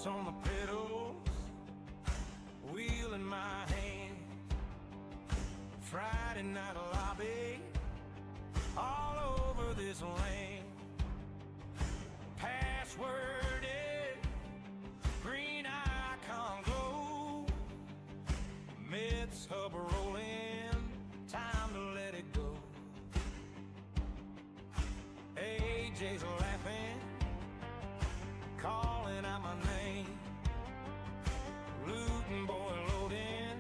Boots on the pedals, wheel in my hand. Friday night lobby, all over this land. Password is green icon glow. Mets hub rolling, time to let it go. AJ's laughing, calling out my name. Looting boy loading,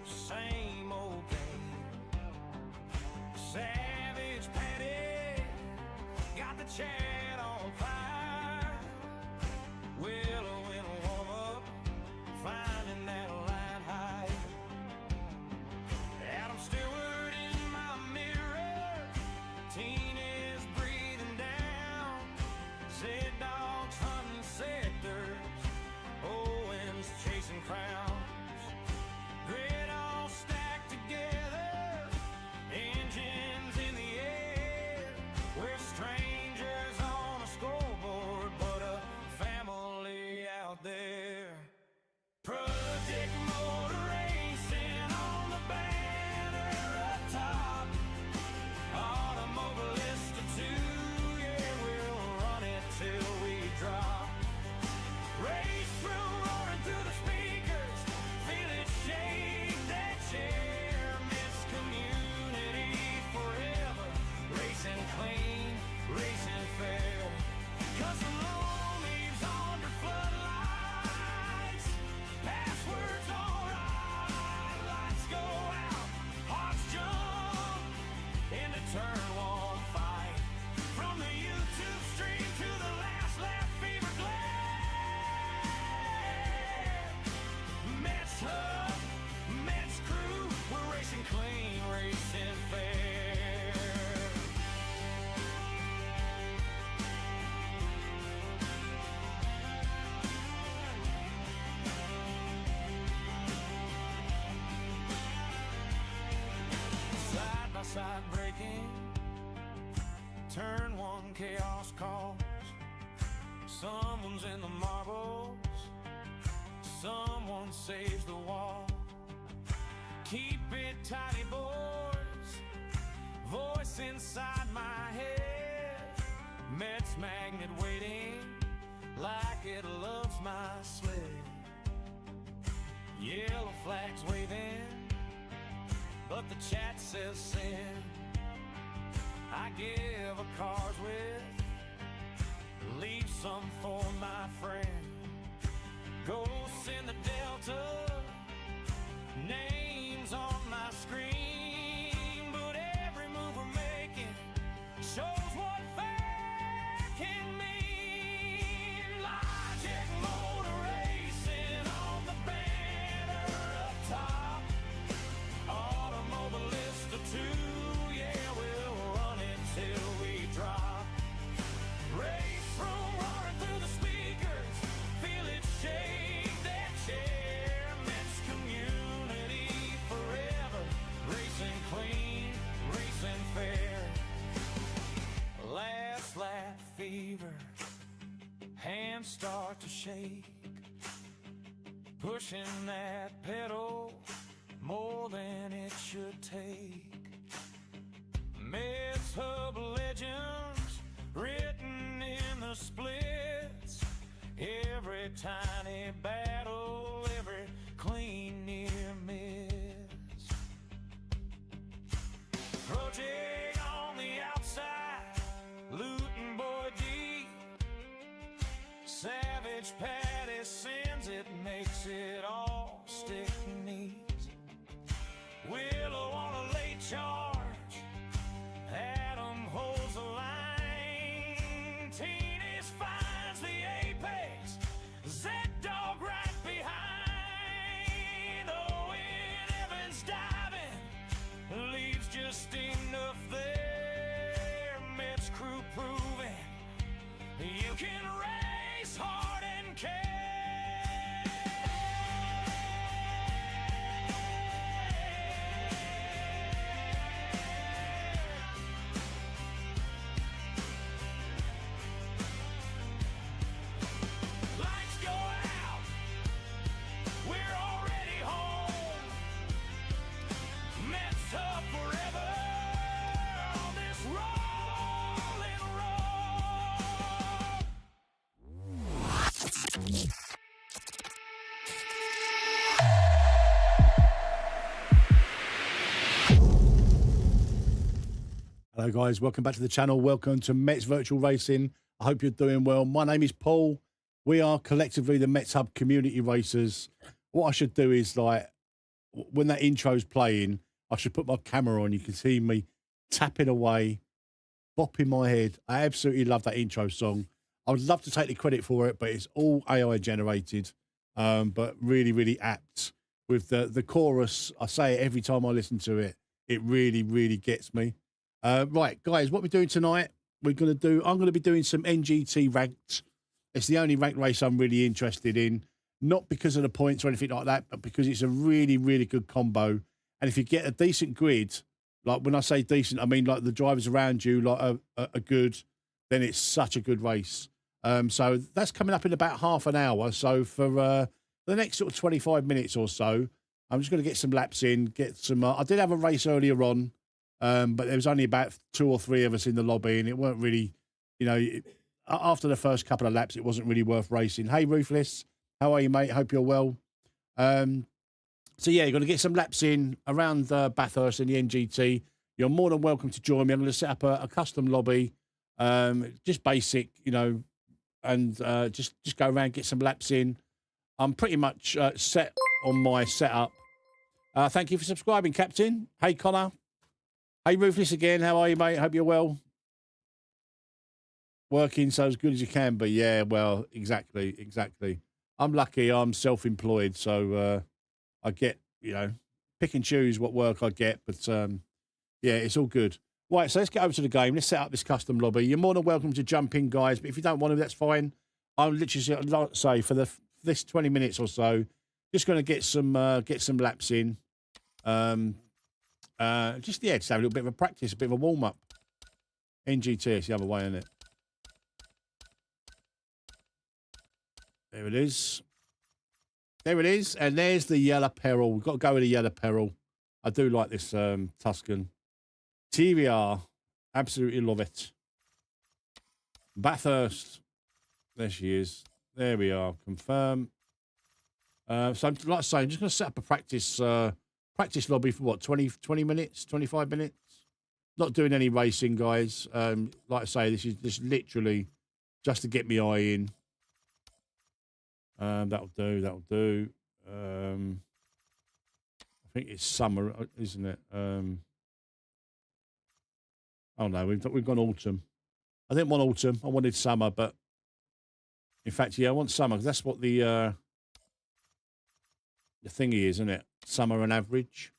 same old game. Savage Patty got the chat on fire. Willow in a warm up, finding that line high. Adam Stewart in my mirror, Tina's breathing down. Zed dogs hunting sectors, Owens chasing crowns. Grid all stacked together, engines in the air. We're strangers on a scoreboard, but a family out there. Project motor racing on the banner up top. Automobilist of two, yeah, we'll run it till we drop. Race through, roaring through the speakers, feel it shake that chair. Miss community forever, racing clean, racing fair. Cause the low leaves under floodlights, passwords alright, lights go out, hearts jump into turn one fight. From the YouTube stream to the last lap fever glare. Mets hub, Mets crew, we're racing clean, racing fair. Side by side braking, turn one chaos calls. Someone's in the marbles, someone saves the wall. Keep it tidy, boys, voice inside my head. Mets magnet waiting like it loves my sled. Yellow flags waving, but the chat says send. I give a car's with, leave some for my friend. Ghosts in the Delta, names on my screen, but every move we're making shows what fair can mean. Logic motor racing on the banner up top. Automobilist of two, yeah, we'll run it till we drop. Race room roaring through the speakers, feel it shake that chair. Mets community forever, racing clean, racing fair. Last lap fever, hands start to shake. Pushing that pedal more than it should take. Mets hub legends written in the splits. Every tiny battle, every clean near miss. Project on the outside, looting boy deep. Savage Patty sends it, makes it all stick neat. Willow on a late charge, Adam holds the line. Teenage finds the apex, Z-Dog right behind. Owen Evans diving, leaves just enough there. Mets crew proving you can race hard and care. Hello guys, welcome back to the channel. Welcome to MetzVR Racing. I hope you're doing well. My name is Paul. We are collectively the Metz Hub community racers. What I should do is, like, when that intro's playing, I should put my camera on. You can see me tapping away, bopping my head. I absolutely love that intro song. I would love to take the credit for it, but it's all AI generated, but really, really apt. With the chorus, I say it every time I listen to it. It really, really gets me. Right, guys, what we're doing tonight, I'm going to be doing some NGT ranked. It's the only ranked race I'm really interested in, not because of the points or anything like that, but because it's a really, really good combo. And if you get a decent grid, like when I say decent, I mean like the drivers around you like are good, then it's such a good race. So that's coming up in about half an hour. So for the next sort of 25 minutes or so, I'm just going to get some laps in, get some. I did have a race earlier on. But there was only about 2 or 3 of us in the lobby, and it weren't really, you know, after the first couple of laps, it wasn't really worth racing. Hey, Ruthless, how are you, mate? Hope you're well. So, yeah, you're going to get some laps in around Bathurst and the NGT. You're more than welcome to join me. I'm going to set up a custom lobby, just basic, you know, and just go around, get some laps in. I'm pretty much set on my setup. Thank you for subscribing, Captain. Hey, Connor. Hey, Ruthless again. How are you, mate? Hope you're well. Working so as good as you can be. Yeah, well, exactly. I'm lucky. I'm self-employed, so I get, you know, pick and choose what work I get. But, yeah, it's all good. Right, so let's get over to the game. Let's set up this custom lobby. You're more than welcome to jump in, guys. But if you don't want to, that's fine. I'm literally, like I say, for this 20 minutes or so, just going to get some laps in. Just have a little bit of a practice, a bit of a warm-up. NGT, it's the other way, isn't it? There it is. There it is. And there's the yellow peril. We've got to go with the yellow peril. I do like this Tuscan. TVR. Absolutely love it. Bathurst. There she is. There we are. Confirm. So, like I say, I'm just going to set up a practice lobby for what, 20 minutes, 25 minutes. Not doing any racing, guys. Like I say, this is just literally just to get my eye in. That'll do. I think it's summer, isn't it? Oh no, we've gone autumn. I didn't want autumn. I wanted summer, but in fact, yeah, I want summer because that's what the thingy is, isn't it? Summer and average.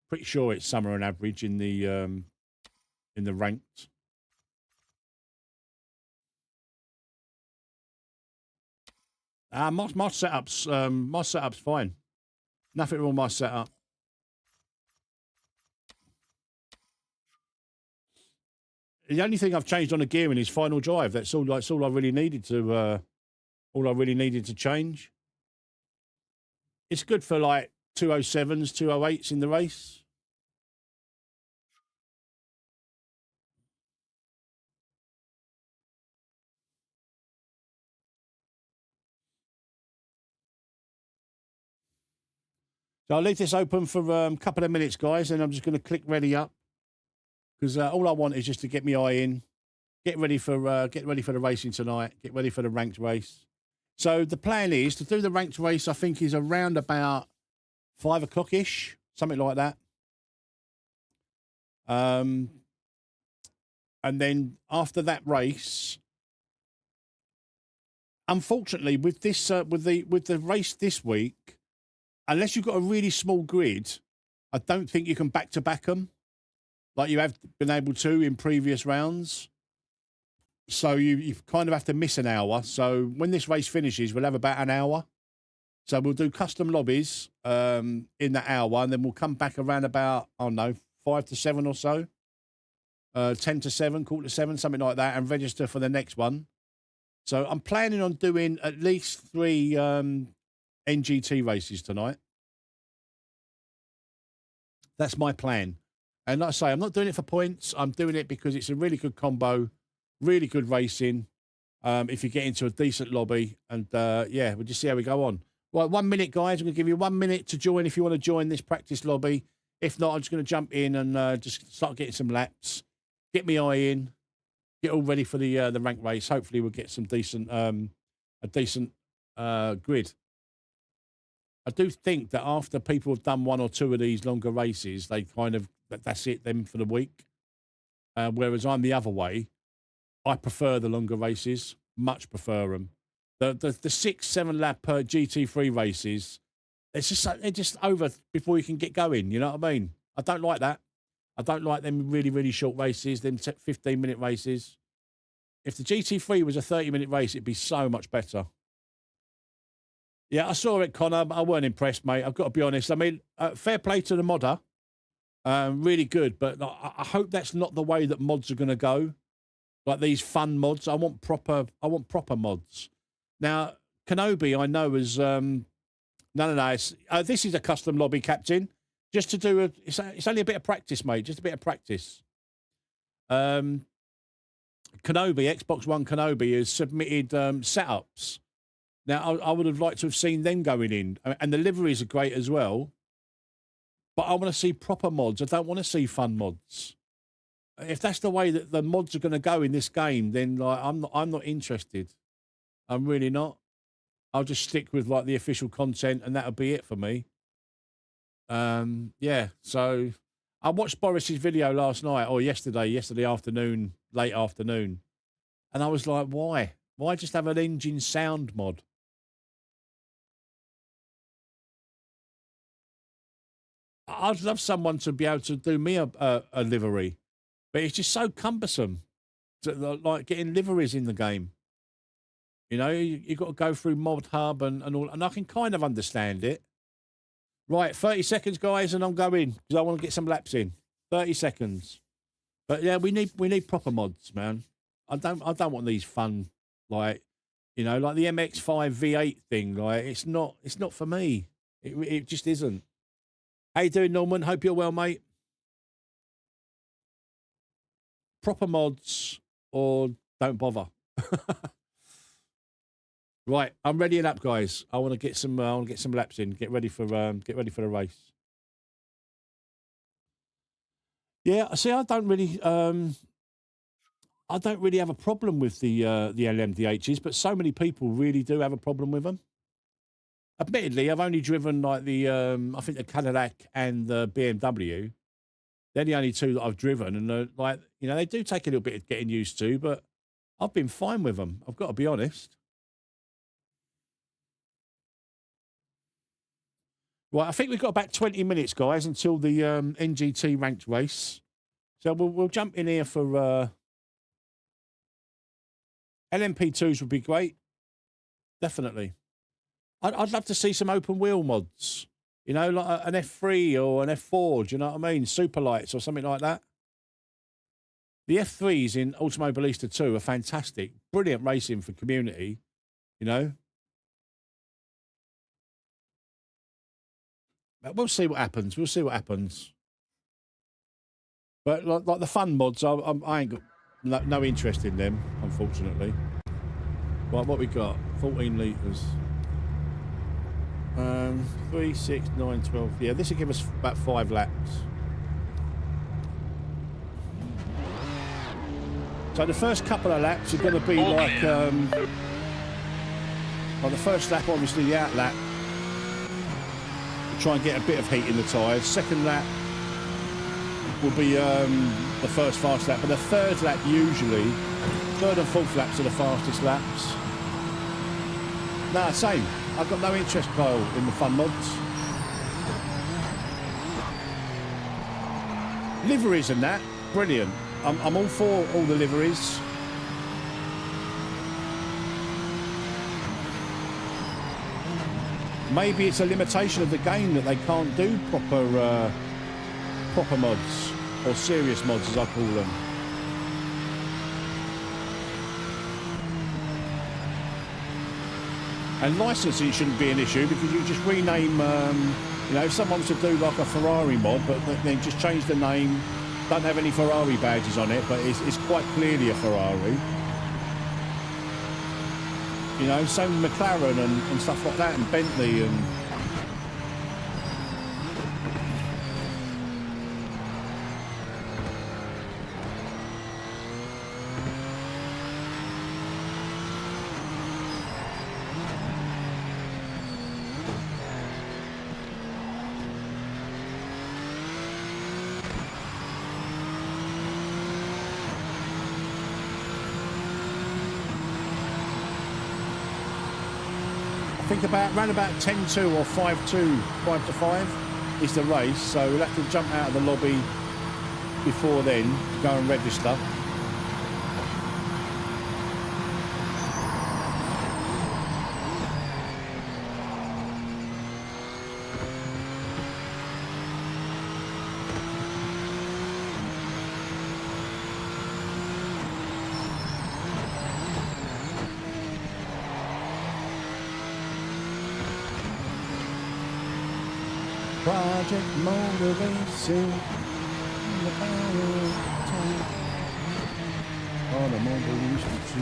Pretty sure it's summer and average in the ranked. My setup's fine. Nothing wrong with my setup. The only thing I've changed on the gearing is final drive. That's all. That's all I really needed to. All I really needed to change. It's good for like 207s, 208s in the race. So I'll leave this open for a couple of minutes, guys, and I'm just going to click ready up because all I want is just to get my eye in, get ready for the racing tonight, get ready for the ranked race. So the plan is to do the ranked race, I think, is around about 5 o'clock-ish, something like that. And then after that race, unfortunately, with this with the race this week, unless you've got a really small grid, I don't think you can back-to-back them like you have been able to in previous rounds. So you kind of have to miss an hour. So when this race finishes, we'll have about an hour. So we'll do custom lobbies in that hour, and then we'll come back around about, I don't know, 5 to 7 or so. 10 to 7, quarter to 7, something like that, and register for the next one. So I'm planning on doing at least 3 NGT races tonight. That's my plan. And like I say, I'm not doing it for points. I'm doing it because it's a really good combo. Really good racing if you get into a decent lobby. And, yeah, we'll just see how we go on. Right, 1 minute, guys. I'm going to give you 1 minute to join if you want to join this practice lobby. If not, I'm just going to jump in and just start getting some laps, get my eye in, get all ready for the rank race. Hopefully, we'll get some decent a decent grid. I do think that after people have done 1 or 2 of these longer races, they kind of that's it them for the week. Whereas I'm the other way. I prefer the longer races, much prefer them. The 6-7 lap GT3 races, they're just over before you can get going. You know what I mean? I don't like that. I don't like them really, really short races, them 15-minute races. If the GT3 was a 30-minute race, it'd be so much better. Yeah, I saw it, Connor. I weren't impressed, mate. I've got to be honest. I mean, fair play to the modder. Really good, but I hope that's not the way that mods are going to go. Like these fun mods. I want proper mods. Now, Kenobi, I know, is no. This is a custom lobby, Captain. Just to do it's only a bit of practice, mate. Just a bit of practice. Kenobi, Xbox One Kenobi, has submitted setups. Now, I would have liked to have seen them going in, and the liveries are great as well. But I want to see proper mods. I don't want to see fun mods. If that's the way that the mods are going to go in this game, then like I'm not interested. I'm really not. I'll just stick with like the official content, and that'll be it for me. Yeah. So I watched Boris's video last night or yesterday afternoon, late afternoon, and I was like, why? Why just have an engine sound mod? I'd love someone to be able to do me a livery, but it's just so cumbersome, like getting liveries in the game. You know, you've got to go through Mod Hub and all, and I can kind of understand it. Right, 30 seconds, guys, and I'm going because I want to get some laps in. 30 seconds. But yeah, we need proper mods, man. I don't want these fun, like, you know, like the MX-5 V8 thing. Like, it's not for me. It just isn't. How you doing, Norman? Hope you're well, mate. Proper mods or don't bother. Right, I'm ready and up, guys. I want to get some laps in. Get ready for the race. Yeah, see, I don't really have a problem with the LMDHs, but so many people really do have a problem with them. Admittedly, I've only driven like the I think the Cadillac and the BMW. They're the only two that I've driven, and like, you know, they do take a little bit of getting used to, but I've been fine with them. I've got to be honest. Right, I think we've got about 20 minutes, guys, until the NGT ranked race. So we'll jump in here for LMP2s would be great. Definitely. I'd love to see some open wheel mods. You know, like an F3 or an F4, do you know what I mean? Super lights or something like that. The F3s in Automobilista 2 are fantastic. Brilliant racing for community, you know. But we'll see what happens. We'll see what happens. But like the fun mods, I ain't got no interest in them, unfortunately. Right, what we got? 14 litres. 3, 6, 9, 12. Yeah, this will give us about 5 laps. So the first couple of laps are going to be like well, the first lap, obviously the out lap. We'll try and get a bit of heat in the tyres. Second lap will be the first fast lap, but the third lap usually, third and fourth laps are the fastest laps. Nah, same. I've got no interest, Kyle, in the fun mods. Liveries and that, brilliant. I'm all for all the liveries. Maybe it's a limitation of the game that they can't do proper mods, or serious mods as I call them. And licensing shouldn't be an issue because you just rename, you know, if someone wants to do like a Ferrari mod, but then just change the name, don't have any Ferrari badges on it, but it's quite clearly a Ferrari. You know, same with McLaren and stuff like that, and Bentley and... think around about 10-2 or 5-2, 5-5 is the race. So we'll have to jump out of the lobby before then to go and register. Projectmotorracing, the power of time. On the mobiles to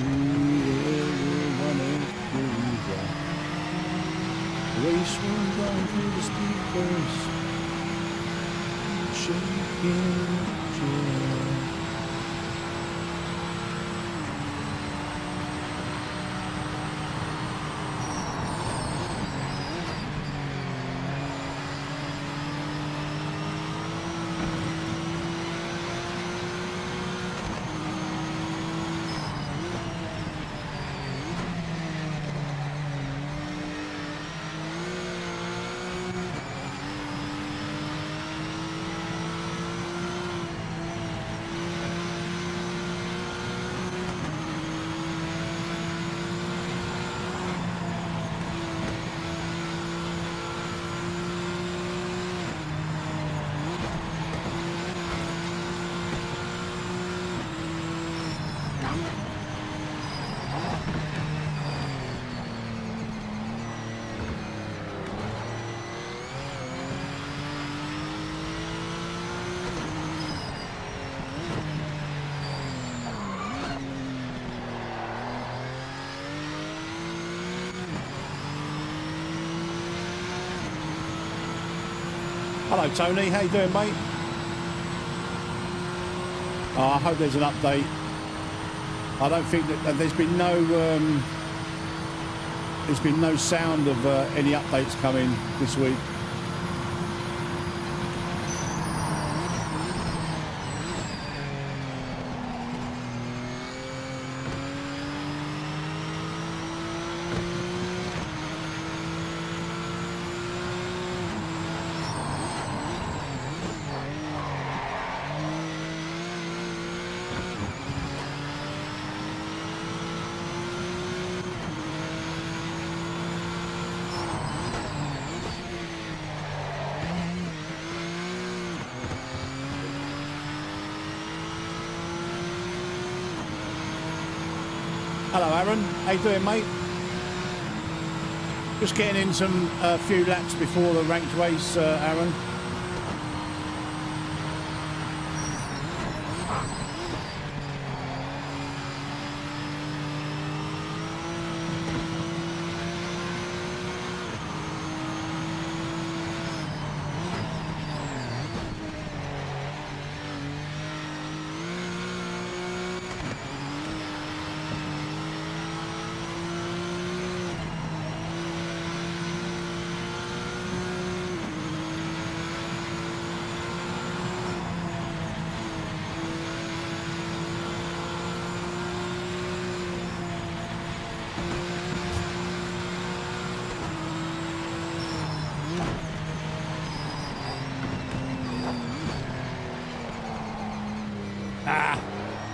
running through the race will run through the speakers, shaking joy. Hello Tony, how you doing mate? Oh, I hope there's an update. I don't think that there's been no sound of any updates coming this week. Hello Aaron, how you doing mate? Just getting in some few laps before the ranked race, Aaron.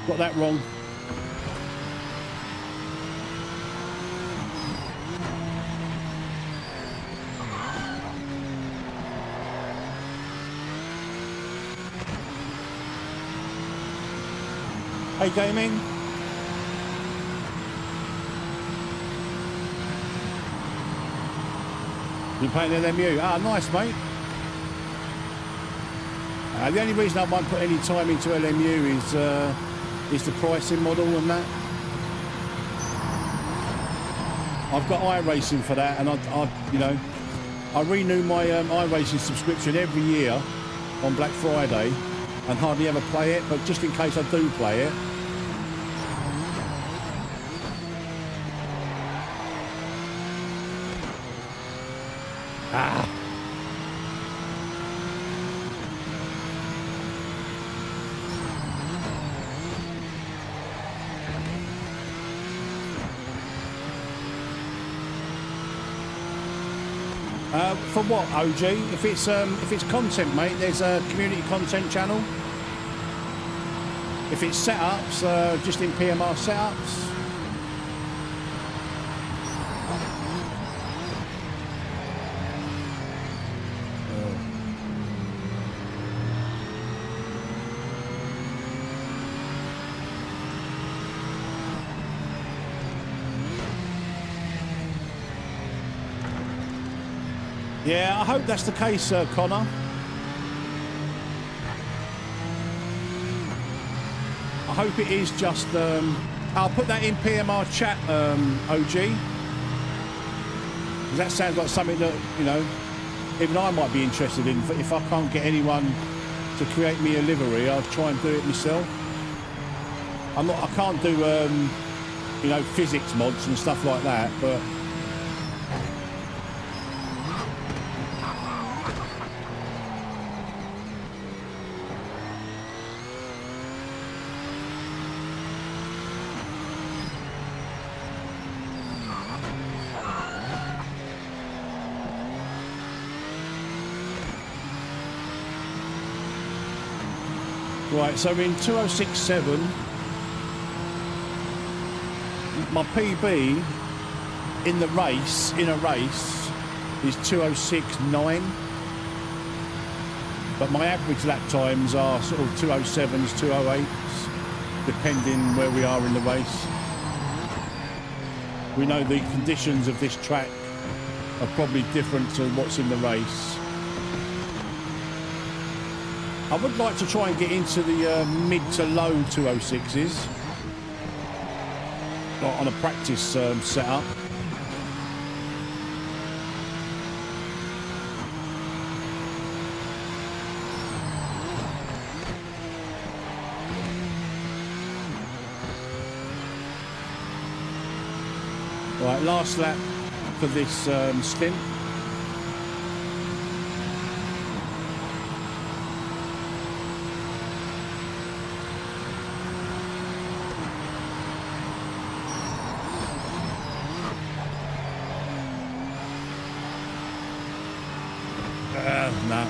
Got that wrong. Hey gaming. You playing LMU? Ah, nice mate. The only reason I won't put any time into LMU is the pricing model and that. I've got iRacing for that, and I renew my iRacing subscription every year on Black Friday, and hardly ever play it. But just in case I do play it, For what, OG? If it's content, mate, there's a community content channel. If it's setups, just in PMR setups. Yeah, I hope that's the case, Connor. I hope it is just... I'll put that in PMR chat, OG. That sounds like something that, you know, even I might be interested in. If I can't get anyone to create me a livery, I'll try and do it myself. I can't do, you know, physics mods and stuff like that, but... Right, so in 2067, my PB in a race, is 206.9. But my average lap times are sort of 207s, 208s, depending where we are in the race. We know the conditions of this track are probably different to what's in the race. I would like to try and get into the mid to low 206s on a practice setup. Right, last lap for this stint. Nah.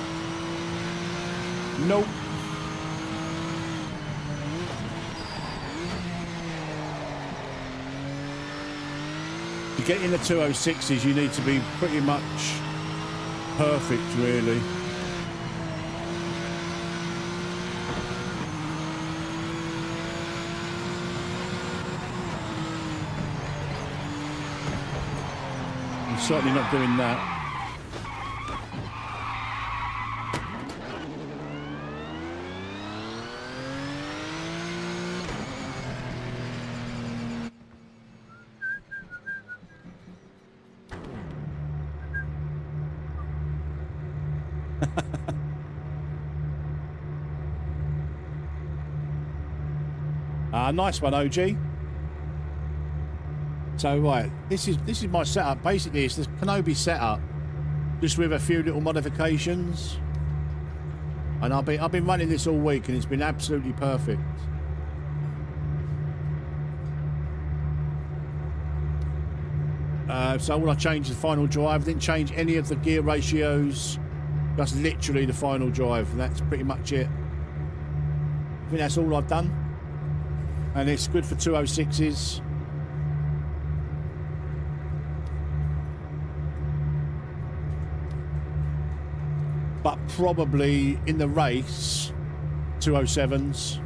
Nope. To get in the 206s, you need to be pretty much perfect, really. I'm certainly not doing that. Nice one, OG. So right, this is my setup. Basically, it's this Kenobi setup, just with a few little modifications. And I've been running this all week, and it's been absolutely perfect. So all I changed is the final drive. Didn't change any of the gear ratios. Just literally the final drive, and that's pretty much it. I think that's all I've done. And it's good for 206s. But probably in the race, 207s.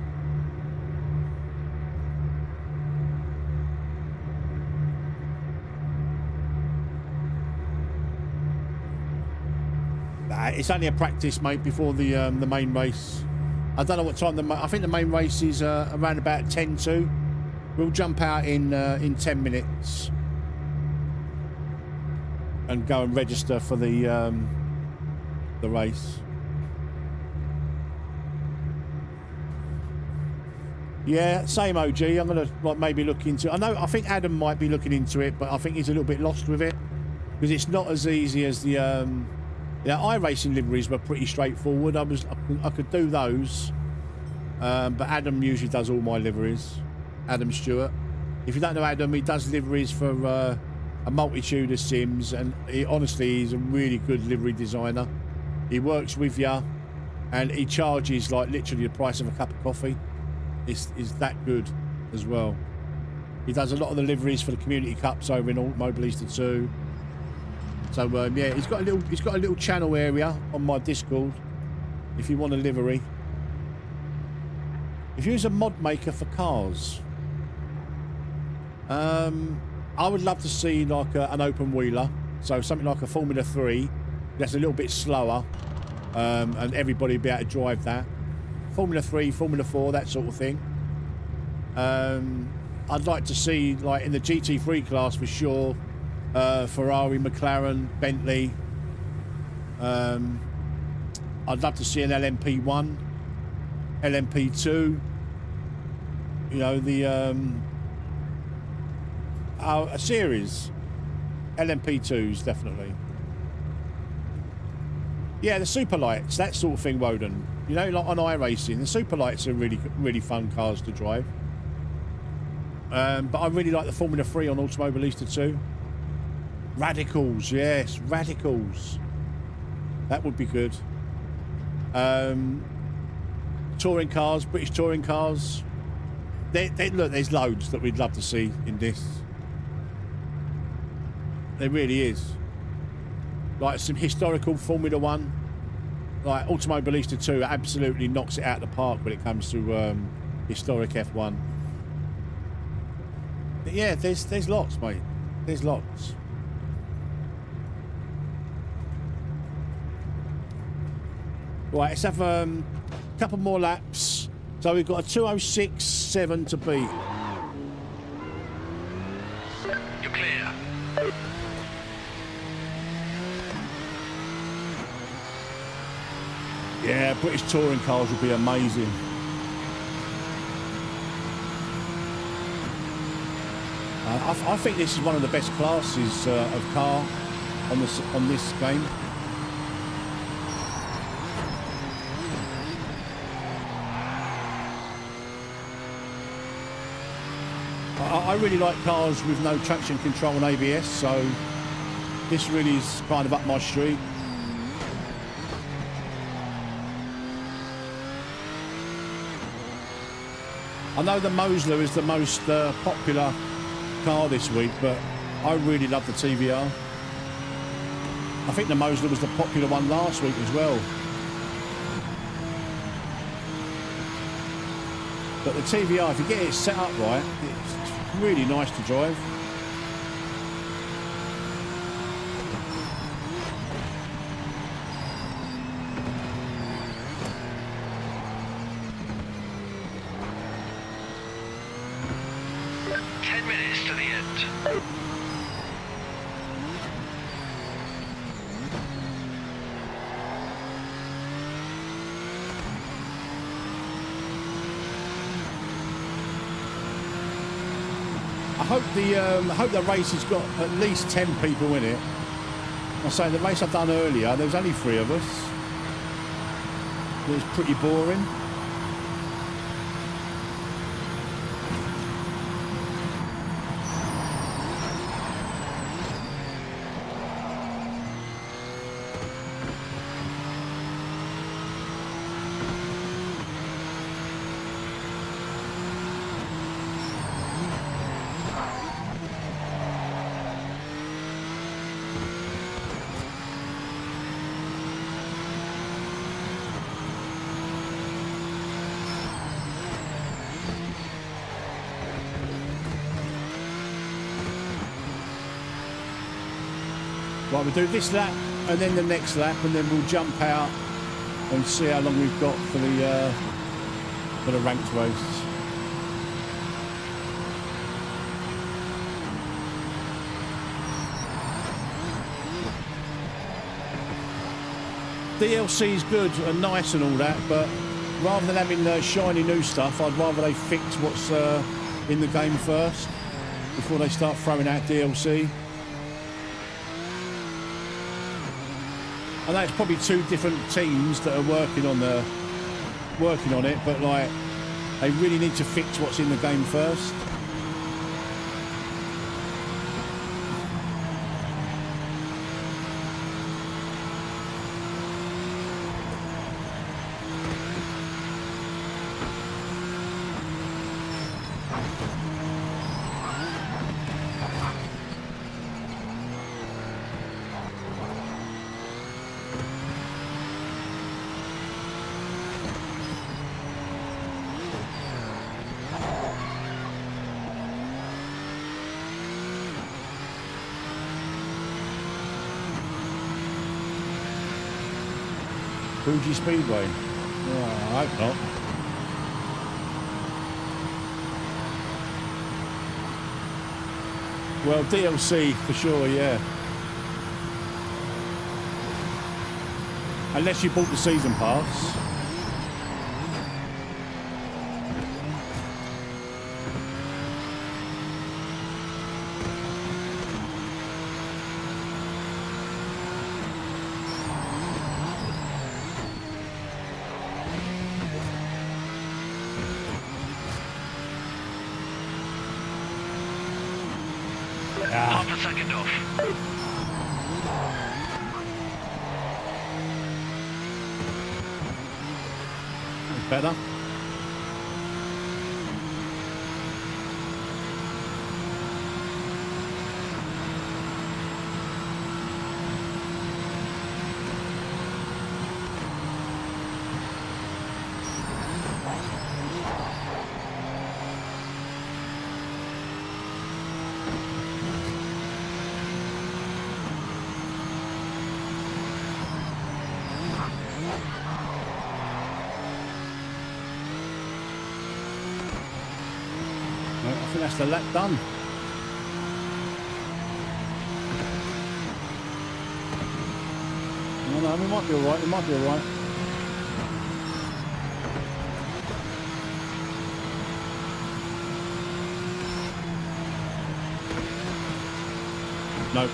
It's only a practice, mate, before the main race. I don't know what time I think the main race is around about 10:02. We'll jump out in 10 minutes and go and register for the race. Yeah, same OG. I'm gonna maybe look into. I think Adam might be looking into it, but I think he's a little bit lost with it because it's not as easy as the iRacing liveries were pretty straightforward. I could do those, but Adam usually does all my liveries. Adam Stewart. If you don't know Adam, he does liveries for a multitude of sims, and he honestly he's a really good livery designer. He works with you, and he charges like literally the price of a cup of coffee. Is that good as well. He does a lot of the liveries for the community cups over in Automobilista 2. So yeah, he's got a little channel area on my Discord if you want a livery. If you was a mod maker for cars, I would love to see like an open wheeler, so something like a Formula 3 that's a little bit slower, and everybody be able to drive that. Formula 3, Formula 4, that sort of thing. I'd like to see, like in the GT3 class for sure, Ferrari, McLaren, Bentley. I'd love to see an LMP1, LMP2. You know, the a series. LMP2s definitely. Yeah, the super lights, that sort of thing, Woden. You know, like on iRacing, the super lights are really fun cars to drive. But I really like the Formula 3 on Automobilista 2. Radicals, yes, radicals. That would be good. Touring cars, British touring cars. Look, there's loads that we'd love to see in this. There really is. Like some historical Formula 1. Like Automobilista 2 absolutely knocks it out of the park when it comes to historic F1. But yeah, there's lots, mate. There's lots. Right, let's have a couple more laps. So we've got a 2:06.7 to beat. You're clear. Yeah, British touring cars would be amazing. I think this is one of the best classes of car on this game. I really like cars with no traction control and ABS, so this really is kind of up my street. I know the Moza is the most popular car this week, but I really love the TVR. I think the Moza was the popular one last week as well. But the TVR, if you get it set up right, it's really nice to drive. I hope the race has got at least 10 people in it. I say the race I've done earlier, there was only 3 of us. It was pretty boring. Right, we'll do this lap and then the next lap, and then we'll jump out and see how long we've got for the ranked race. DLC is good and nice and all that, but rather than having shiny new stuff, I'd rather they fix what's in the game first before they start throwing out DLC. I know it's probably 2 different teams that are working on it, but like they really need to fix what's in the game first. Fuji Speedway. Oh, I hope not. Well, DLC for sure, yeah. Unless you bought the season pass. Half a second off. Better. I think that's the lap done. No, we might be all right. We might be all right. No.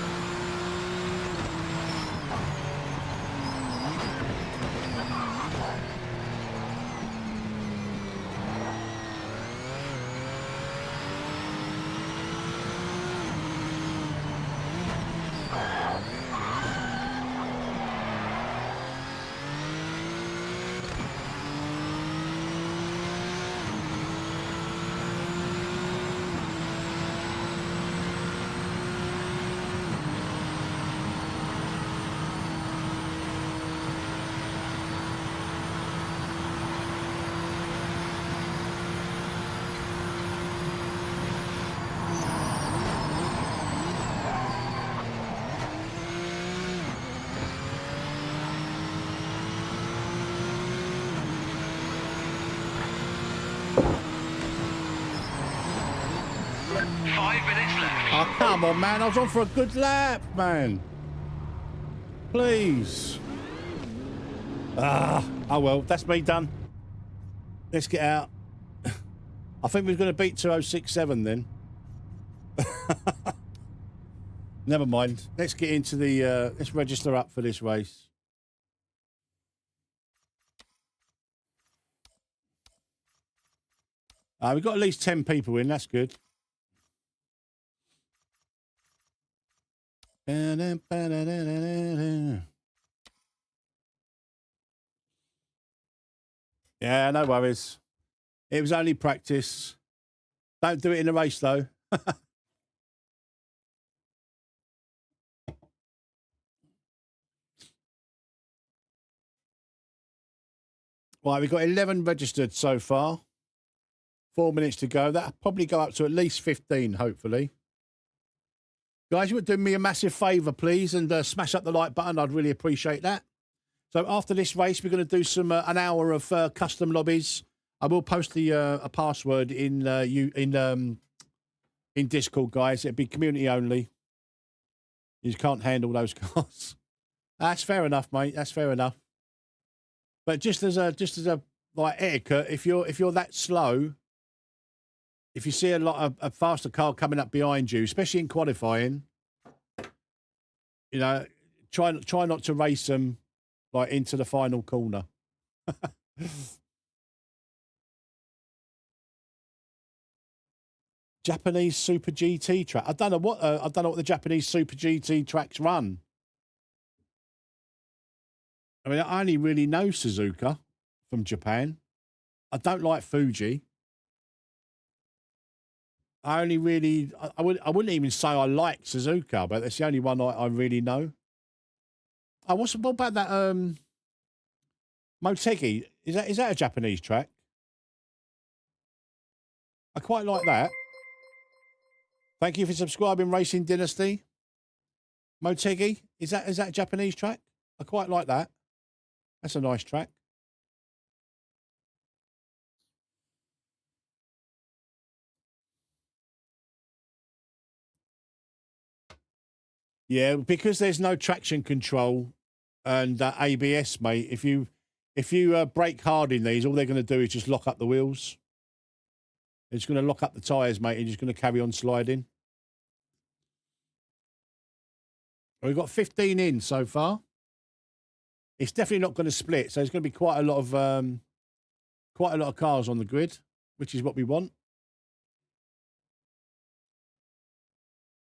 Oh, come on, man. I was on for a good lap, man. Please. Oh, well, that's me done. Let's get out. I think we're going to beat 2067 then. Never mind. Let's get into the... let's register up for this race. We've got at least 10 people in. That's good. Yeah, no worries. It was only practice. Don't do it in a race, though. Right, we've got 11 registered so far. 4 minutes to go. That'll probably go up to at least 15, hopefully. Guys, you would do me a massive favour, please, and smash up the like button. I'd really appreciate that. So after this race, we're going to do some an hour of custom lobbies. I will post the a password in Discord, guys. It'll be community only. You can't handle those cars. That's fair enough, mate. That's fair enough. But just as a like etiquette, if you're that slow. If you see a faster car coming up behind you, especially in qualifying, you know, try not to race them like into the final corner. Japanese Super GT track. I don't know what the Japanese Super GT tracks run. I mean, I only really know Suzuka from Japan. I don't like Fuji. I only really, I wouldn't even say I like Suzuka, but that's the only one I really know. Oh, what about that Motegi? Is that a Japanese track? I quite like that. Thank you for subscribing, Racing Dynasty. Motegi, is that a Japanese track? I quite like that. That's a nice track. Yeah, because there's no traction control and ABS, mate. If you brake hard in these, all they're going to do is just lock up the wheels. It's going to lock up the tyres, mate, and you're just going to carry on sliding. We've got 15 in so far. It's definitely not going to split, so there's going to be quite a lot of cars on the grid, which is what we want.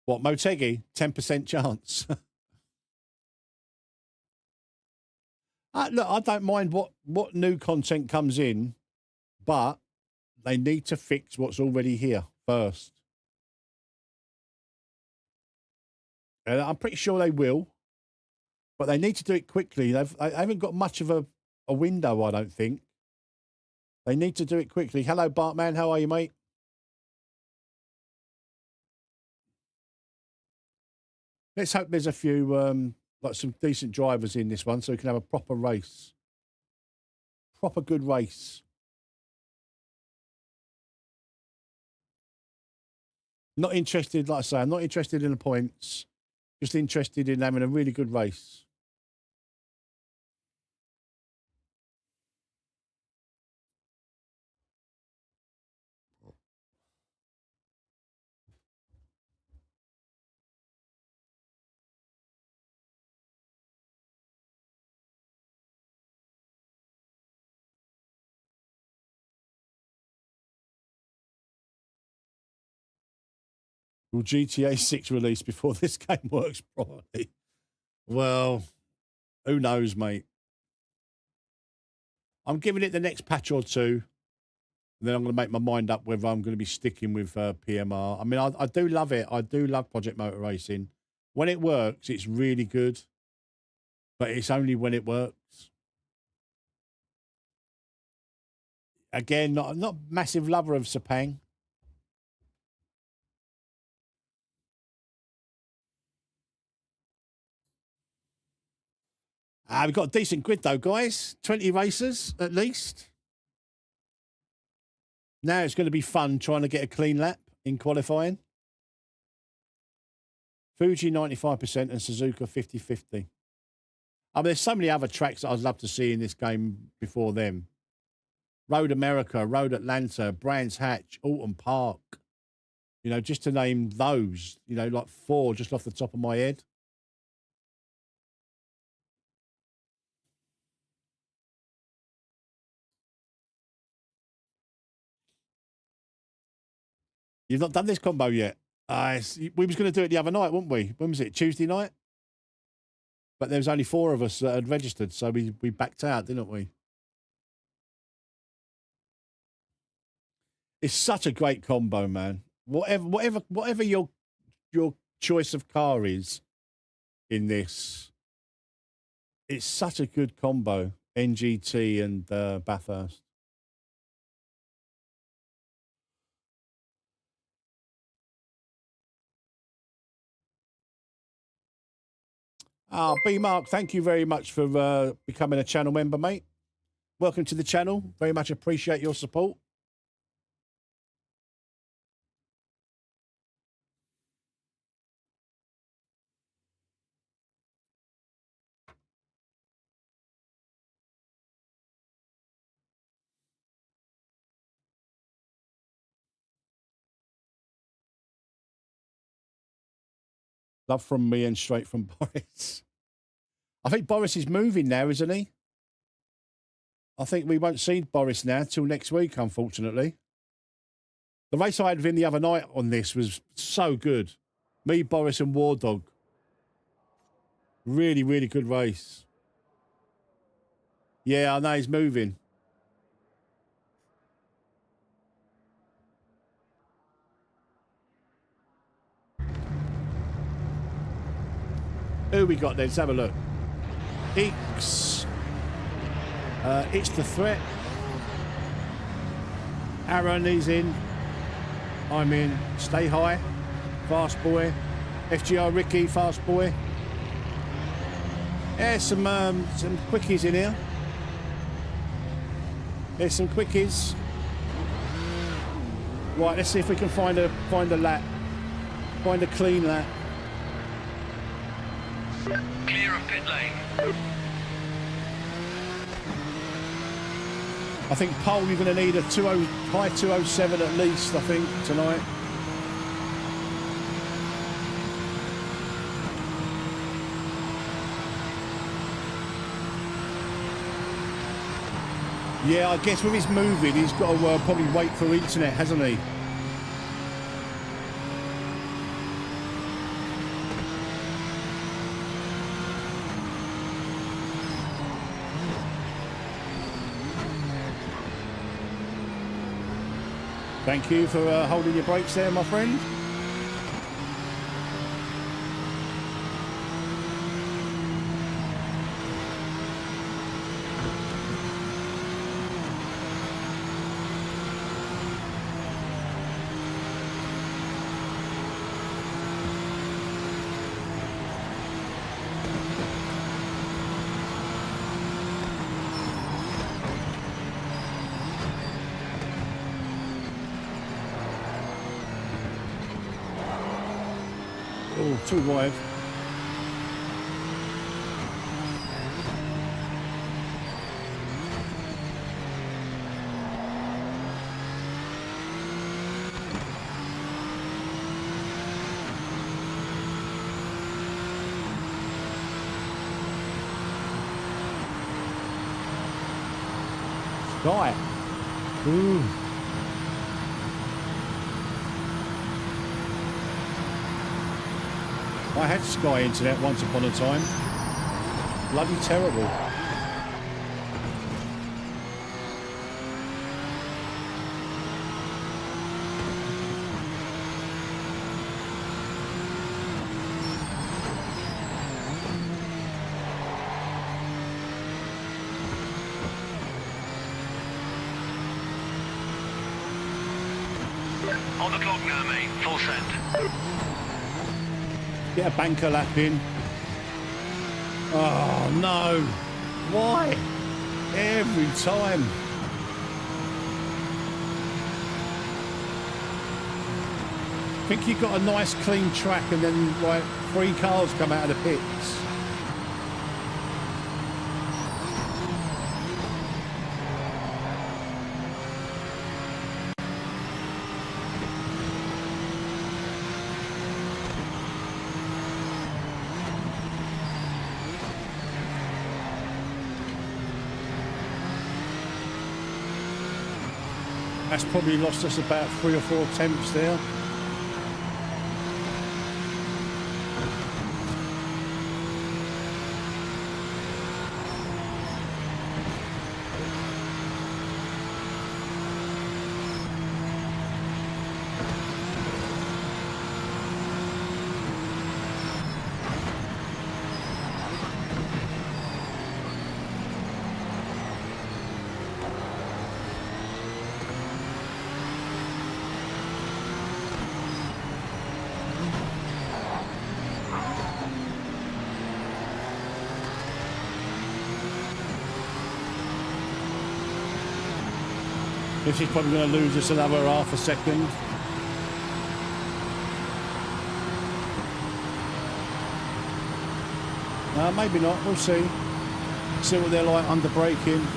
What, Motegi? 10% chance. Look, I don't mind what new content comes in, but they need to fix what's already here first. And I'm pretty sure they will, but they need to do it quickly. They haven't got much of a window, I don't think. They need to do it quickly. Hello, Bartman. How are you, mate? Let's hope there's a few, like some decent drivers in this one so we can have a proper race. Proper good race. Not interested, like I say, I'm not interested in the points. Just interested in having a really good race. Will GTA 6 release before this game works properly? Well, who knows, mate? I'm giving it the next patch or two. And then I'm going to make my mind up whether I'm going to be sticking with PMR. I mean, I do love it. I do love Project Motor Racing. When it works, it's really good. But it's only when it works. Again, not massive lover of Sepang. We've got a decent grid, though, guys. 20 racers, at least. Now it's going to be fun trying to get a clean lap in qualifying. Fuji 95% and Suzuka 50-50. I mean, there's so many other tracks that I'd love to see in this game before them. Road America, Road Atlanta, Brands Hatch, Alton Park. You know, just to name those, you know, like 4 just off the top of my head. You've not done this combo yet. We was going to do it the other night, weren't we? When was it? Tuesday night? But there was only 4 of us that had registered, so we backed out, didn't we? It's such a great combo, man. Whatever your choice of car is in this, it's such a good combo. NGT and Bathurst. B Mark, thank you very much for becoming a channel member, mate. Welcome to the channel. Very much appreciate your support. Love from me and straight from Boris. I think Boris is moving now, isn't he? I think we won't see Boris now till next week, unfortunately. The race I had with him the other night on this was so good. Me, Boris and War Dog. Really, really good race. Yeah, I know he's moving. Who we got then? Let's have a look. It's the threat. Aaron, he's in. I'm in. Stay high. Fast boy. FGR Ricky, fast boy. Yeah, some quickies in here. There's some quickies. Right, let's see if we can find a lap. Find a clean lap. Clear of pit lane. I think, Pole, you're going to need a high 207 at least, I think, tonight. Yeah, I guess with his moving, he's got to probably wait for internet, hasn't he? Thank you for holding your brakes there, my friend. Oh, too wide. Sky. Ooh. I had Sky Internet once upon a time. Bloody terrible. On the clock now, mate. Full send. Get a banker lap in. Oh no. Why? Every time. I think you've got a nice clean track and then like 3 cars come out of the pits. That's probably lost us about 3 or 4 tenths there. This is probably going to lose us another half a second. No, maybe not. We'll see. See what they're like under braking.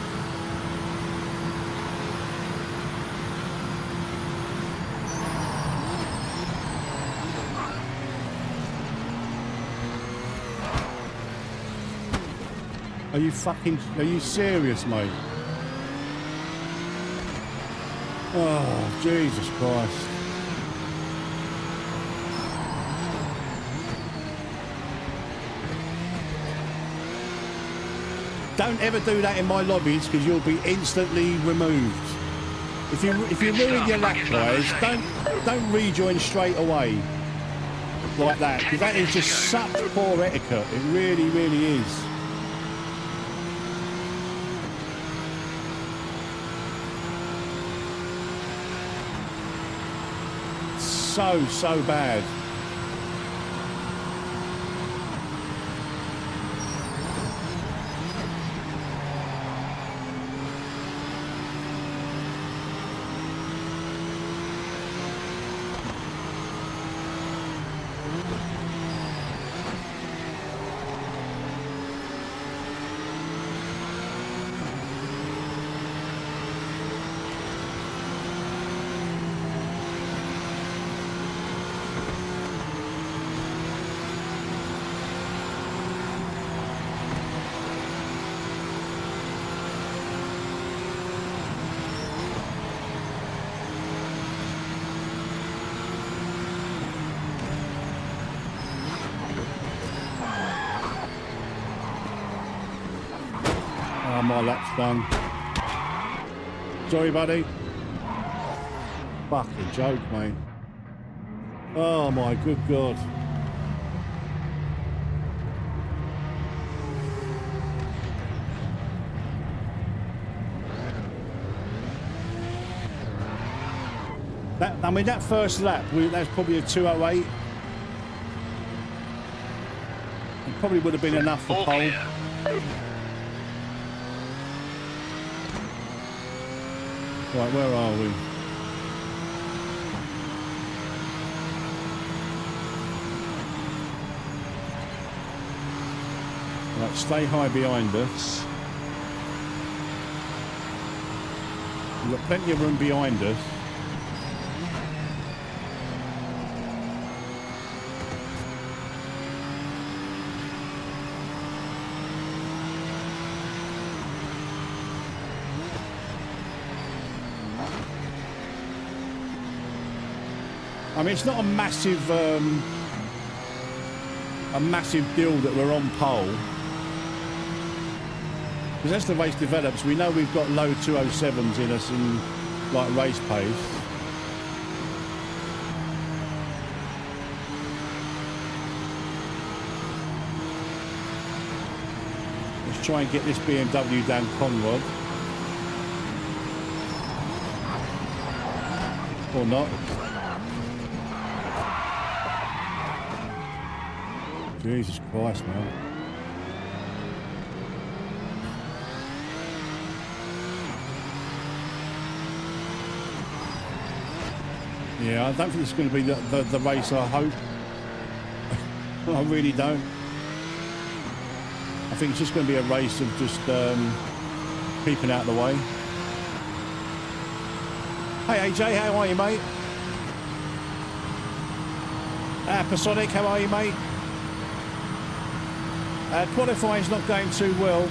Are you serious, mate? Oh, Jesus Christ. Don't ever do that in my lobbies because you'll be instantly removed. If you ruin your lap, guys, don't rejoin straight away like that because that is just such poor etiquette. It really, really is. So bad. my lap's done. Sorry, buddy. Fucking joke, mate. Oh my good God. I mean, that first lap, that's probably a 2:08. It probably would have been enough for pole. Clear. Right, where are we? Right, stay high behind us. We've got plenty of room behind us. I mean, it's not a massive deal that we're on pole. Because as the race develops, we know we've got low 207s in us in like race pace. Let's try and get this BMW down Conrod. Or not. Jesus Christ, man. Yeah, I don't think it's going to be the race I hope. I really don't. I think it's just going to be a race of just keeping out of the way. Hey AJ, how are you, mate? Pasonic, how are you, mate? Qualifying's not going too well.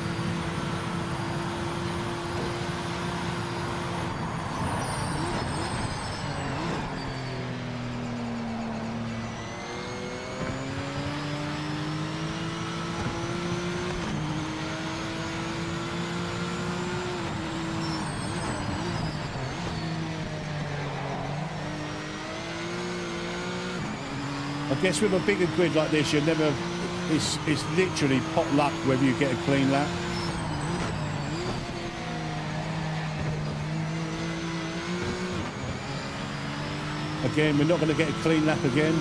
I guess with a bigger grid like this, you're never... It's literally pot luck whether you get a clean lap. Again, we're not going to get a clean lap again.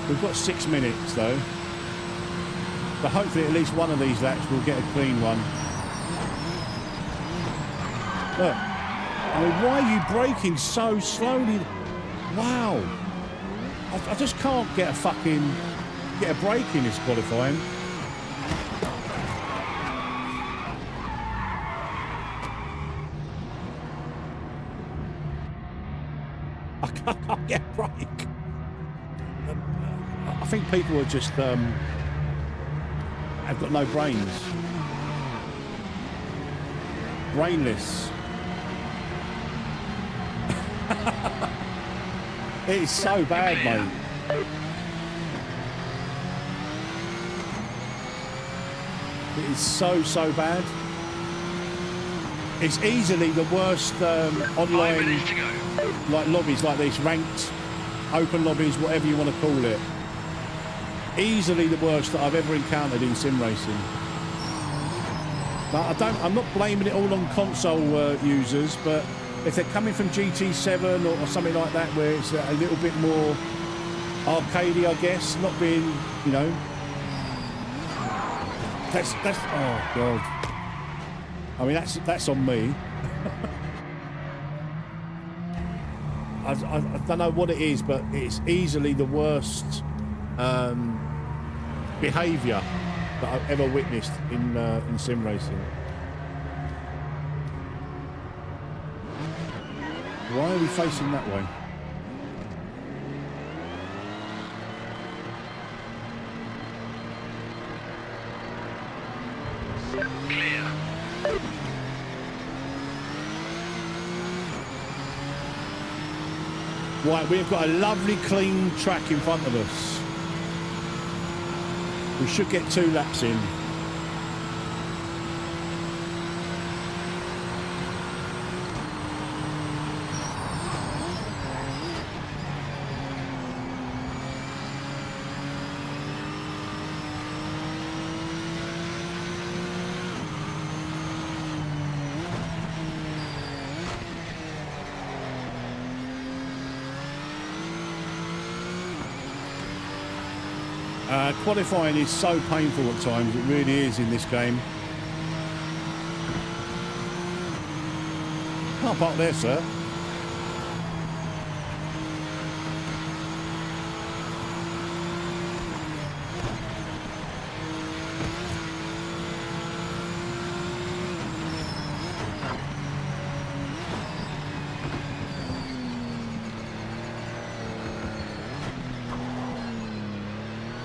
We've got 6 minutes though. But hopefully at least one of these laps will get a clean one. Look. I mean, why are you braking so slowly? Wow. I just can't get a break in this qualifying. I can't get a break. I think people are just, have got no brains. Brainless. It is so bad, mate. It is so bad. It's easily the worst online like lobbies like this, ranked, open lobbies, whatever you want to call it. Easily the worst that I've ever encountered in sim racing. But I'm not blaming it all on console users, but if they're coming from GT7 or something like that, where it's a little bit more arcadey, I guess, not being, you know, that's oh God. I mean, that's on me. I don't know what it is, but it's easily the worst behaviour that I've ever witnessed in sim racing. Why are we facing that way? Clear. Right, we've got a lovely clean track in front of us. We should get 2 laps in. Qualifying is so painful at times, it really is in this game. Can't park there, sir.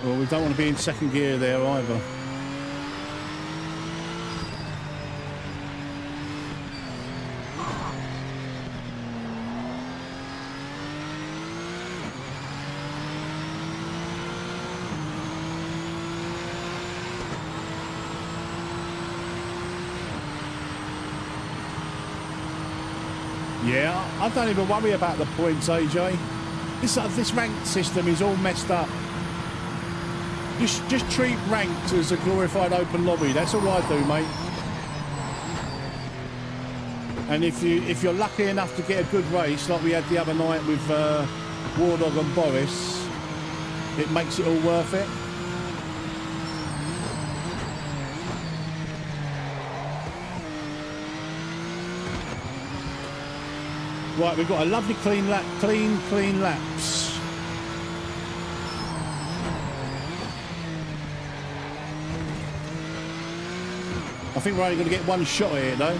Well, we don't want to be in second gear there either. Yeah, I don't even worry about the points, AJ. This ranked system is all messed up. Just treat ranked as a glorified open lobby. That's all I do, mate. And if you're lucky enough to get a good race like we had the other night with Wardog and Boris, it makes it all worth it. Right, we've got a lovely clean lap, clean laps. I think we're only going to get one shot here, though.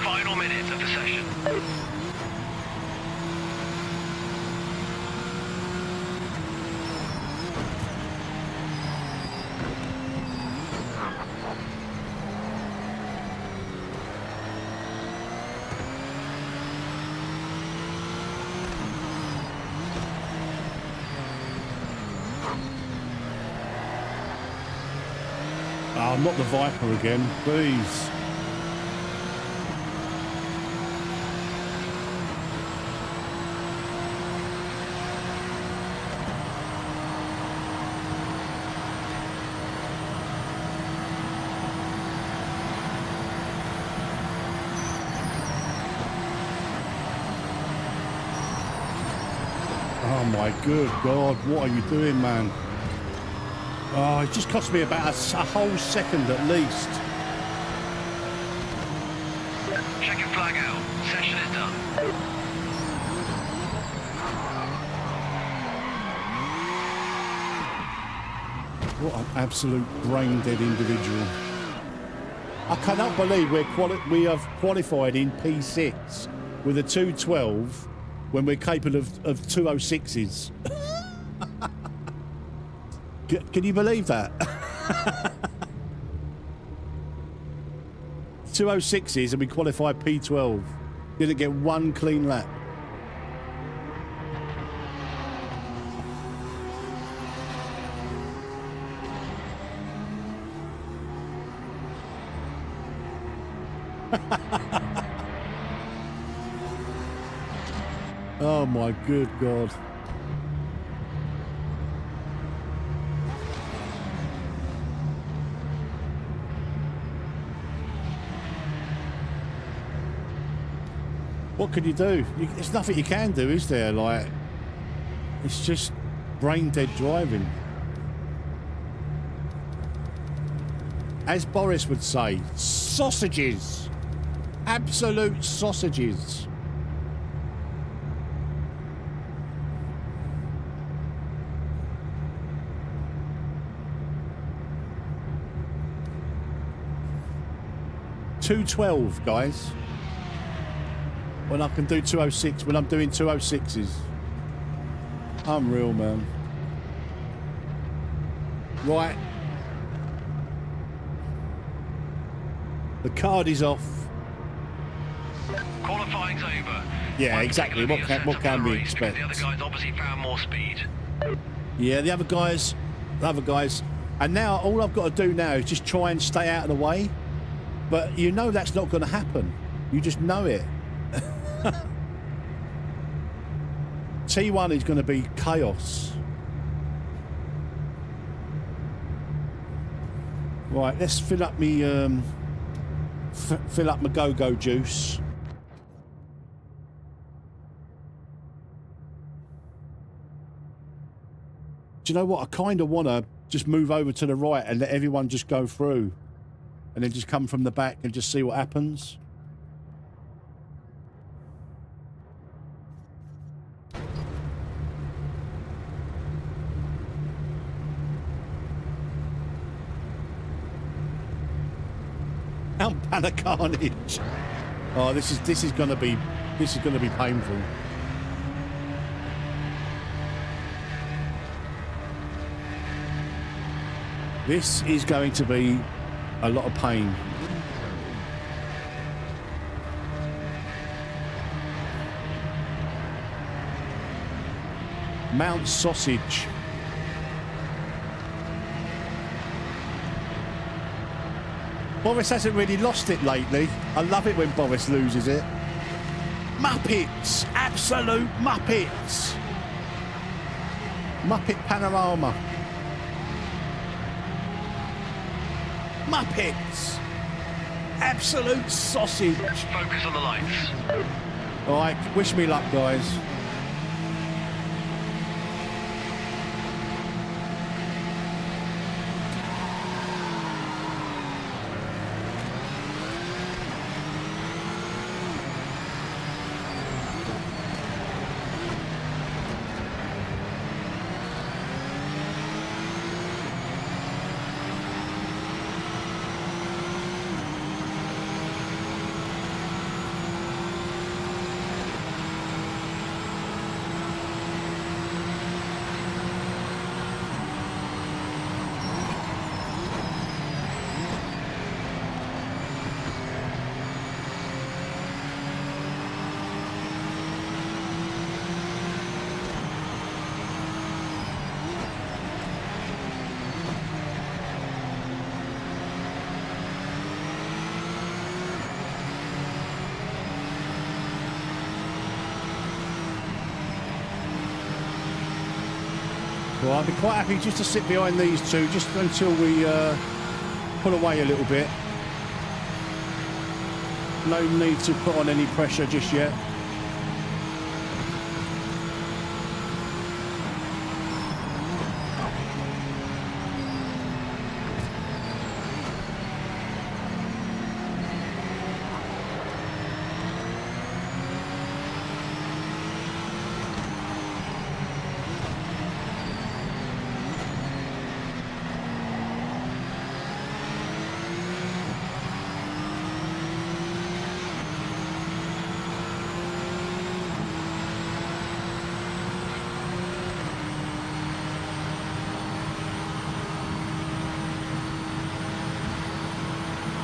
Final minutes of the session. Oh, not the Viper again, please. Oh my good God, what are you doing, man? Oh, it just cost me about a whole second at least. Check your flag out. Session is done. What an absolute brain-dead individual. I cannot believe we have qualified in P6 with a 212 when we're capable of 206s. Can you believe that? 206s and we qualified P12. Didn't get one clean lap. Oh my good God. What can you do? There's nothing you can do, is there? Like, it's just brain dead driving. As Boris would say, sausages. Absolute sausages. $212, guys. When I can do 206, when I'm doing 206s. Unreal, man. Right. The card is off. Qualifying's over. Yeah, exactly. What can we expect? The other guys obviously found more speed. Yeah, the other guys. And now all I've got to do now is just try and stay out of the way. But you know that's not going to happen. You just know it. T1 is going to be chaos. Right, let's fill up me fill up my go-go juice. Do you know what? I kind of want to just move over to the right and let everyone just go through. And then just come from the back and just see what happens. Banner carnage. Oh, this is gonna be painful. This is going to be a lot of pain. Mount Sausage. Boris hasn't really lost it lately. I love it when Boris loses it. Muppets! Absolute Muppets! Muppet Panorama. Muppets! Absolute sausage. Focus on the lights. Alright, wish me luck, guys. Well, I'd be quite happy just to sit behind these two just until we pull away a little bit. No need to put on any pressure just yet.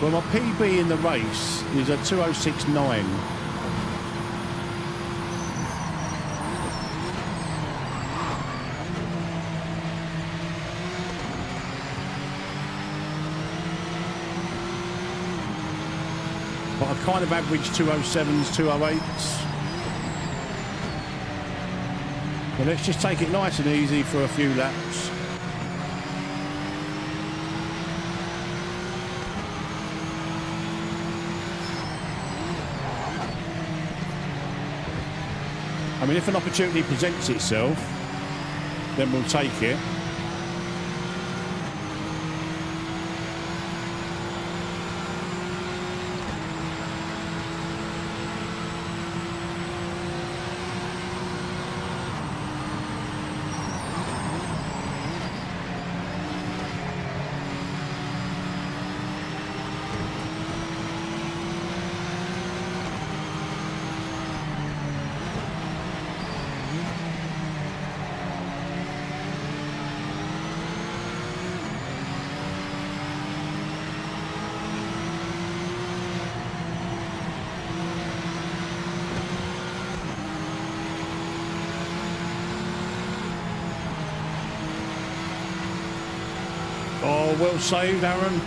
Well, my PB in the race is a 2:06.9. But I kind of average 2:07s, 2:08s. But let's just take it nice and easy for a few laps. I mean, if an opportunity presents itself, then we'll take it. Oh, well saved, Aaron.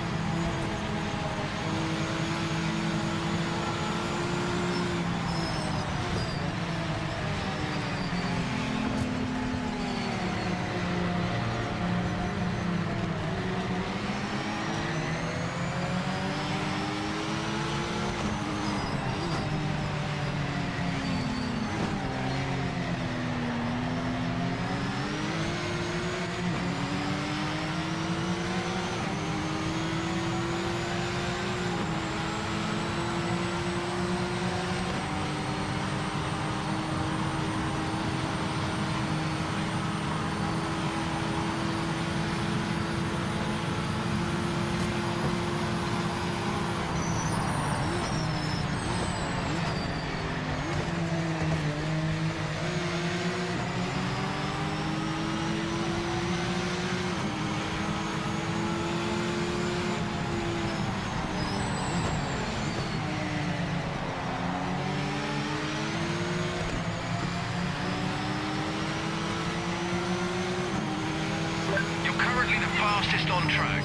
Fastest on track.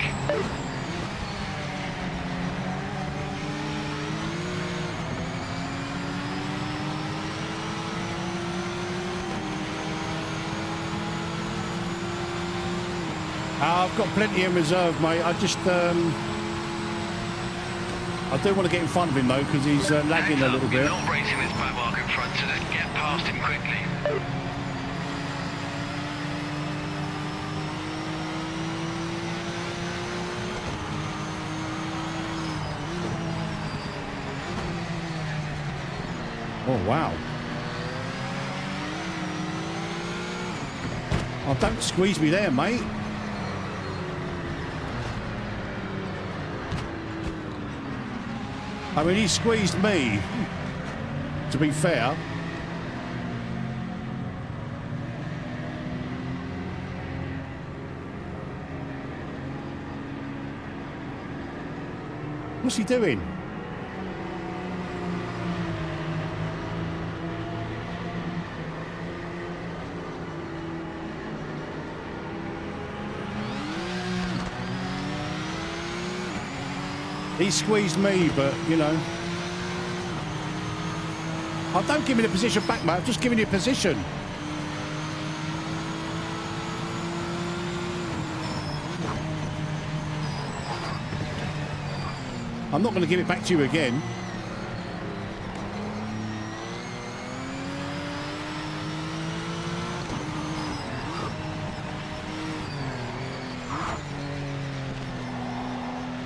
I've got plenty in reserve, mate. I just, I do want to get in front of him though, because he's lagging a little bit. You're not racing this back mark in front, so just get past him quickly. Oh, wow. Oh, don't squeeze me there, mate. I mean, he squeezed me, to be fair. What's he doing? He squeezed me, but, you know. Oh, don't give me the position back, mate. I'm just giving you a position. I'm not going to give it back to you again.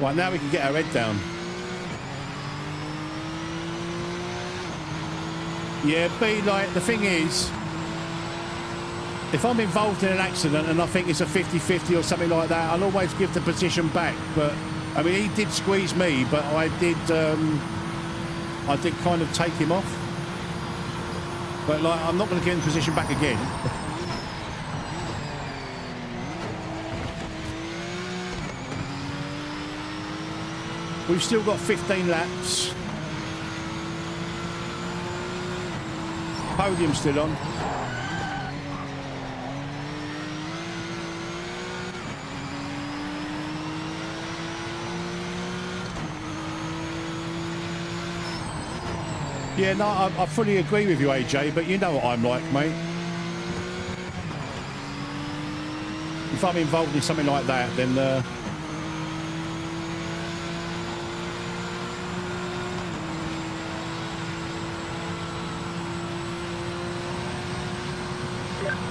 Right, now we can get our head down. Yeah, but like, the thing is, if I'm involved in an accident and I think it's a 50-50 or something like that, I'll always give the position back. But, I mean, he did squeeze me, but I did kind of take him off. But, like, I'm not going to give him the position back again. We've still got 15 laps. Podium's still on. Yeah, no, I fully agree with you, AJ, but you know what I'm like, mate. If I'm involved in something like that, then...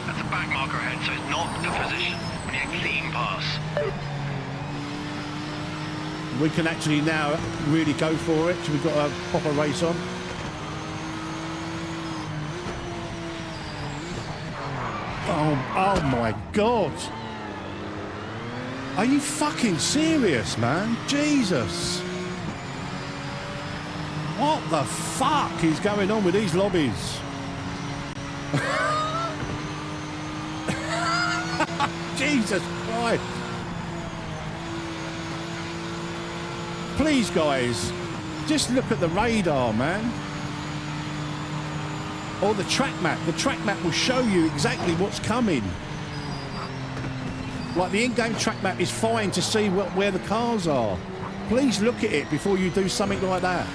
That's a back marker ahead, so it's not a position. We need a clean pass. We can actually now really go for it. So we've got a proper race on. Oh my God. Are you fucking serious, man? Jesus. What the fuck is going on with these lobbies? Jesus Christ. Please, guys, just look at the radar, man. Or the track map. The track map will show you exactly what's coming. Like, the in-game track map is fine to see where the cars are. Please look at it before you do something like that.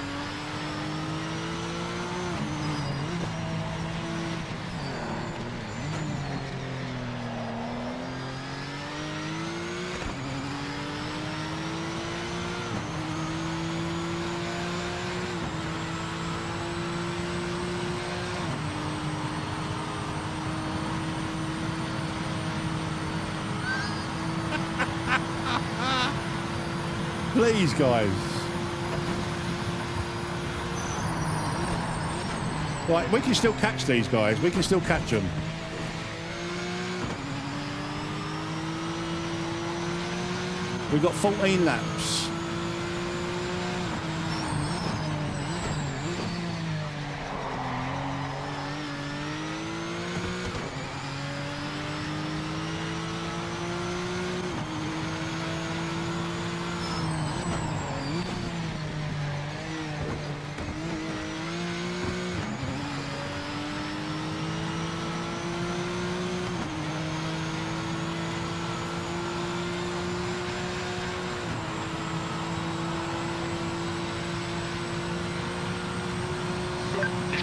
Please, guys. Right, we can still catch these guys. We can still catch them. We've got 14 laps.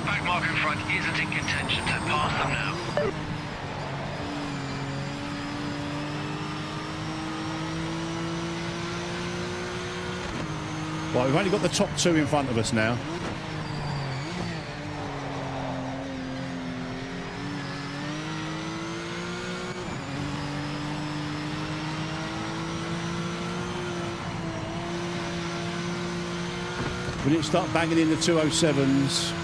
Back marker in front isn't in contention, so pass them now. Right, we've only got the top two in front of us now. We didn't start banging in the 207s.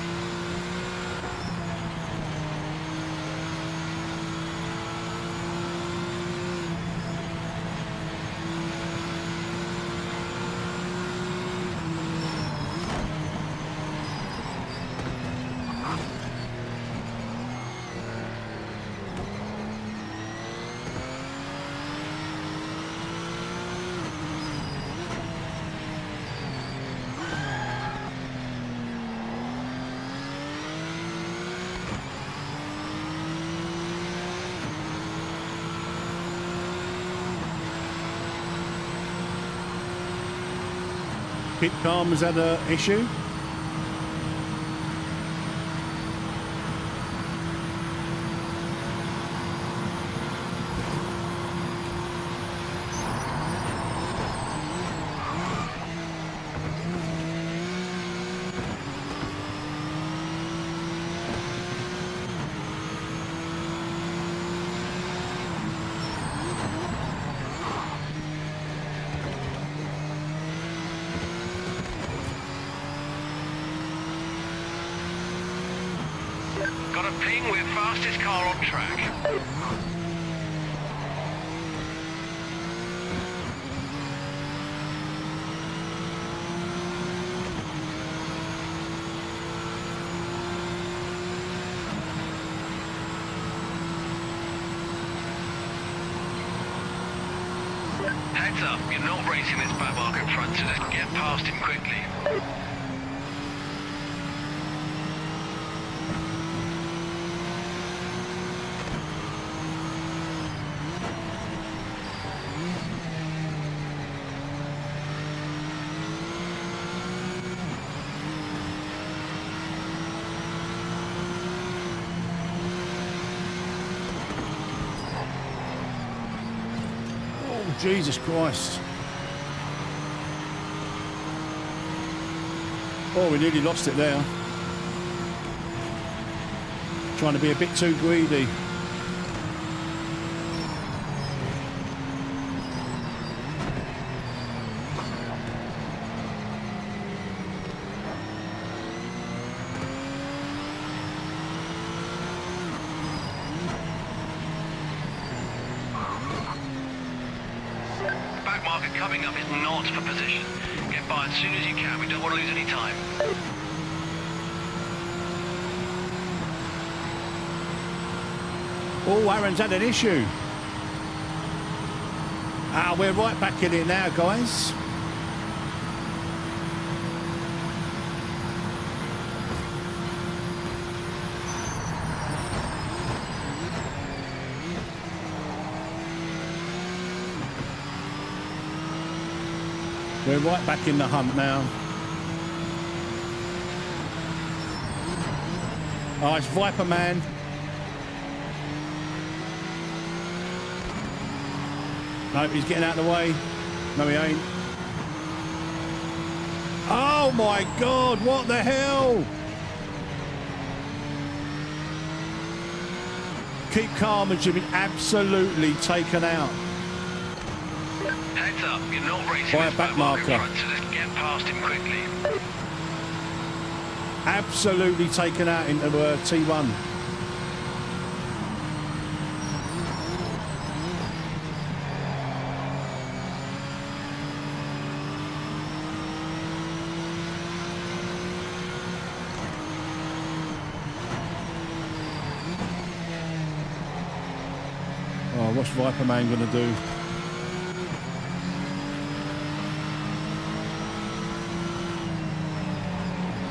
Pit Calm has had an issue. Got a ping with fastest car on track. Heads up, you're not racing this back marker in front, so just get past him quickly. Jesus Christ. Oh, we nearly lost it there. Trying to be a bit too greedy. coming up is not for position. Get by as soon as you can. We don't want to lose any time. Oh, Aaron's had an issue. Ah, we're right back in it now, guys. We're right back in the hunt now. Oh, it's Viper Man. Nope, he's getting out of the way. No, he ain't. Oh my God, what the hell? Keep calm and you've been absolutely taken out. Heads up, you're not racing By a this back bad marker. in front, so just get past him quickly. Absolutely taken out into T1. Oh, what's Viper Man going to do?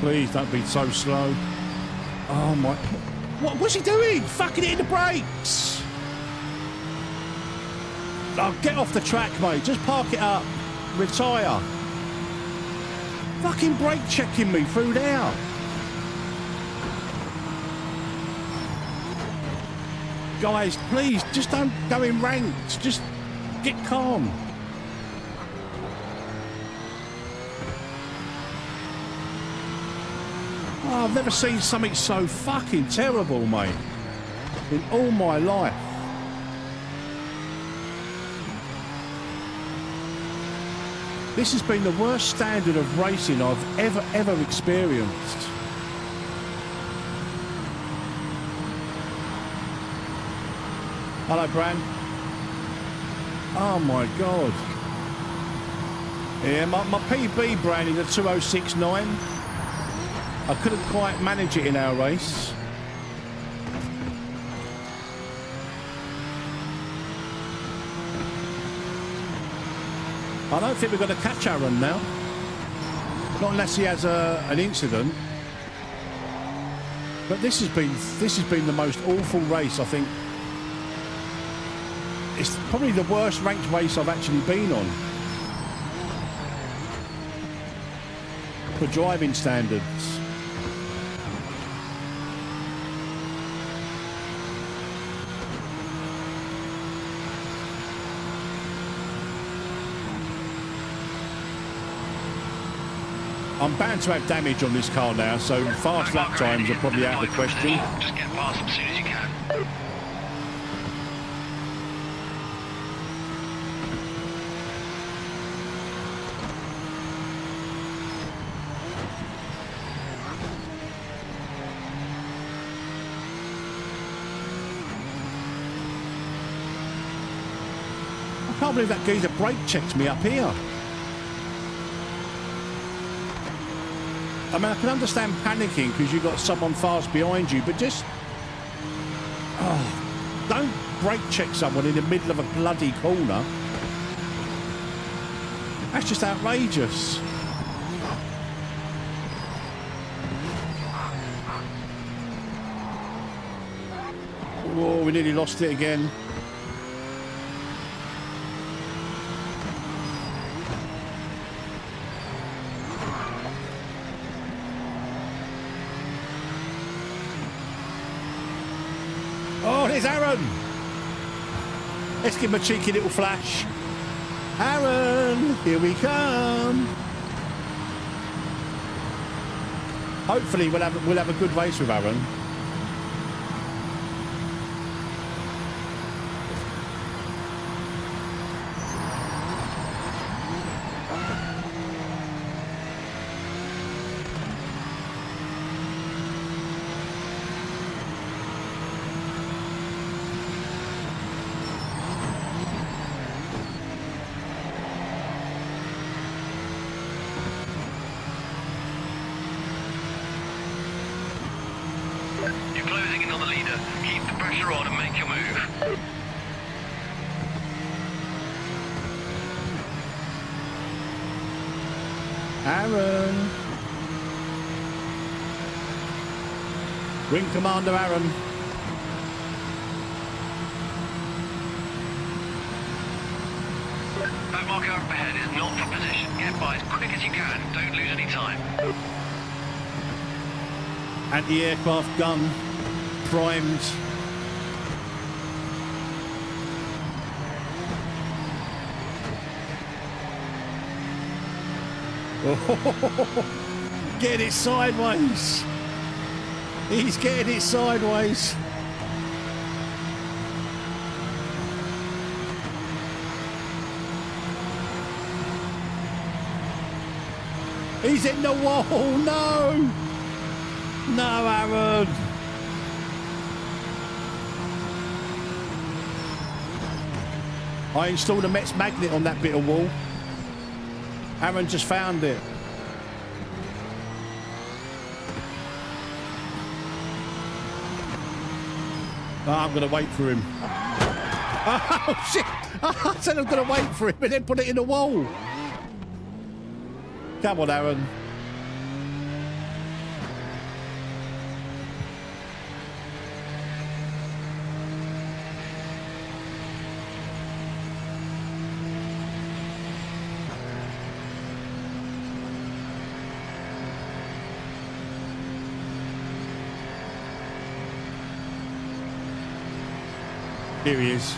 Please don't be so slow. Oh my... What's he doing? Fucking hitting the brakes! Oh, get off the track, mate. Just park it up. Retire. Fucking brake checking me through there. Guys, please, just don't go in ranks. Just get calm. Oh, I've never seen something so fucking terrible, mate, in all my life. This has been the worst standard of racing I've ever experienced. Hello, Bran. Oh my God. Yeah, my PB, Bran, is a 2069. I couldn't quite manage it in our race. I don't think we're going to catch Aaron now. Not unless he has an incident. But this has been the most awful race, I think. It's probably the worst ranked race I've actually been on. For driving standards. I'm bound to have damage on this car now, so fast lap times are probably out of the question. Just get past him as soon as you can. I can't believe that geezer brake checked me up here. I mean, I can understand panicking because you've got someone fast behind you, but just... Oh, don't brake check someone in the middle of a bloody corner. That's just outrageous. Whoa, we nearly lost it again. Oh, there's Aaron. Let's give him a cheeky little flash. Aaron, here we come. Hopefully we'll have a good race with Aaron. pressure on and make your move. Aaron. Wing Commander Aaron. That marker up ahead is not for position. Get by as quick as you can. Don't lose any time. Anti-aircraft gun primed. Get it sideways. He's getting it sideways. He's in the wall. No. No, Aaron. I installed a Metz magnet on that bit of wall. Aaron just found it. Oh, I'm going to wait for him. Oh, shit. I said I'm going to wait for him and then put it in the wall. Come on, Aaron. Here he is.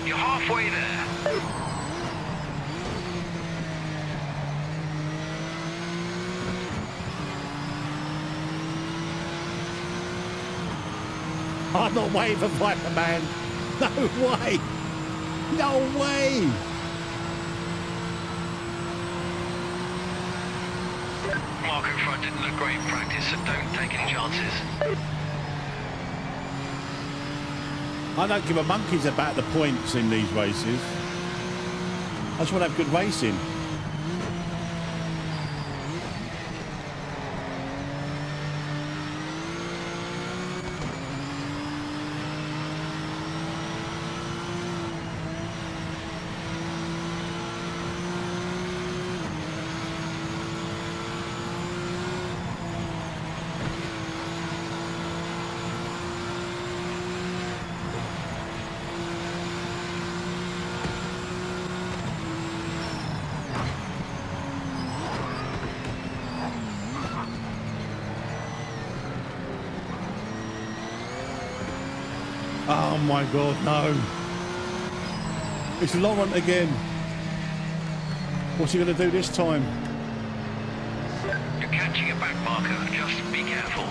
You're halfway there. I'm not waiting for Viper Man. No way. No way. Mark in front didn't look great in practice, so don't take any chances. I don't give a monkeys about the points in these races. I just want to have good racing. Oh my God, no. It's Laurent again. What's he going to do this time? You're catching a back marker, just be careful.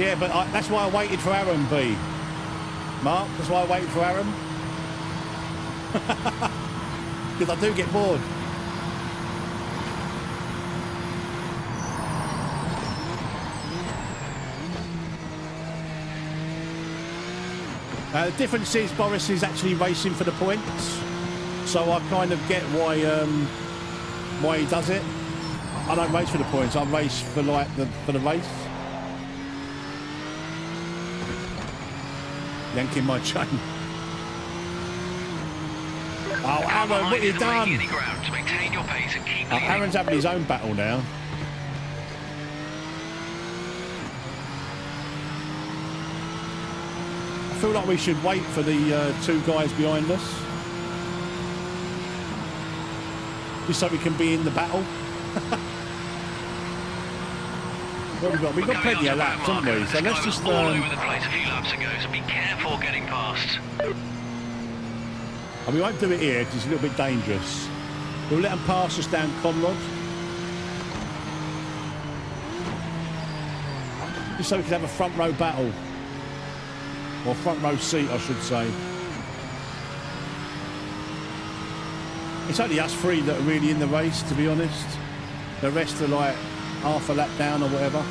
Yeah, but that's why I waited for Aaron, B. Mark, that's why I waited for Aaron. Because I do get bored. The difference is Boris is actually racing for the points, so I kind of get why he does it. I don't race for the points. I race for like for the race. Yanking my chain. Oh, Aaron, what have you done? Aaron's having his own battle now. I feel like we should wait for the two guys behind us, just so we can be in the battle. What have we got? We've got plenty of laps, haven't we? So let's just. All over the place a few laps ago, so be careful getting past. And we won't do it here because it's a little bit dangerous. We'll let them pass us down Conrod. Just so we can have a front row battle. Or front row seat, I should say. It's only us three that are really in the race, to be honest. The rest are like half a lap down or whatever.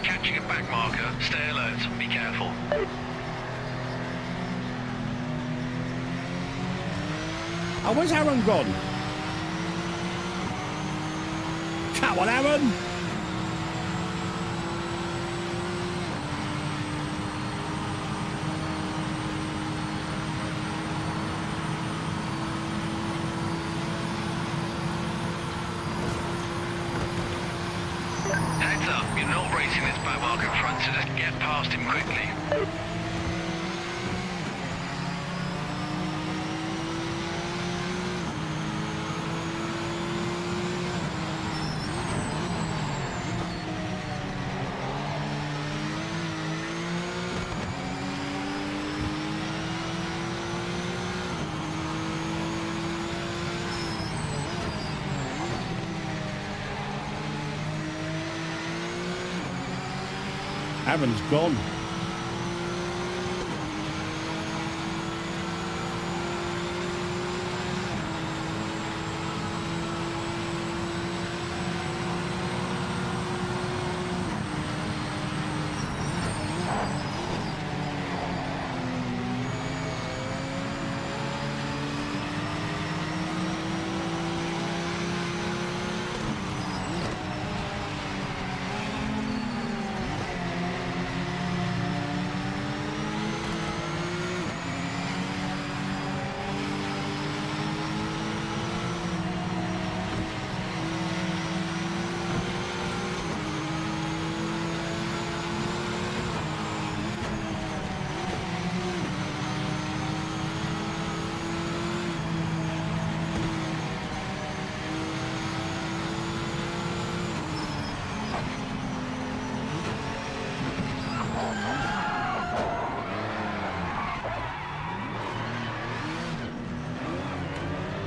Catching a back marker. Stay alert. Be careful. Oh, where's Aaron gone? Come on, Aaron! Heads up, you're not racing this back marker front, so just get past him quickly. Aaron's gone.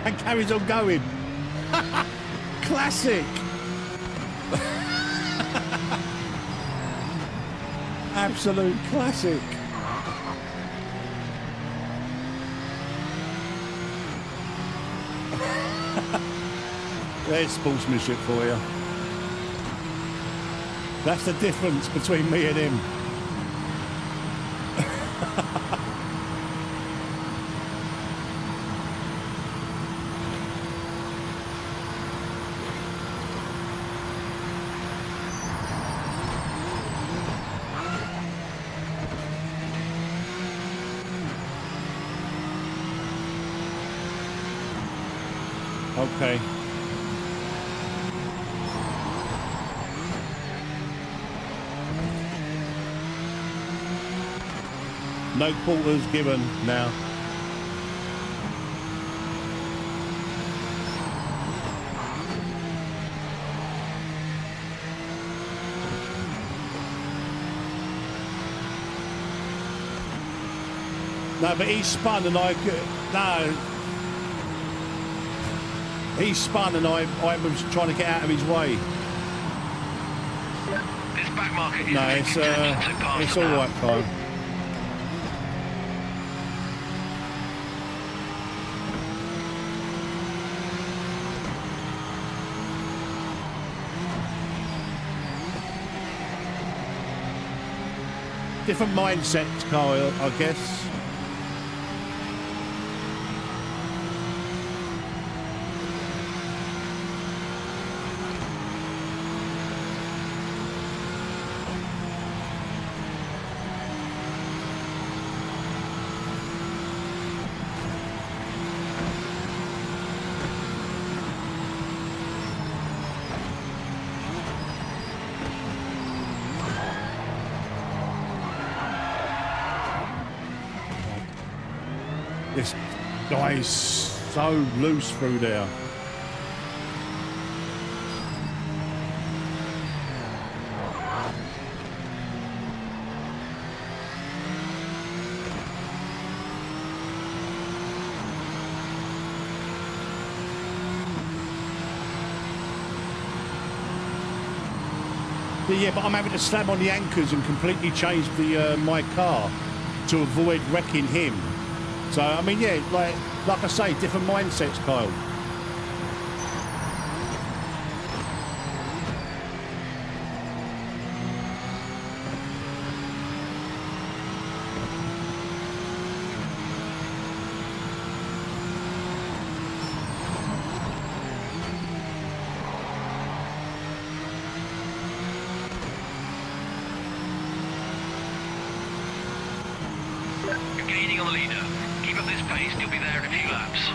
And carries on going. Classic. Absolute classic. There's sportsmanship for you. That's the difference between me and him. Okay. No quarters given now. No, but he spun and I could... No. He spun and I was trying to get out of his way. This back marker is No, it's all right, Kyle. Different mindset, Kyle, I guess. This guy is so loose through there. Yeah, but I'm having to slam on the anchors and completely change the my car to avoid wrecking him. So, I mean, yeah, like I say, different mindsets, Kyle. You're gaining on the leader. Keep up this pace and you'll be there in a few laps.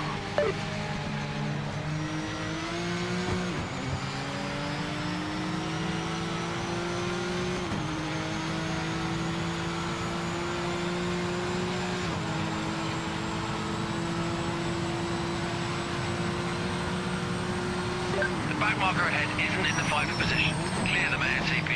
The back marker ahead isn't in the 5th position. Clear them ASAP.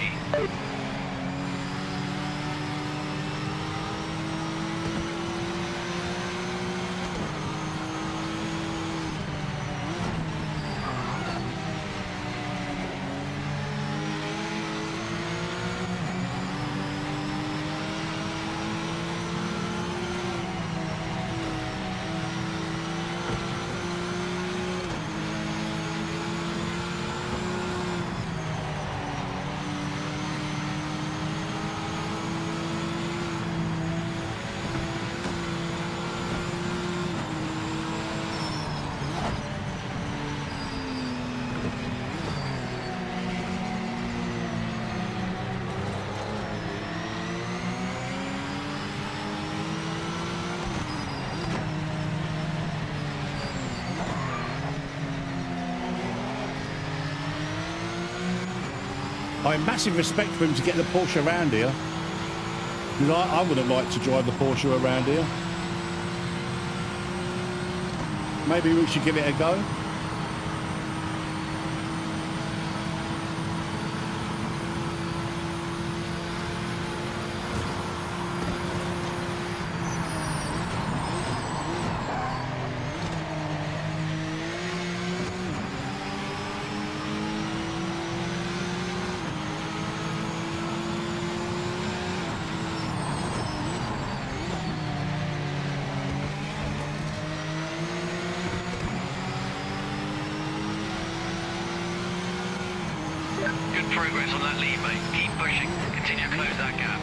I have massive respect for him to get the Porsche around here. Because I wouldn't like to drive the Porsche around here. Maybe we should give it a go. Good progress on that lead, mate. Keep pushing. Continue to close that gap.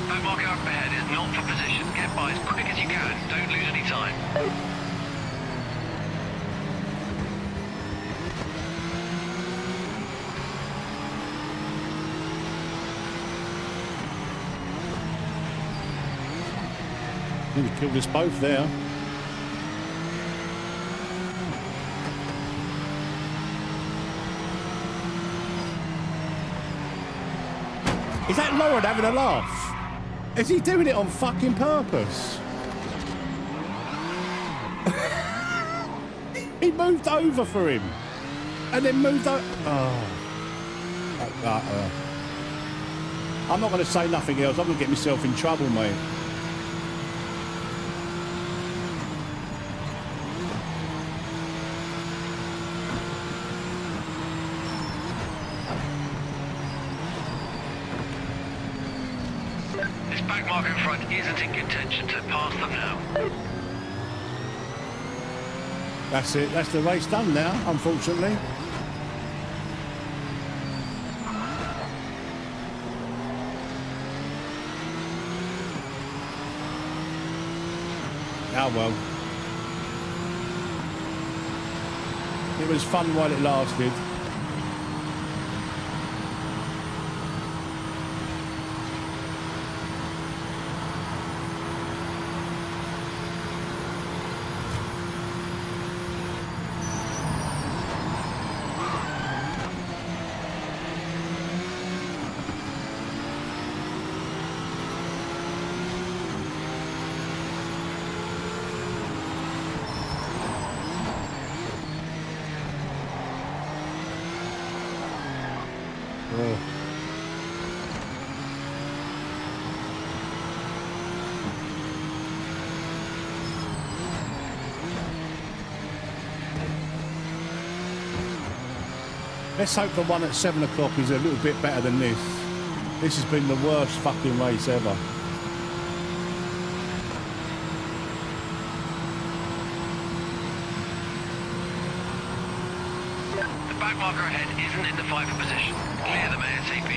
That marker up ahead is not for position. Get by as quick as you can. Don't lose any time. We killed us both there. Is that Lauren having a laugh? Is he doing it on fucking purpose? He moved over for him. And then moved over. Oh. I'm not going to say nothing else. I'm going to get myself in trouble, mate. Back marker in front isn't in contention, so pass them now. That's it. That's the race done now, unfortunately. Oh well. It was fun while it lasted. Let's hope the one at 7 o'clock is a little bit better than this. This has been the worst fucking race ever. The back marker ahead isn't in the fighter position. Clear them ASAP.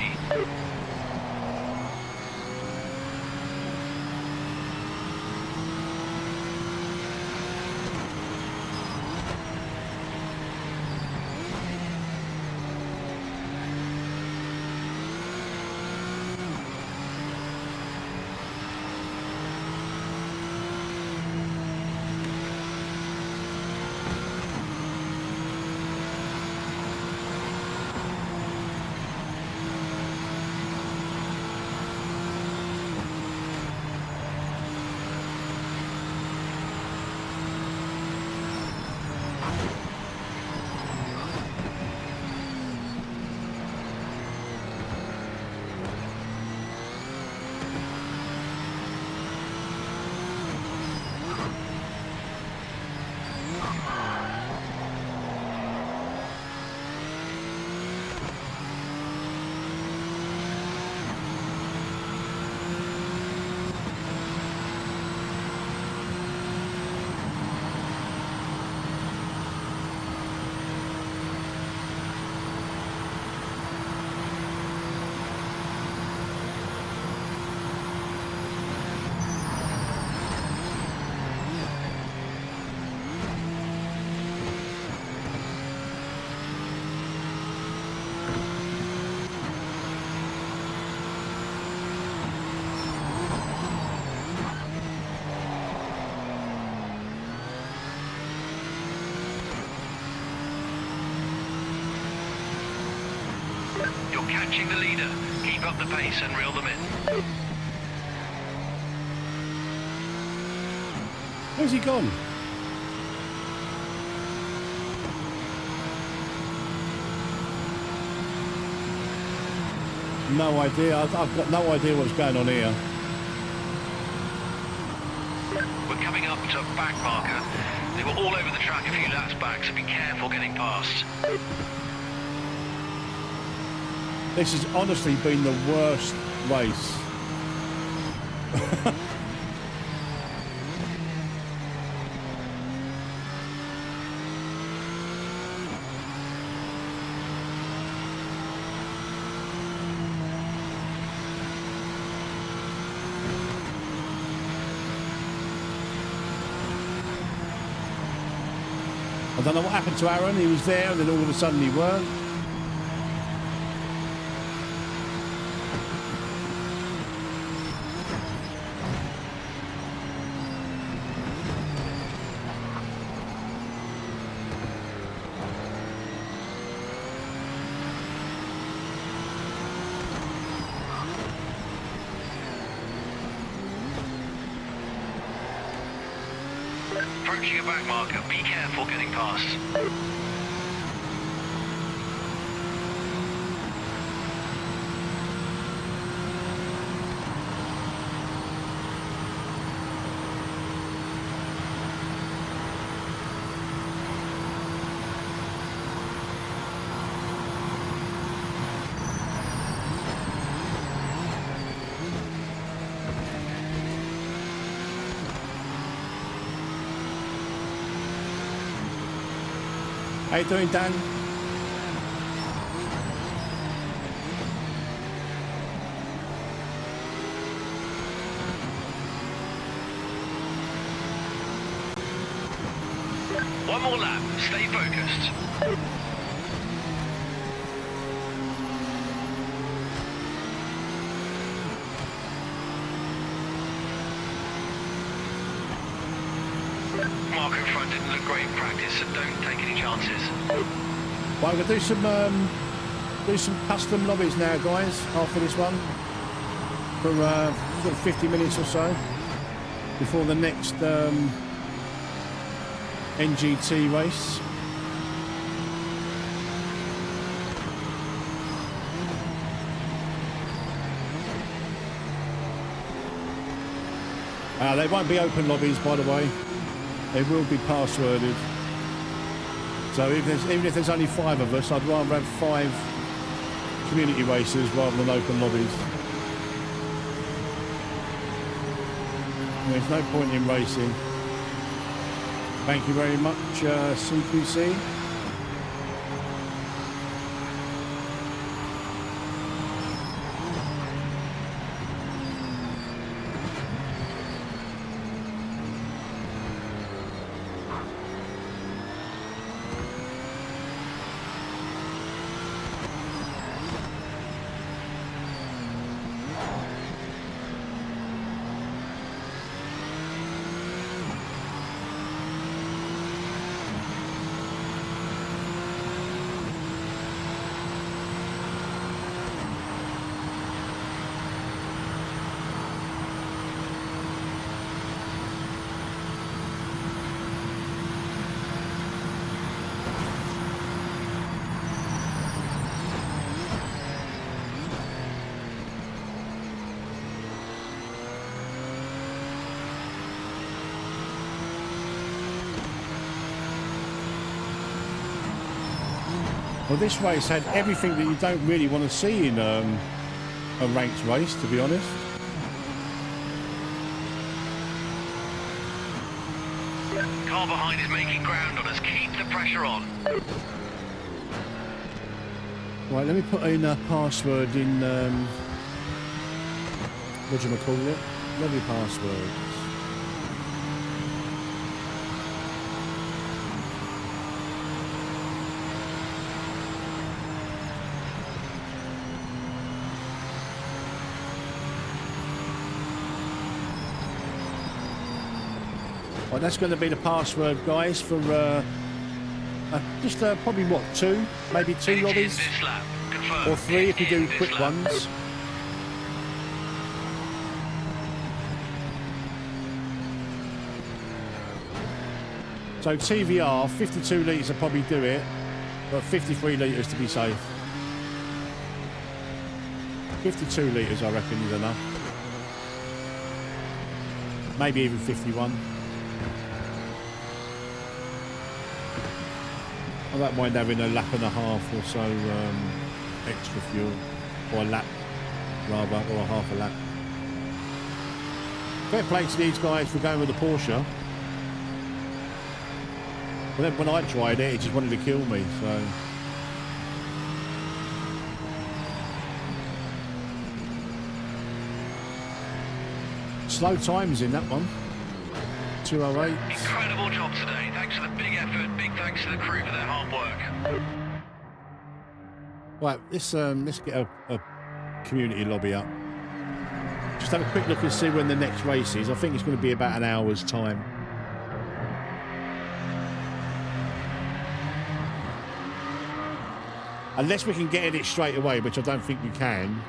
You're catching the leader. Keep up the pace and reel them in. Where's he gone? No idea. I've got no idea what's going on here. We're coming up to a back marker. They were all over the track a few laps back, so be careful getting past. This has honestly been the worst race. I don't know what happened to Aaron. He was there and then all of a sudden he weren't. Approaching a back marker, be careful getting past. How you doing, Dan? One more lap, stay focused. Marker in front didn't look great in practice, so don't take any chances. Well, I'm gonna do some custom lobbies now, guys. After this one, for sort of 50 minutes or so before the next NGT race. They won't be open lobbies, by the way. They will be passworded. So even if there's only 5 of us, I'd rather have 5 community races rather than open lobbies. There's no point in racing. Thank you very much, CQC. Well, this race had everything that you don't really want to see in a ranked race, to be honest. Car behind is making ground on us. Keep the pressure on. Right, let me put in a password in, what do you call it? Lobby passwords. Well, that's going to be the password, guys, for just probably what, 2, maybe 2 lobbies, or 3 if you do quick ones. So TVR, 52 litres will probably do it, but 53 litres to be safe. 52 litres, I reckon, is enough. Maybe even 51. I don't mind having a lap and a half or so extra fuel, or a lap rather, or a half a lap. Fair play to these guys for going with the Porsche. But then when I tried it, it just wanted to kill me, so. Slow times in that one. 208. Incredible job today. Thanks for the big effort. Big thanks to the crew for their hard work. Right, let's get a community lobby up. Just have a quick look and see when the next race is. I think it's going to be about an hour's time. Unless we can get in it straight away, which I don't think we can.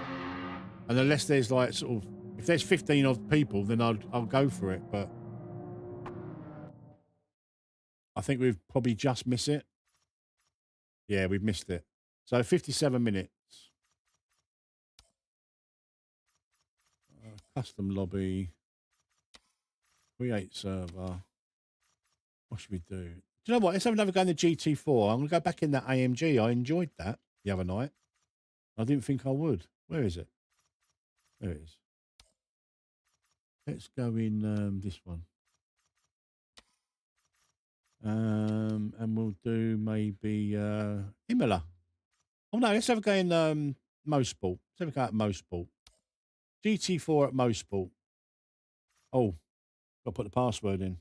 And unless there's like sort of, if there's 15 odd people, then I'll go for it. But I think we've probably just missed it. Yeah, we've missed it. So 57 minutes. Custom lobby. Create server. What should we do? Do you know what? Let's have another go in the GT4. I'm going to go back in that AMG. I enjoyed that the other night. I didn't think I would. Where is it? There it is. Let's go in this one. And we'll do maybe Imola. Oh no, let's have a go in Mosport. Let's have a go at Mosport. GT4 at Mosport. Oh, got to put the password in.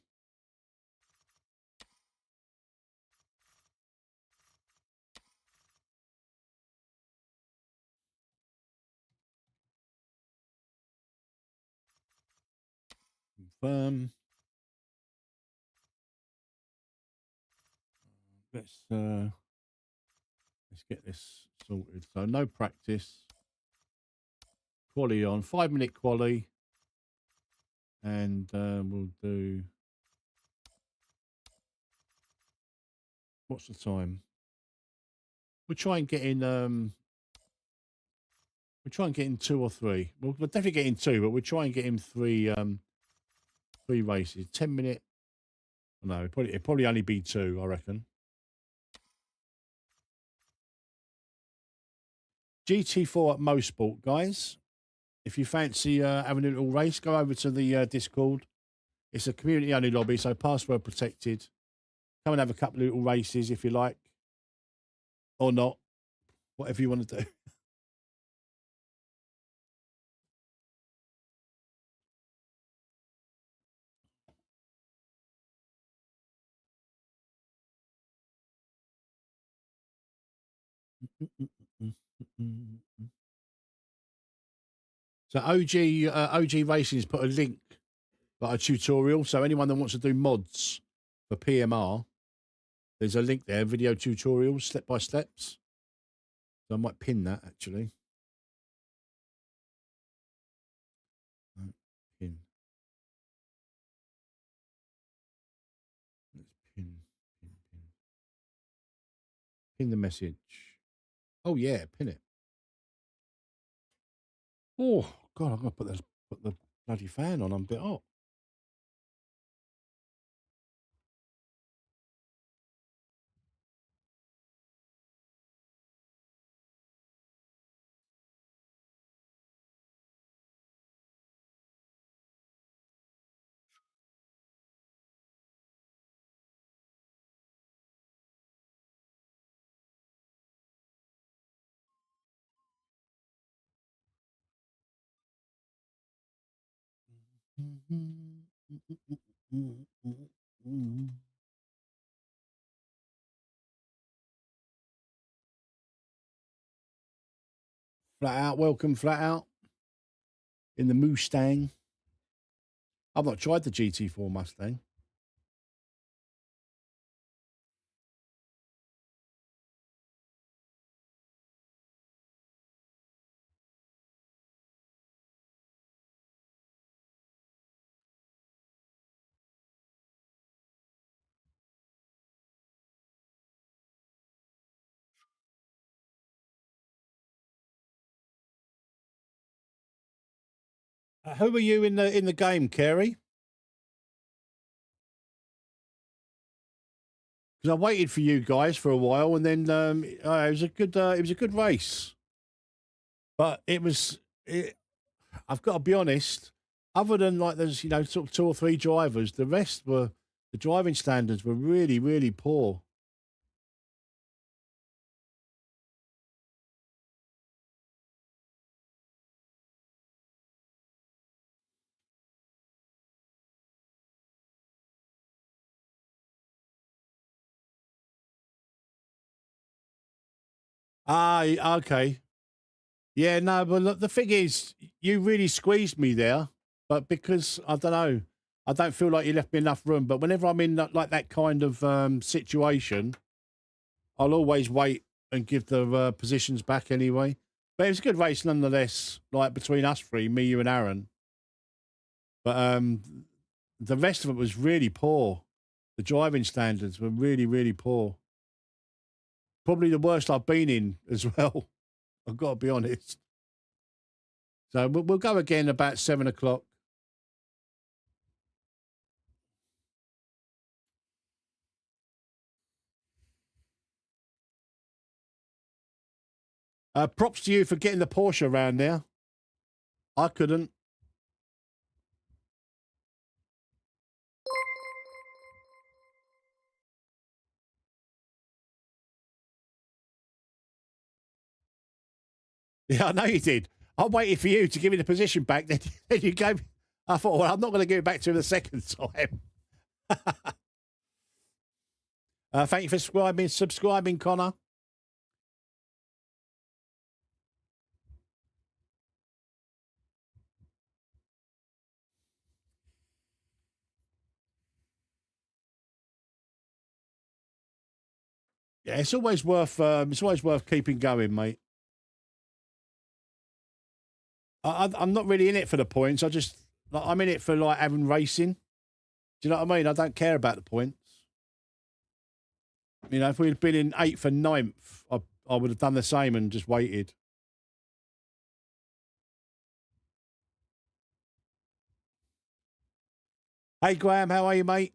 Confirm. Let's get this sorted. So no practice. Quali on 5-minute quali, and we'll do. What's the time? We'll try and get in. We'll try and get in 2 or 3. We'll definitely get in 2, but we'll try and get in 3. 3 races. 10-minute. No, it'll probably only be 2, I reckon. GT4 at Mosport, guys. If you fancy having a little race, go over to the Discord. It's a community-only lobby, so password protected. Come and have a couple of little races if you like, or not, whatever you want to do. So OG Racing's put a link, like a tutorial. So anyone that wants to do mods for PMR, there's a link there, video tutorials, step by steps. So I might pin that actually. Pin. Let's pin. Pin the message. Oh yeah, pin it. Oh God, I'm gonna put the bloody fan on. I'm a bit hot. Flat out, welcome, flat out. In the Mustang. I've not tried the GT4 Mustang. Who are you in the game, Kerry? Because I waited for you guys for a while, and then it was a good race. But I've got to be honest. Other than like there's sort of 2 or 3 drivers, the driving standards were really, really poor. Ah, okay. Yeah, no, but look, the thing is, you really squeezed me there. But because, I don't know, I don't feel like you left me enough room. But whenever I'm in like that kind of situation, I'll always wait and give the positions back anyway. But it was a good race nonetheless, like between us 3, me, you and Aaron. But the rest of it was really poor. The driving standards were really, really poor. Probably the worst I've been in as well. I've got to be honest. So we'll go again about 7 o'clock. Props to you for getting the Porsche around there. I couldn't. Yeah, I know you did. I waited for you to give me the position back. Then you gave. I thought, well, I'm not going to give it back to him the second time. Thank you for subscribing, Connor. Yeah, it's always worth keeping going, mate. I'm not really in it for the points. I'm in it for like having racing. Do you know what I mean? I don't care about the points. You know, if we'd been in 8th and 9th, I would have done the same and just waited. Hey, Graham, how are you, mate?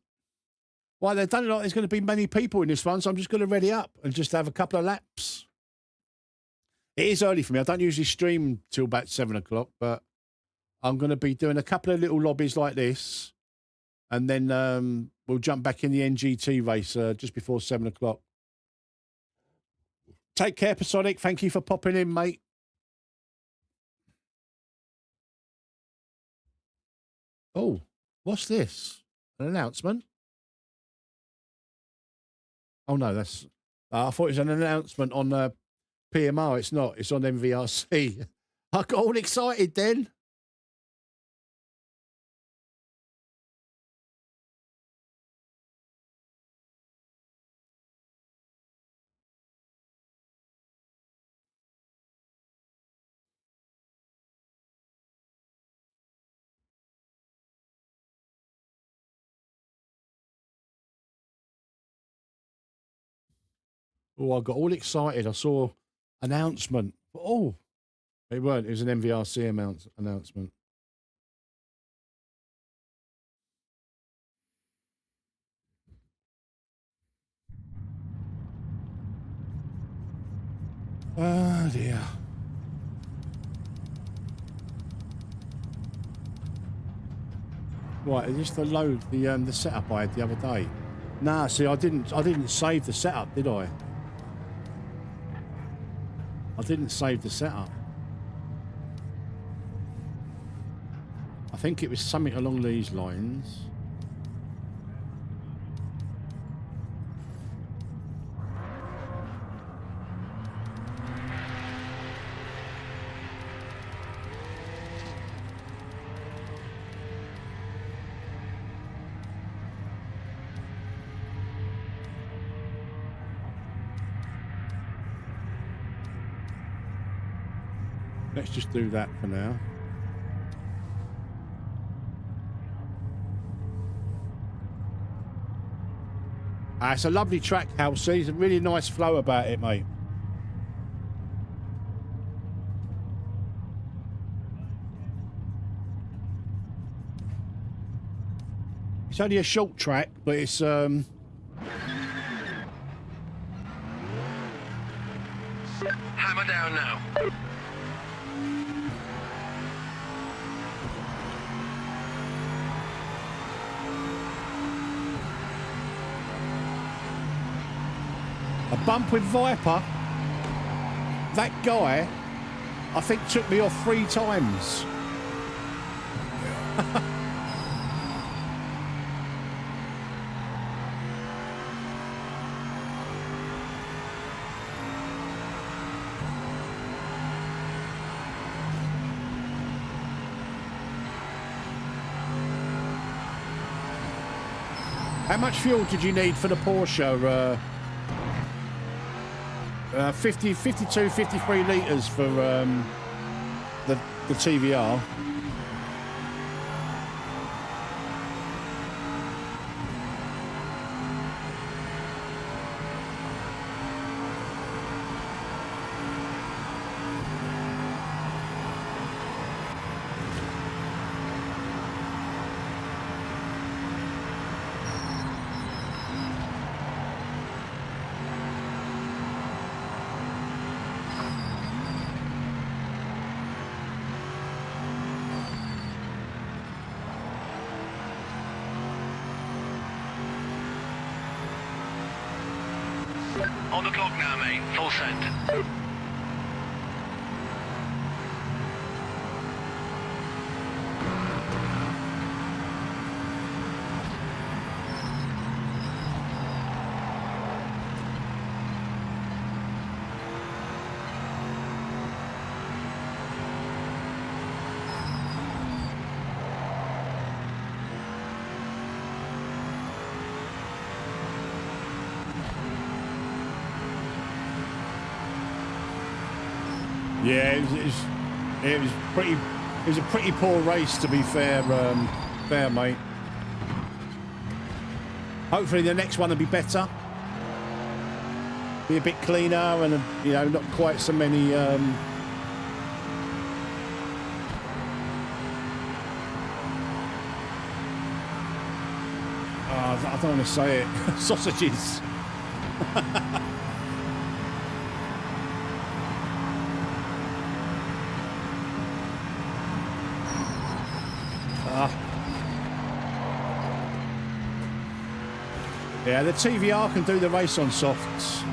Well, they don't look like there's going to be many people in this one, so I'm just going to ready up and just have a couple of laps. It is early for me. I don't usually stream till about 7 o'clock, but I'm going to be doing a couple of little lobbies like this, and then we'll jump back in the NGT race just before 7 o'clock. Take care, Pasonic. Thank you for popping in, mate. Oh, what's this? An announcement? Oh, no, that's... I thought it was an announcement on PMR. It's not. It's on MVRC. I got all excited then. Oh, I got all excited. I saw announcement. Oh, it weren't. It was an MVRC announcement. Oh, dear. Right, is this the load, the setup I had the other day? Nah, see, I didn't save the setup, did I? I didn't save the setup. I think it was something along these lines. Let's just do that for now. It's a lovely track, Halsey. There's a really nice flow about it, mate. It's only a short track, but it's Hammer down now. a bump with Viper. That guy, I think, took me off 3 times. How much fuel did you need for the Porsche? 52, 53 litres for the TVR. On the clock now, mate. Full send. Yeah, it was a pretty poor race, to be fair, mate. Hopefully the next one will be better, be a bit cleaner, and you know, not quite so many. I don't want to say it. Sausages. Yeah, the TVR can do the race on softs.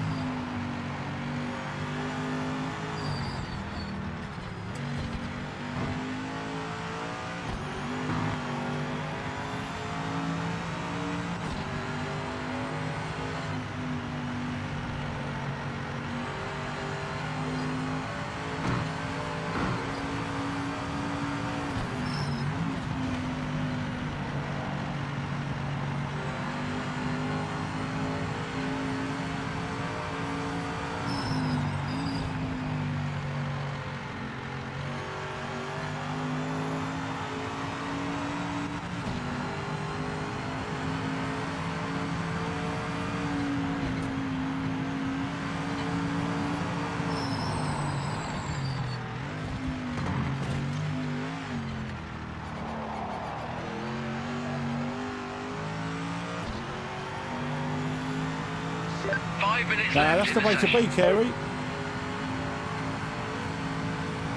That's the way to be, Kerry.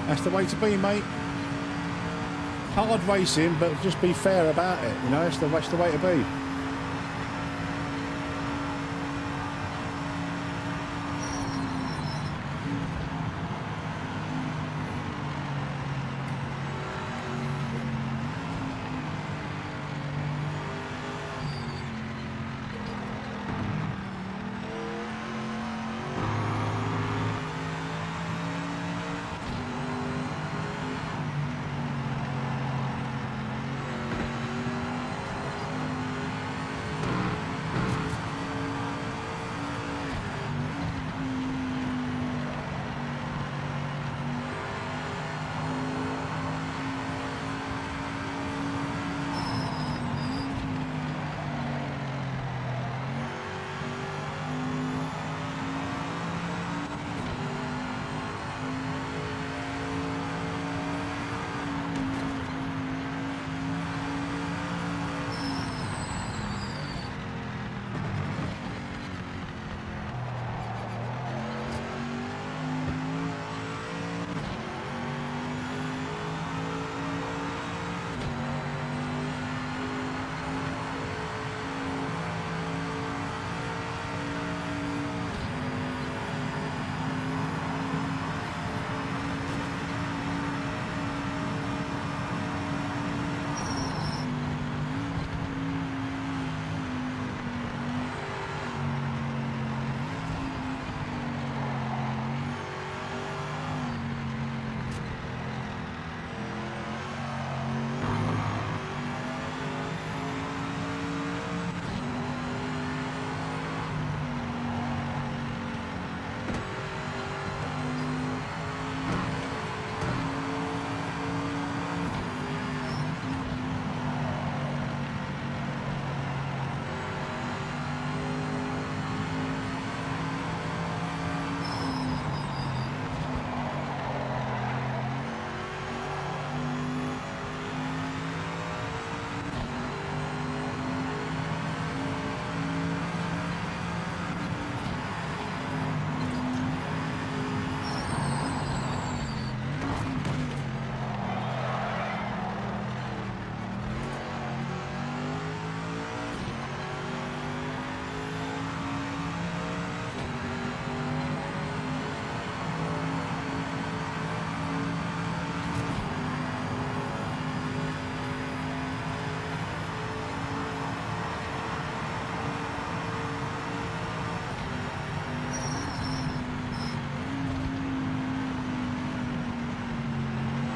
That's the way to be, mate. Hard racing, but just be fair about it. You know, that's the way to be.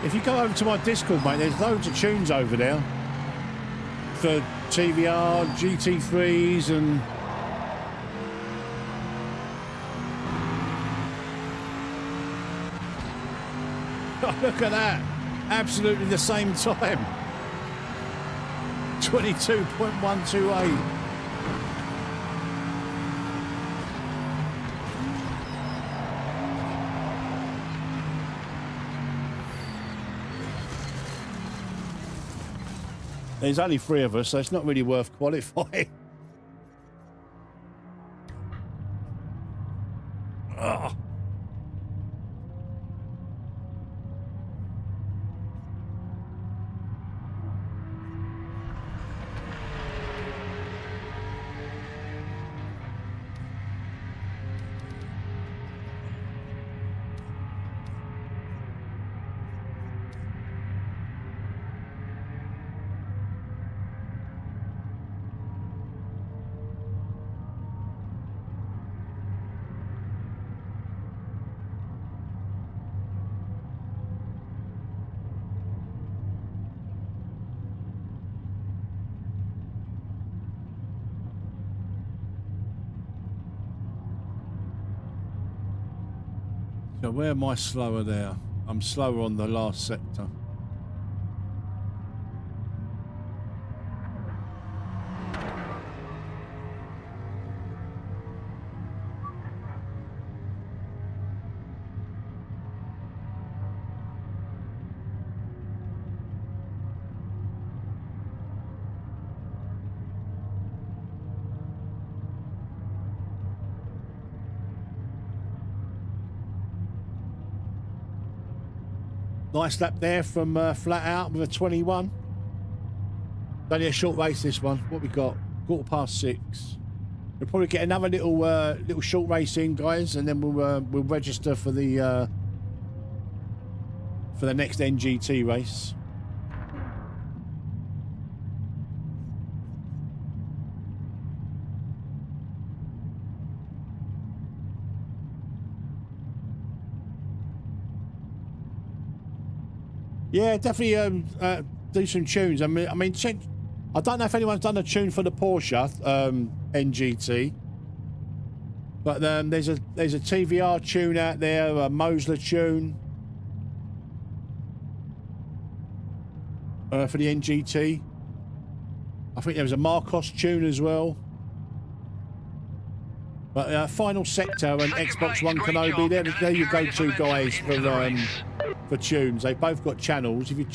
If you go over to my Discord, mate, there's loads of tunes over there for TVR, GT3s and... Oh, look at that. Absolutely the same time. 22.128. There's only 3 of us, so it's not really worth qualifying. Oh. So where am I slower there? I'm slower on the last sector. Nice lap there from flat out with a 21. Only a short race this one. What we got? 6:15. We'll probably get another little short race in, guys, and then we'll register for the next NGT race. Yeah, definitely do some tunes. I mean, check. I don't know if anyone's done a tune for the Porsche NGT, but there's a TVR tune out there, a MOZA tune for the NGT. I think there was a Marcos tune as well. But Final Sector and Xbox One Kenobi, there you go, two guys for tunes. They both got channels. If you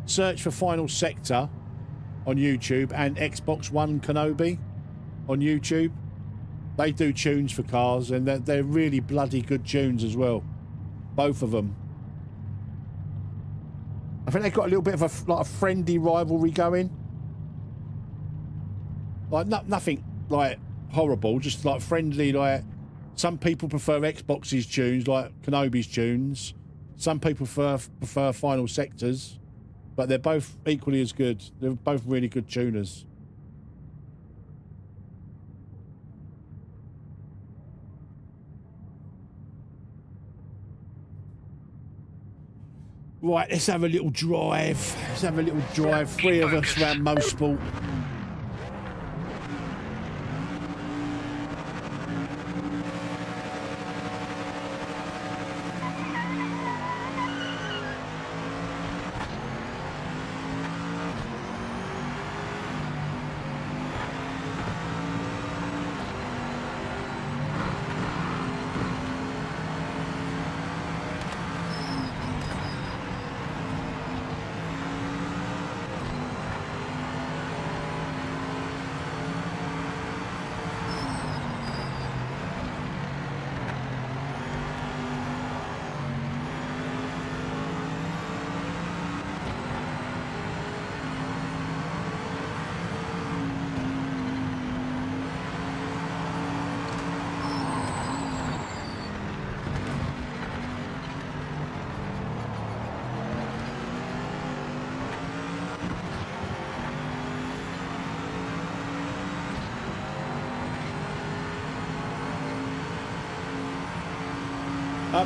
search for Final Sector on YouTube and Xbox One Kenobi on YouTube, they do tunes for cars, and they're really bloody good tunes as well, both of them. I think they've got a little bit of a friendly rivalry going, like nothing like horrible, just like friendly. Like some people prefer Xbox's tunes, like Kenobi's tunes. Some people prefer Final Sectors, but they're both equally as good. They're both really good tuners. Right, let's have a little drive. Let's have a little drive. Three of us around Mosport.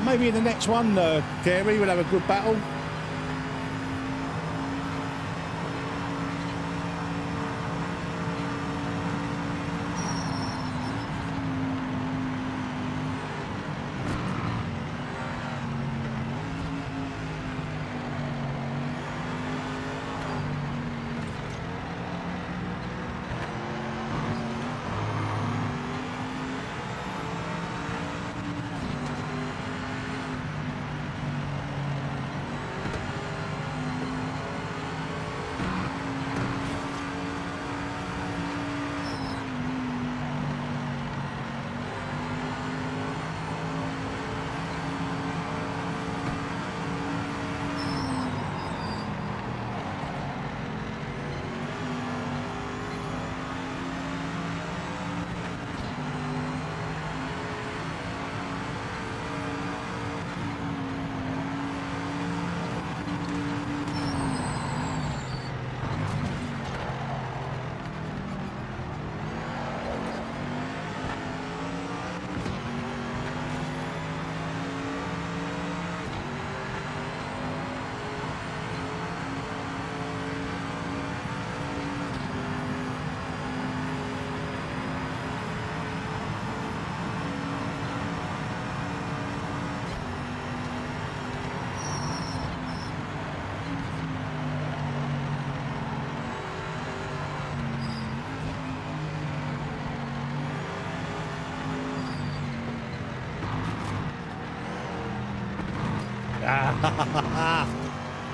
Maybe in the next one, Gary, we'll have a good battle.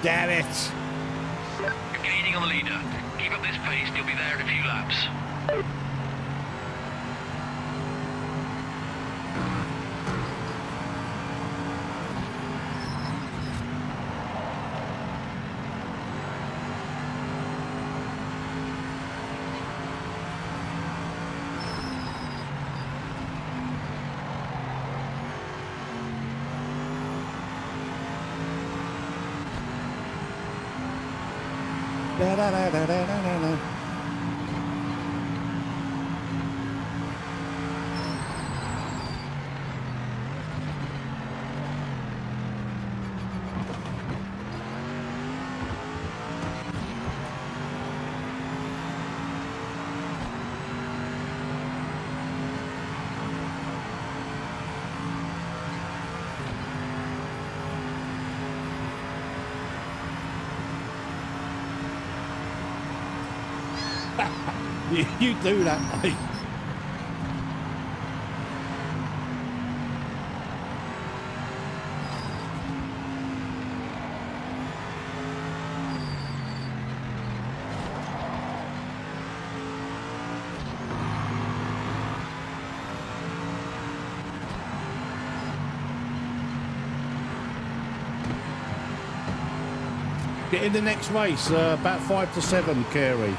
Damn it. You're gaining on the leader. Keep up this pace and you'll be there in a few laps. Da, da, da, da, da, da, da. You do that, mate. Get in the next race, about 5 to 7, Carey.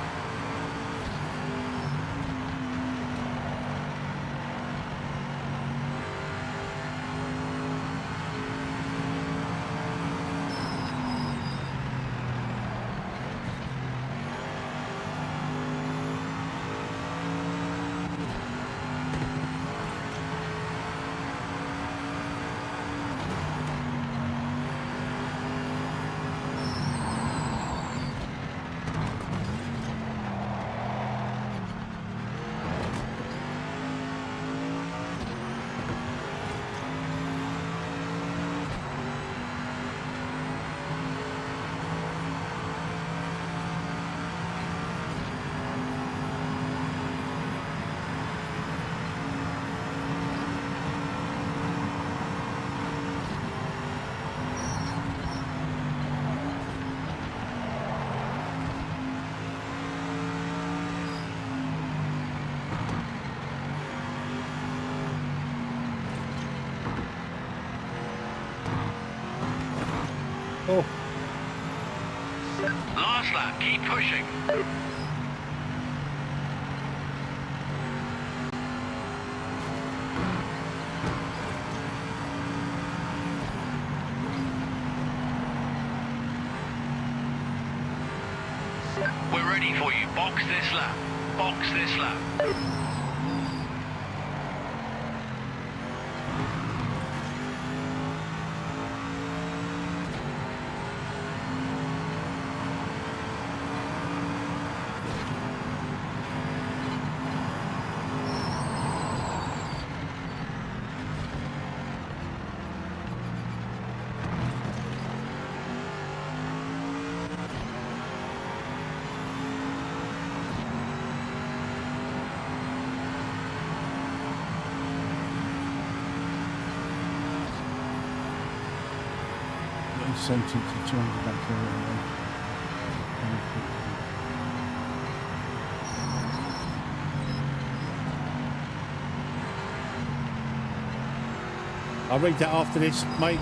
Oh. Last lap, keep pushing. We're ready for you. Box this lap. Box this lap. Sentence to 200 back I'll read that after this, mate.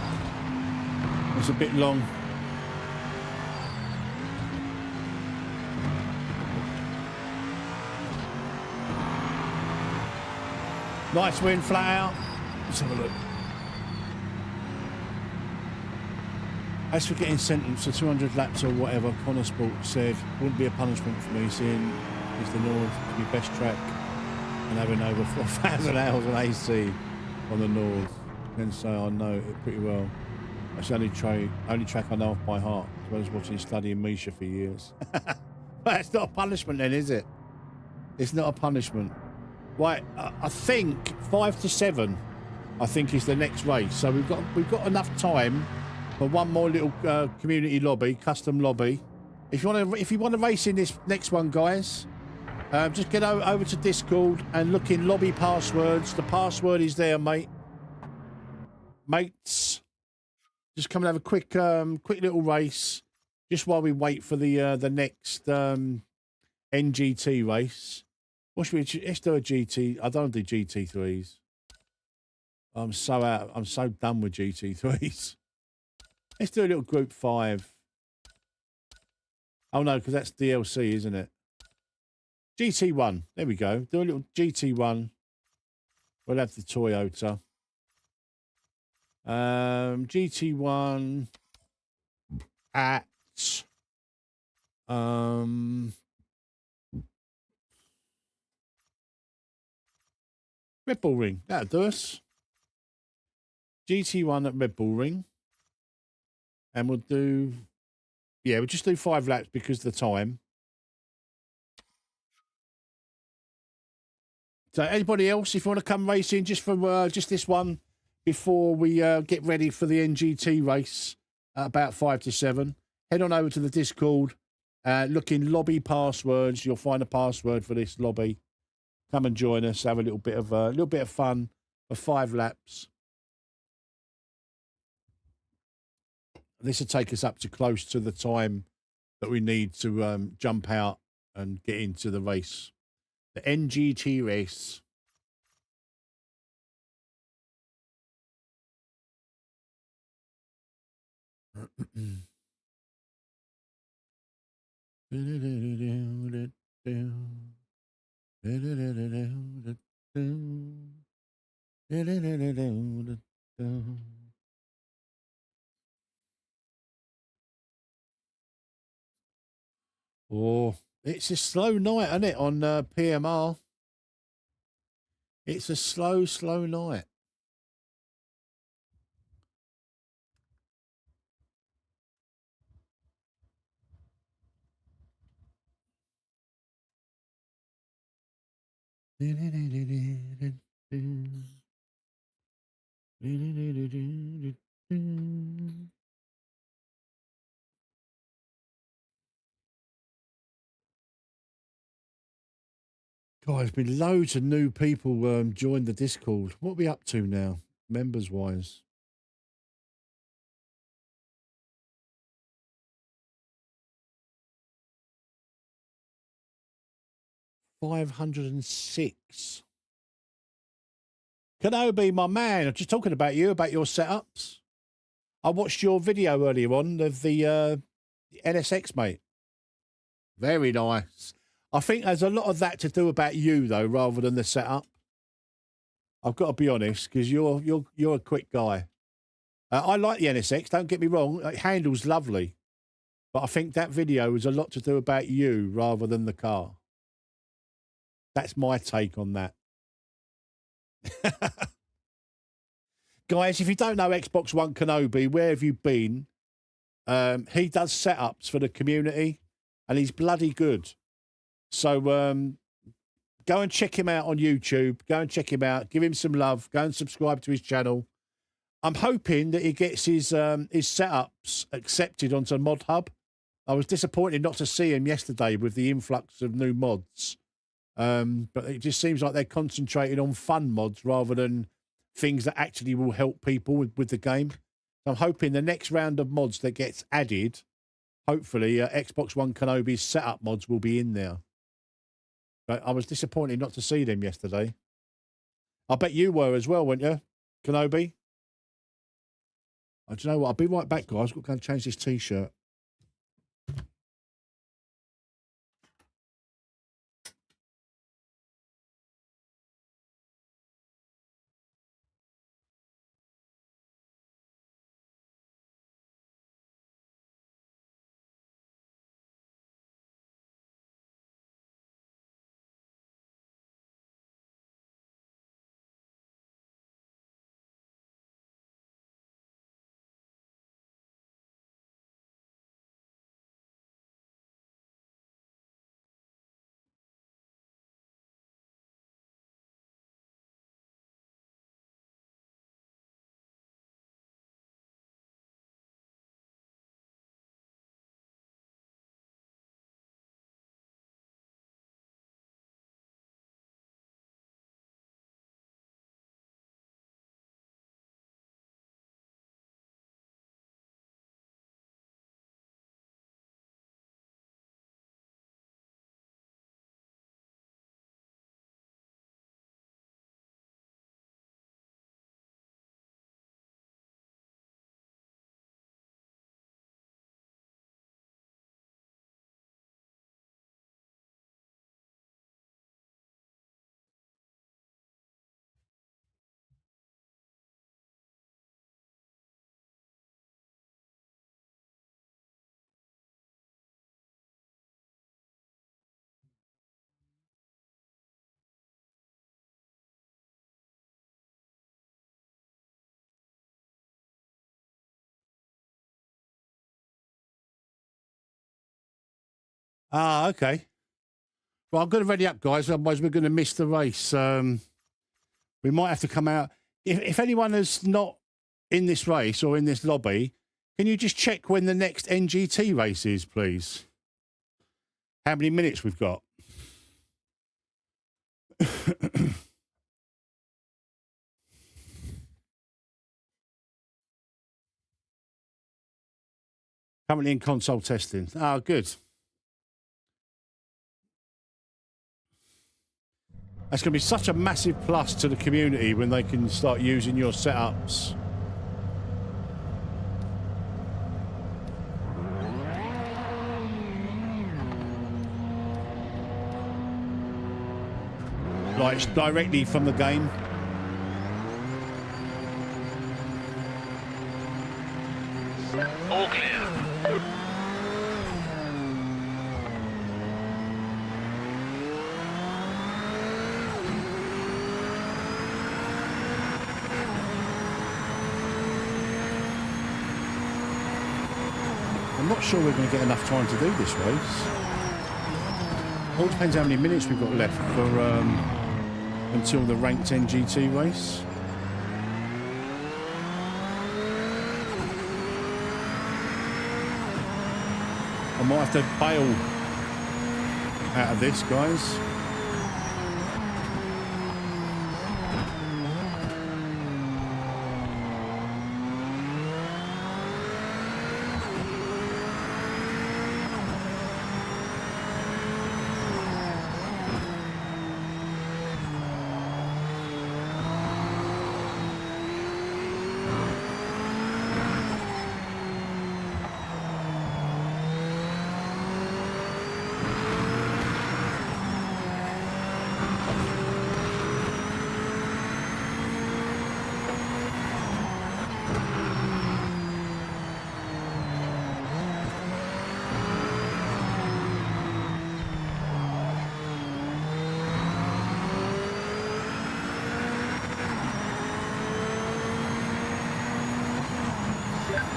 It's a bit long. Nice win, flat out. Let's have a look. As for getting sentenced to 200 laps or whatever, Connor Sport said, wouldn't be a punishment for me, seeing it's the North to be best track and having over 4,000 hours on AC on the North. Then say I know it pretty well. That's the only track I know off by heart, as well as watching studying Misha for years. But it's not a punishment then, is it? It's not a punishment. Right, I think 5 to 7, I think, is the next race. So we've got enough time for one more little community lobby, custom lobby. If you want to race in this next one, guys, just get over to Discord and look in lobby passwords. The password is there, mate. Mates just come and have a quick little race, just while we wait for the next NGT race. What should we? Let's do a GT. I don't do GT3s. I'm so done with GT3s. Let's do a little Group 5. Oh no, because that's DLC, isn't it? GT1. There we go. Do a little GT1. We'll have the Toyota. GT1 at Red Bull Ring. That'll do us. GT1 at Red Bull Ring. And we'll do, yeah, we'll just do 5 laps because of the time. So anybody else, if you want to come racing just for just this one before we get ready for the NGT race at about 5 to 7, head on over to the Discord, look in lobby passwords. You'll find a password for this lobby. Come and join us. Have a little bit of fun for 5 laps. This will take us up to close to the time that we need to jump out and get into the race. The NGT race. Oh, it's a slow night, isn't it, on PMR? It's a slow night. God, there's been loads of new people join the Discord. What are we up to now, members-wise? $506. Kenobi, my man, I'm just talking about you, about your setups. I watched your video earlier on of the NSX, mate. Very nice. I think there's a lot of that to do about you, though, rather than the setup. I've got to be honest, because you're a quick guy. I like the NSX, don't get me wrong. It handles lovely. But I think that video was a lot to do about you rather than the car. That's my take on that. Guys, if you don't know Xbox One Kenobi, where have you been? He does setups for the community, and he's bloody good. So go and check him out on YouTube. Go and check him out. Give him some love. Go and subscribe to his channel. I'm hoping that he gets his setups accepted onto Mod Hub. I was disappointed not to see him yesterday with the influx of new mods. But it just seems like they're concentrating on fun mods rather than things that actually will help people with the game. So I'm hoping the next round of mods that gets added, hopefully Xbox One Kenobi's setup mods will be in there. But I was disappointed not to see them yesterday. I bet you were as well, weren't you, Kenobi? Do you know what? I'll be right back, guys. I've got to go and change this T-shirt. Ah, okay. Well, I'm going to ready up, guys. Otherwise, we're going to miss the race. We might have to come out. If anyone is not in this race or in this lobby, can you just check when the next NGT race is, please? How many minutes we've got? Currently in console testing. Oh, good. That's going to be such a massive plus to the community when they can start using your setups. Like directly from the game. All clear. I'm not sure we're going to get enough time to do this race. All depends how many minutes we've got left for until the ranked NGT race. I might have to bail out of this, guys.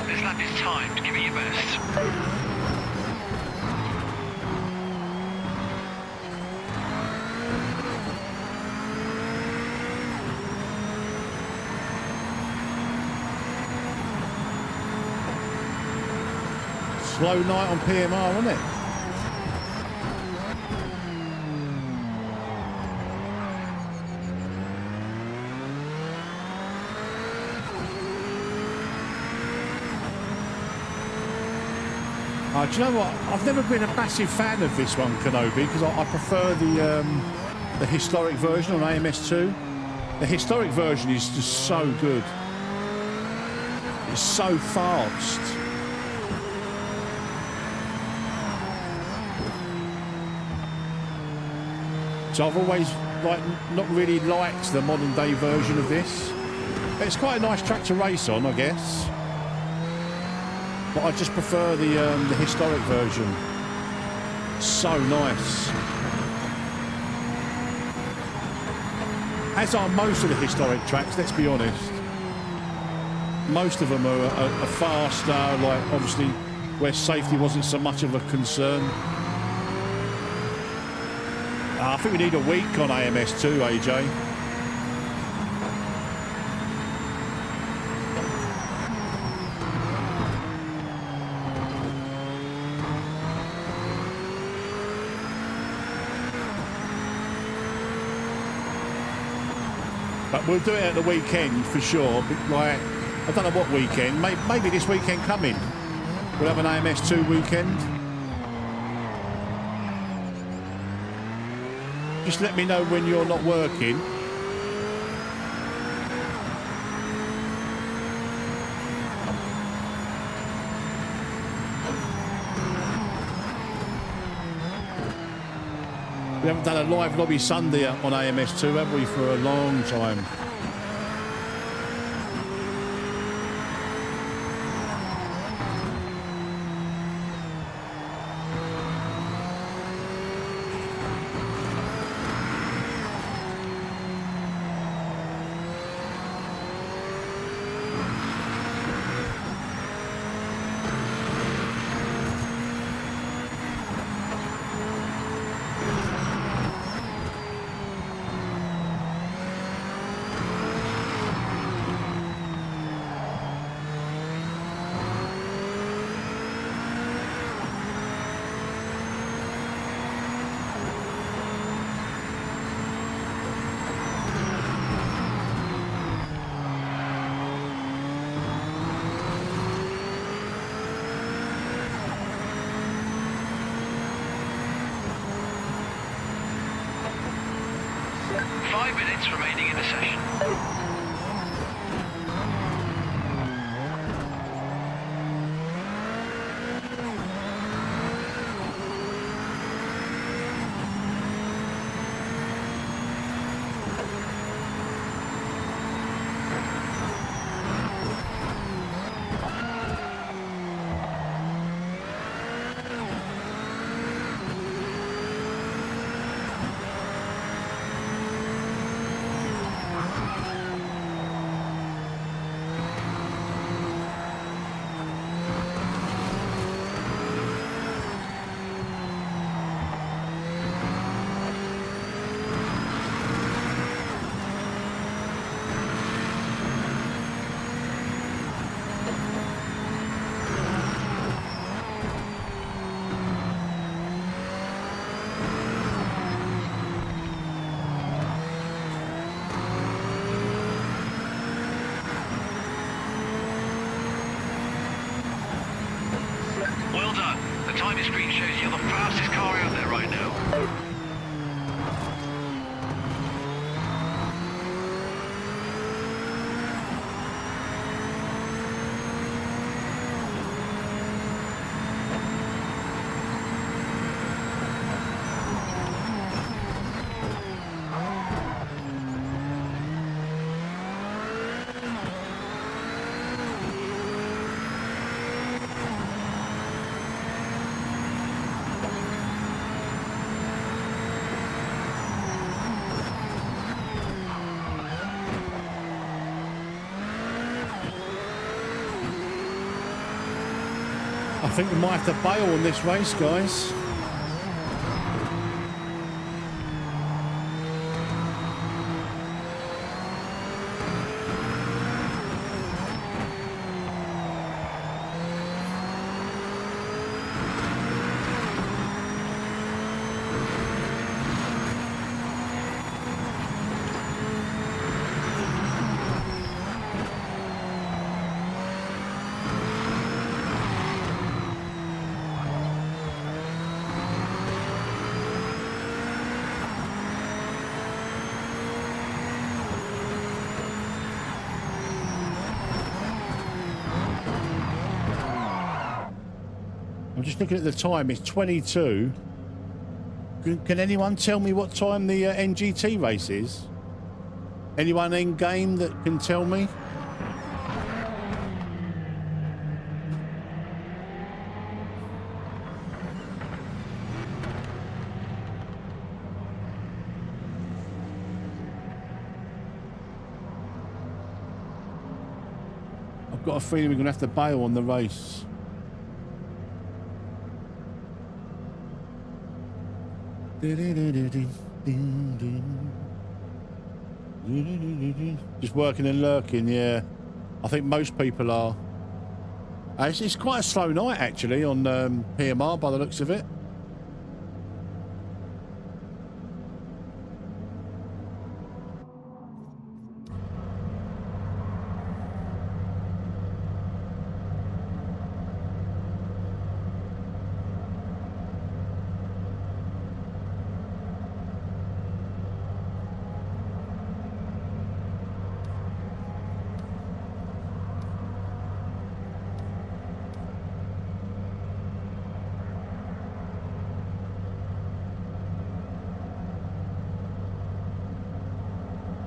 This lap is timed. Give it your best. Slow night on PMR, wasn't it? Do you know what? I've never been a massive fan of this one, Kenobi, because I prefer the historic version on AMS2. The historic version is just so good. It's so fast. So I've always not really liked the modern day version of this. It's quite a nice track to race on, I guess. But I just prefer the historic version. So nice. As are most of the historic tracks, let's be honest. Most of them are faster, like obviously where safety wasn't so much of a concern. I think we need a week on AMS2, AJ. But we'll do it at the weekend for sure. Like, I don't know what weekend. Maybe this weekend coming. We'll have an AMS2 weekend. Just let me know when you're not working. We haven't done a live lobby Sunday on AMS2, have we, for a long time? 5 minutes remaining in the session. Well done. The timing screen shows you're the fastest car out there right now. I think we might have to bail on this race, guys. I'm just looking at the time. It's 22. Can anyone tell me what time the NGT race is? Anyone in game that can tell me? I've got a feeling we're going to have to bail on the race. Just working and lurking, yeah. I think most people are. It's quite a slow night actually on PMR by the looks of it.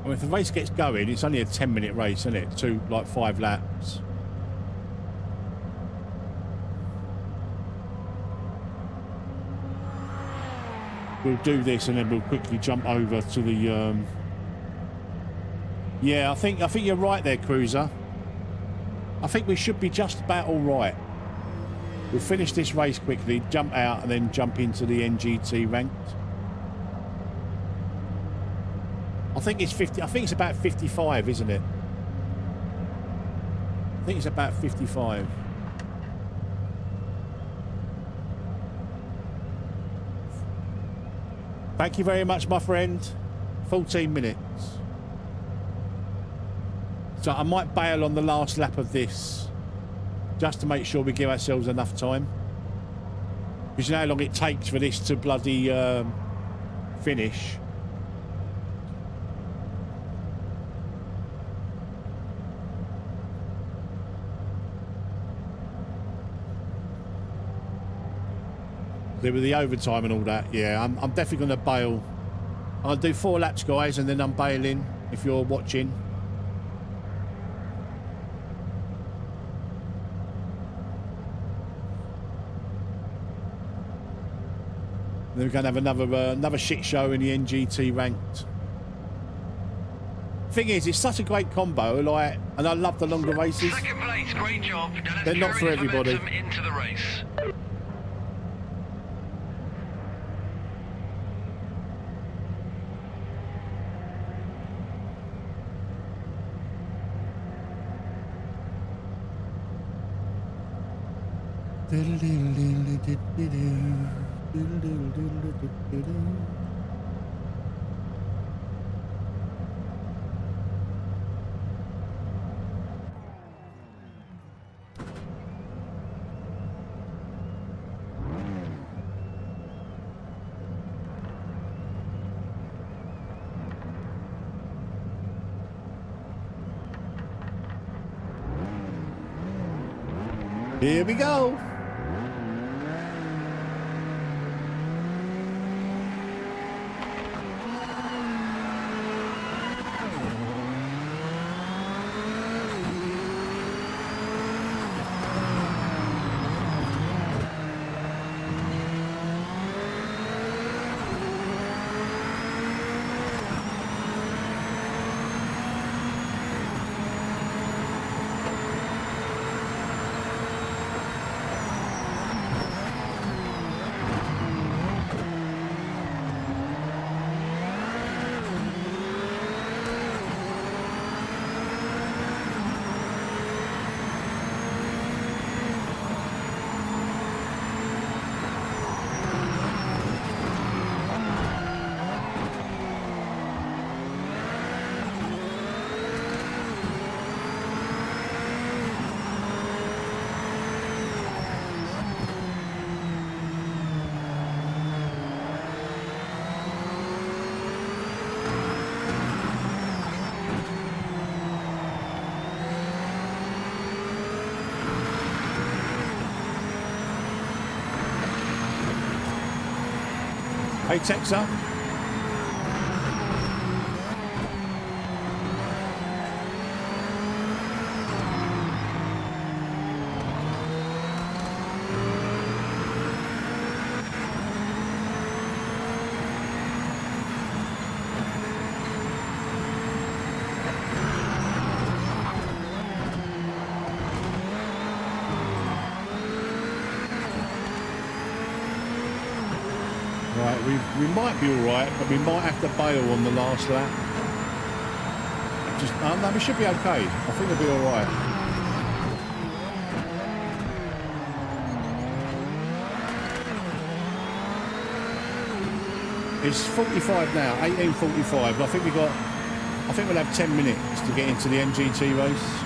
If the race gets going, it's only a 10-minute race, isn't it? Like 5 laps. We'll do this and then we'll quickly jump over to the yeah, I think you're right there, Cruiser. I think we should be just about all right. We'll finish this race quickly, jump out and then jump into the NGT ranked. I think it's 50. I think it's about 55, isn't it? I think it's about 55. Thank you very much, my friend. 14 minutes. So I might bail on the last lap of this, just to make sure we give ourselves enough time. Because you know how long it takes for this to bloody finish. With the overtime and all that, yeah, I'm definitely going to bail. I'll do 4 laps, guys, and then I'm bailing if you're watching. Then we're going to have another shit show in the NGT ranked. Thing is, it's such a great combo, like, and I love the longer races. Second place, great job. Now let's They're not for carry this everybody. momentum into the race. Here we go. Hey, Texas. We might be all right, but we might have to bail on the last lap. Just, no, we should be okay. I think we'll be all right. It's 45 now, 18:45. I think we'll have 10 minutes to get into the NGT race.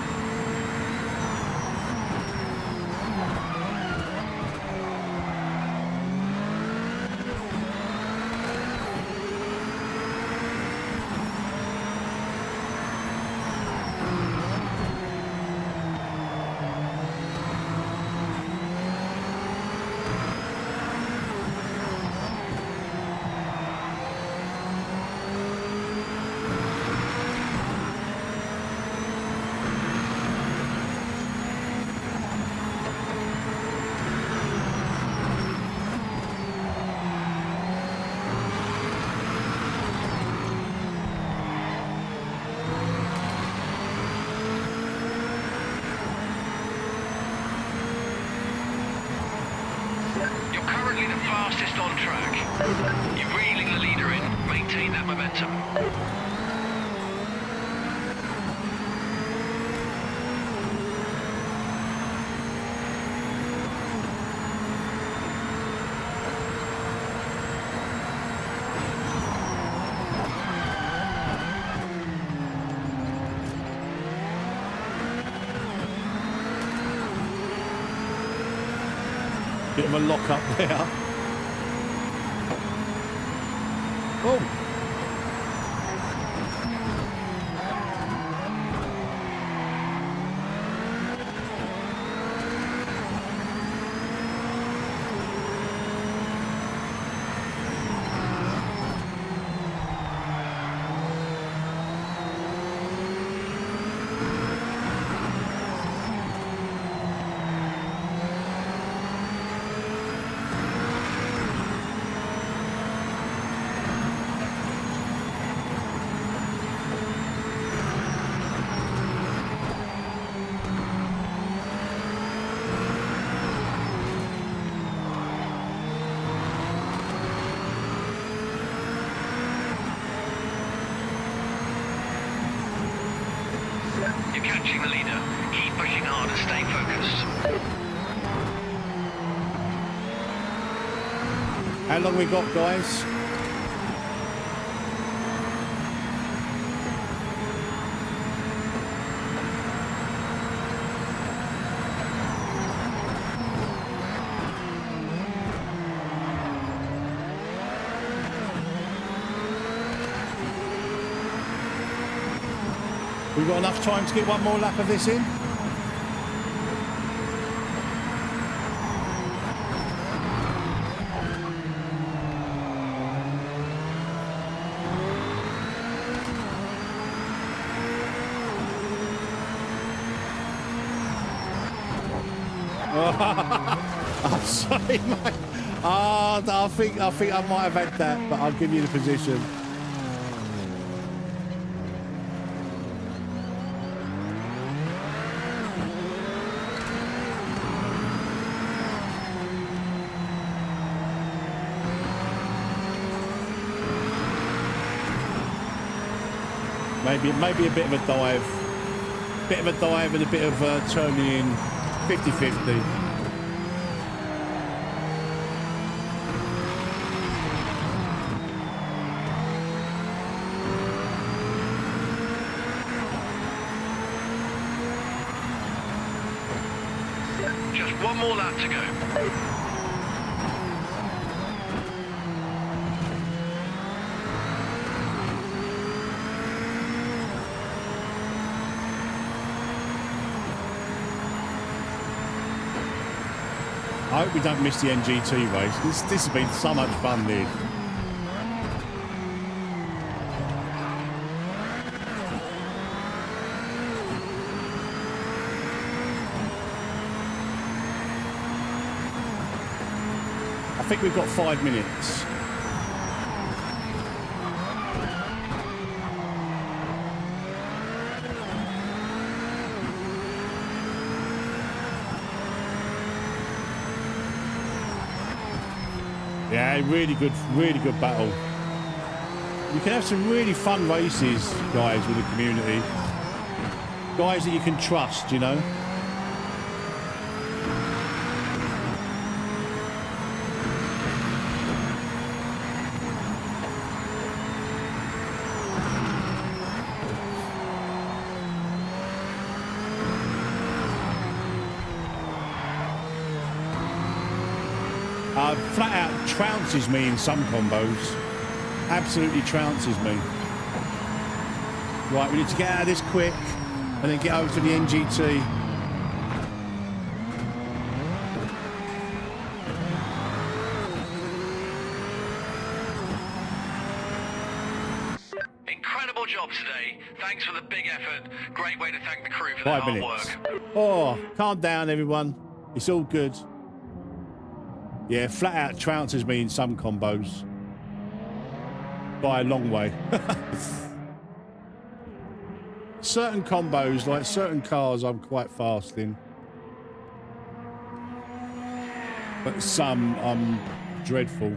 Bit of a lock up there. Oh. touching the leader. Keep pushing hard and stay focused. How long we got, guys? We've got enough time to get one more lap of this in. I'm sorry, mate. Oh, I think I might have had that, but I'll give you the position. Maybe a bit of a dive. Bit of a dive and a bit of turning in 50-50. Just one more lap to go. I hope we don't miss the NGT race. This has been so much fun, dude. I think we've got 5 minutes. Yeah, really good battle. You can have some really fun races, guys, with the community. Guys that you can trust, you know. Flat out trounces me in some combos. Absolutely trounces me. Right, we need to get out of this quick and then get over to the NGT. Incredible job today. Thanks for the big effort. Great way to thank the crew for their 5 hard minutes. work. Oh, calm down, everyone. It's all good. Yeah, flat out trounces me in some combos. By a long way. Certain combos, like certain cars, I'm quite fast in. But some, I'm dreadful.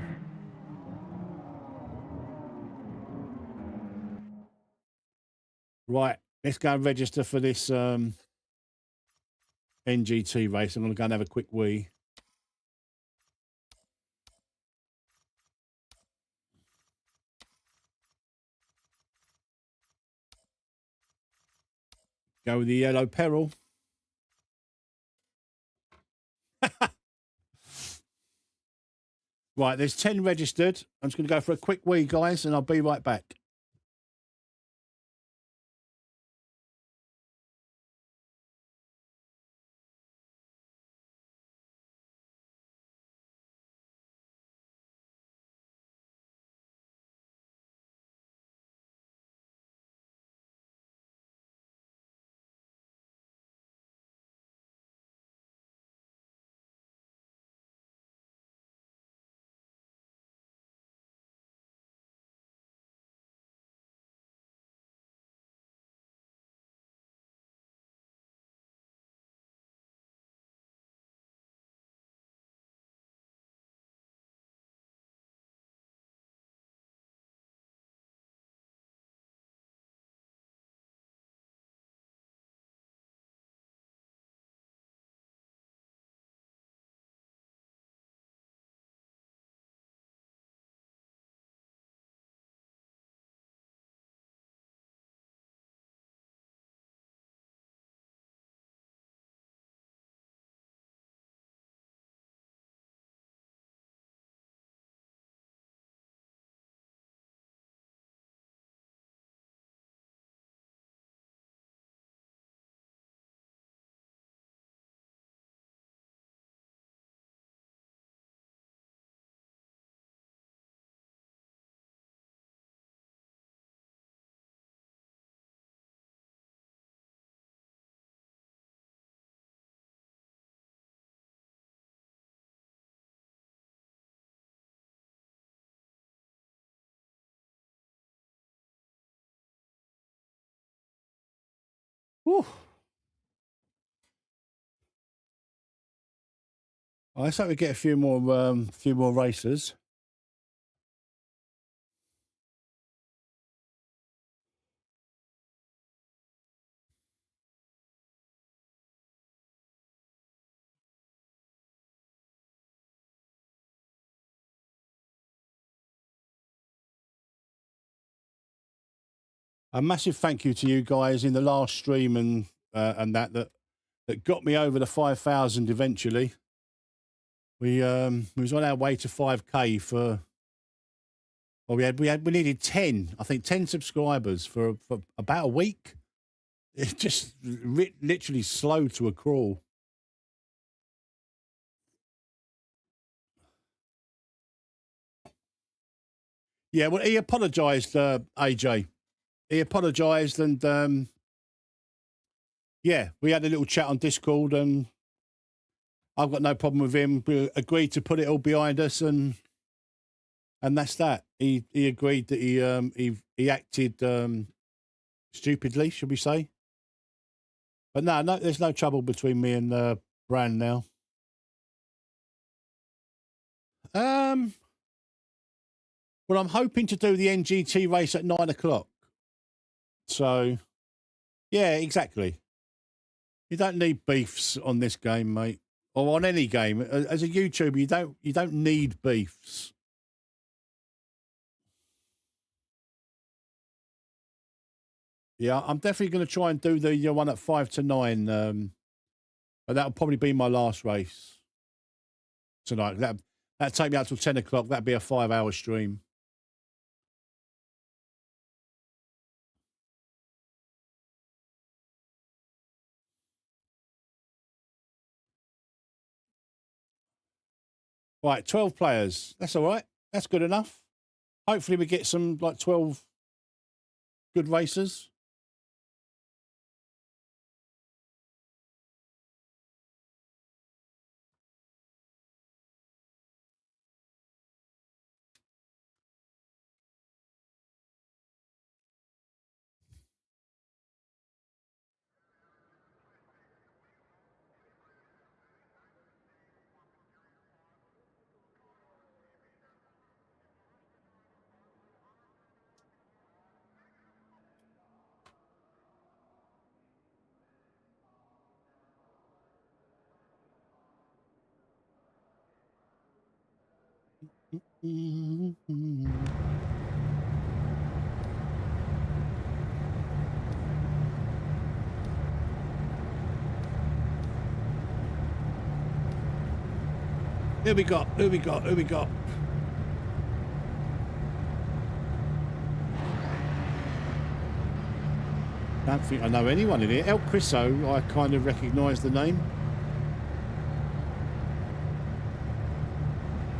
Right, let's go and register for this NGT race. I'm going to go and have a quick wee. Go with the yellow peril. Right, there's 10 registered. I'm just going to go for a quick wee, guys, and I'll be right back. Whew. Let's hope we get a few more racers. A massive thank you to you guys in the last stream and that got me over the 5,000 eventually. We was on our way to 5K for. Well, we needed 10. I think 10 subscribers for about a week. It just literally slowed to a crawl. Yeah, well, he apologised, AJ. He apologised, and yeah, we had a little chat on Discord, and I've got no problem with him. We agreed to put it all behind us, and that's that. He agreed that he acted stupidly, should we say? But no, there's no trouble between me and Brand now. Well, I'm hoping to do the NGT race at 9 o'clock. So, yeah, exactly. You don't need beefs on this game, mate, or on any game. As a YouTuber, you don't need beefs. Yeah, I'm definitely going to try and do the one at 5 to 9. But that'll probably be my last race tonight. That'll take me out till 10 o'clock. That'll be a 5-hour stream. Right, 12 players. That's all right. That's good enough. Hopefully we get some, like, 12 good racers. Who we got? Who we got? Who we got? I don't think I know anyone in here. El Criso, I kind of recognise the name.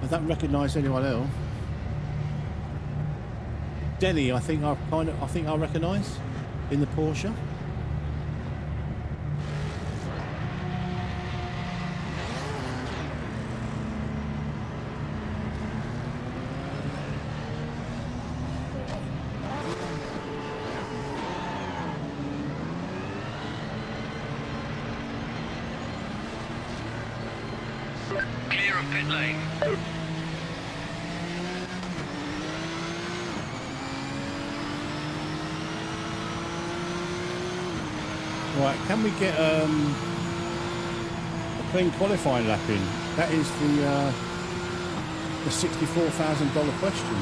I don't recognise anyone else. Denny, I think I recognise in the Porsche. Clear of pit lane. Right, can we get a clean qualifying lap in? That is the $64,000 question.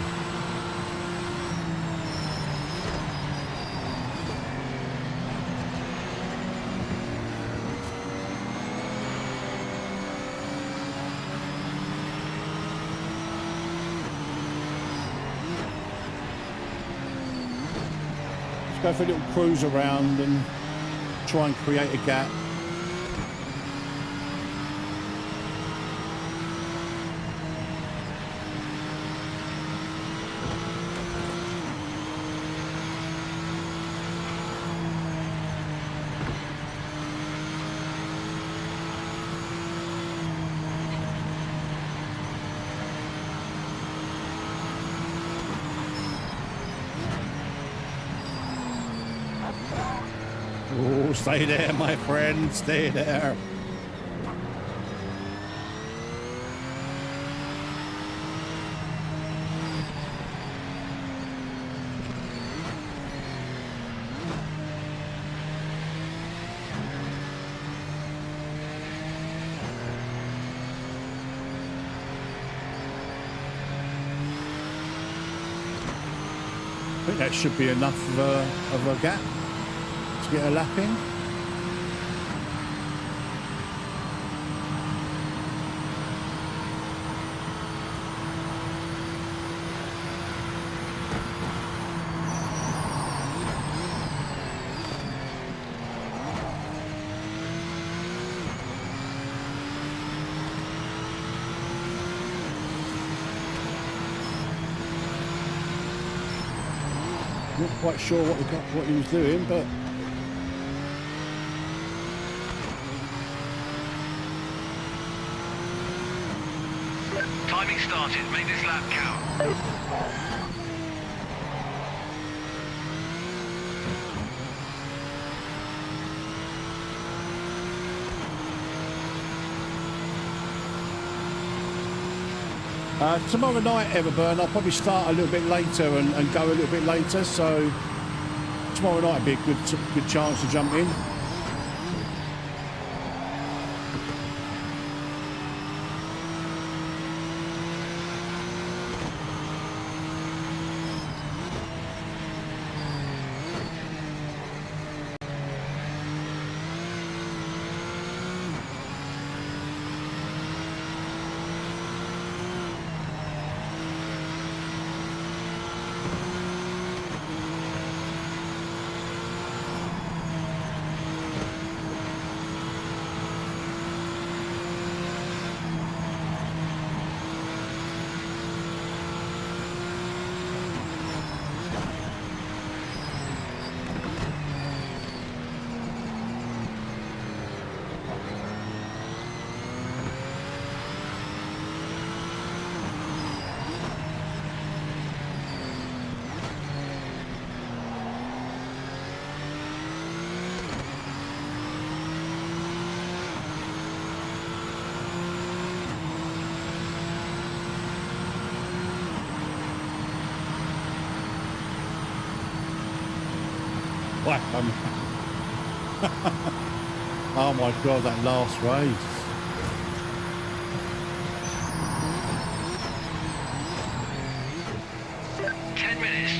Let's go for a little cruise around and try and create a gap. Oh, stay there, my friend. Stay there. I think that should be enough of a gap to get a lap in. Not quite sure what he was doing, but Timing started. Make this lap count. tomorrow night, Everburn, I'll probably start a little bit later and go a little bit later. So tomorrow night would be a good chance to jump in. Oh my god, that last race.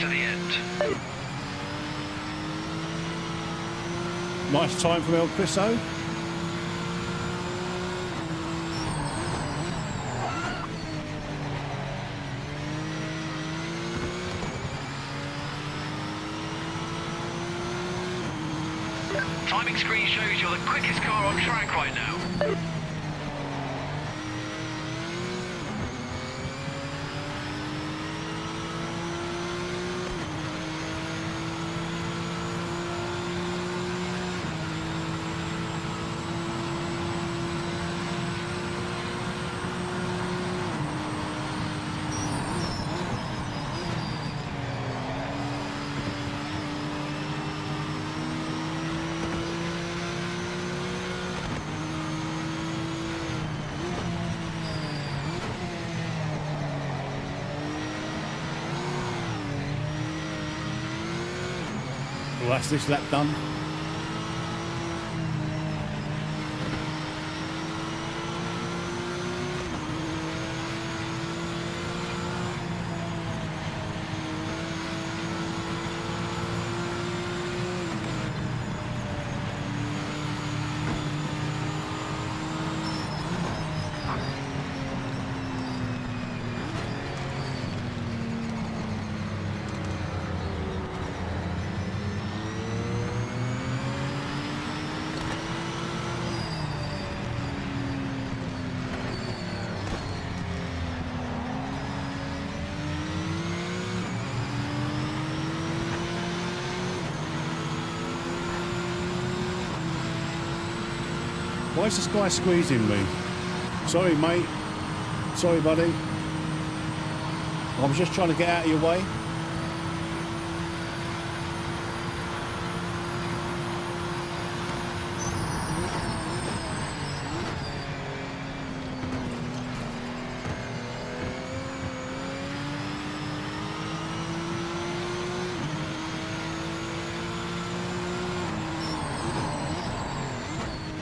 To the end. Nice time from El Criso. Timing screen shows you're the quickest car on track right now. Well, that's this lap done. Why is this guy squeezing me? Sorry, mate. Sorry, buddy. I was just trying to get out of your way.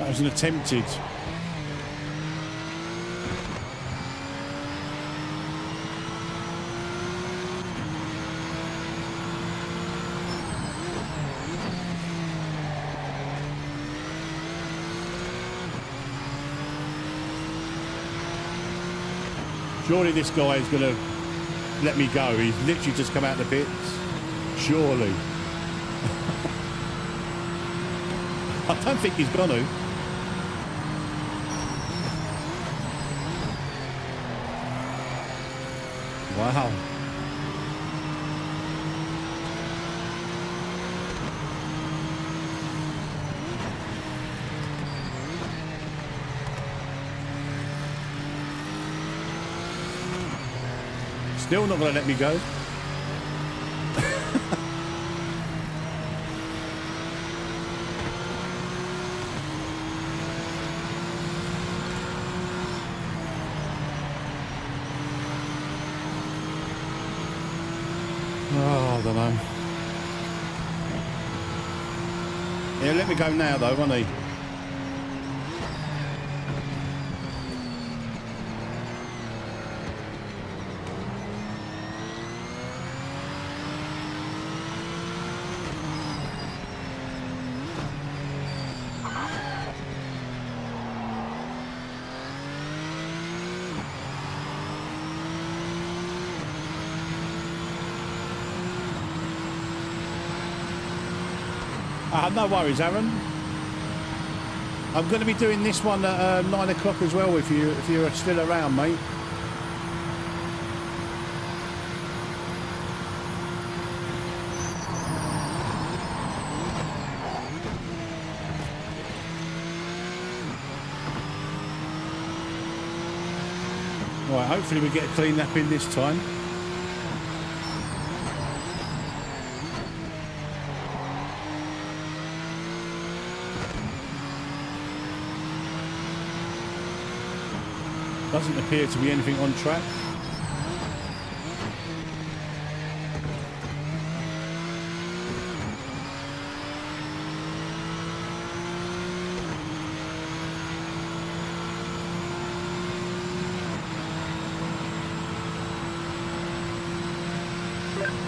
That was an attempted. Surely this guy is going to let me go. He's literally just come out the pits. Surely. I don't think he's going to. Wow. Still not going to let me go. Oh, I don't know. Yeah, let me go now though, won't he? No worries, Aaron. I'm going to be doing this one at 9 o'clock as well if you're still around, mate. Right, hopefully we get a clean lap in this time. Doesn't appear to be anything on track.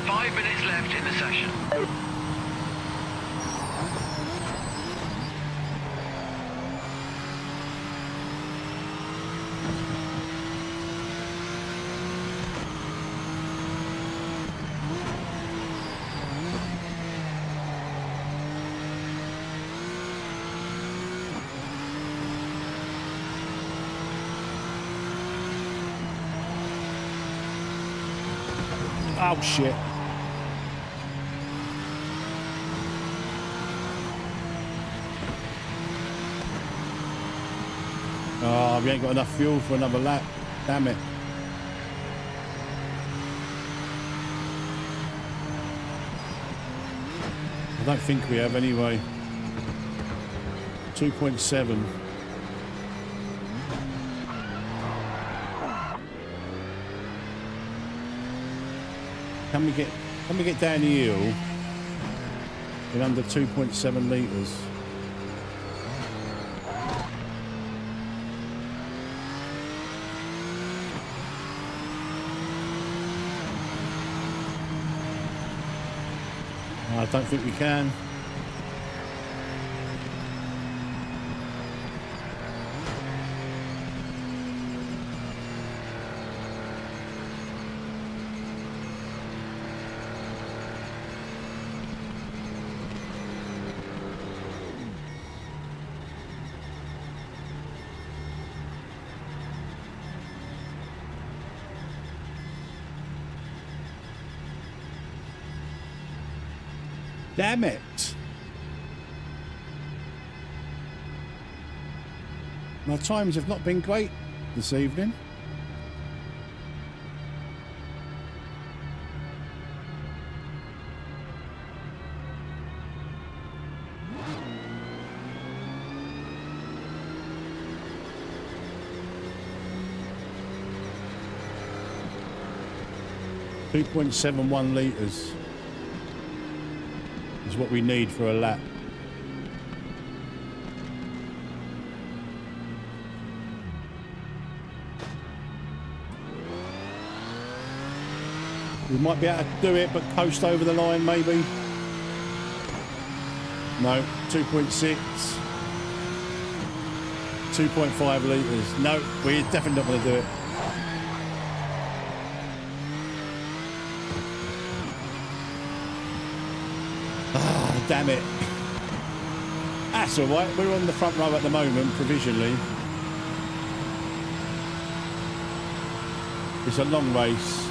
Five minutes left in the session. Oh shit. Oh, we ain't got enough fuel for another lap. Damn it. I don't think we have anyway. 2.7. Can we get down the hill in under 2.7 litres? I don't think we can. Damn it. My times have not been great this evening. .71 litres is what we need for a lap. We might be able to do it, but coast over the line, maybe. No, 2.6. 2.5 litres. No, we're definitely not going to do it. Ah, damn it. That's all right. We're on the front row at the moment, provisionally. It's a long race.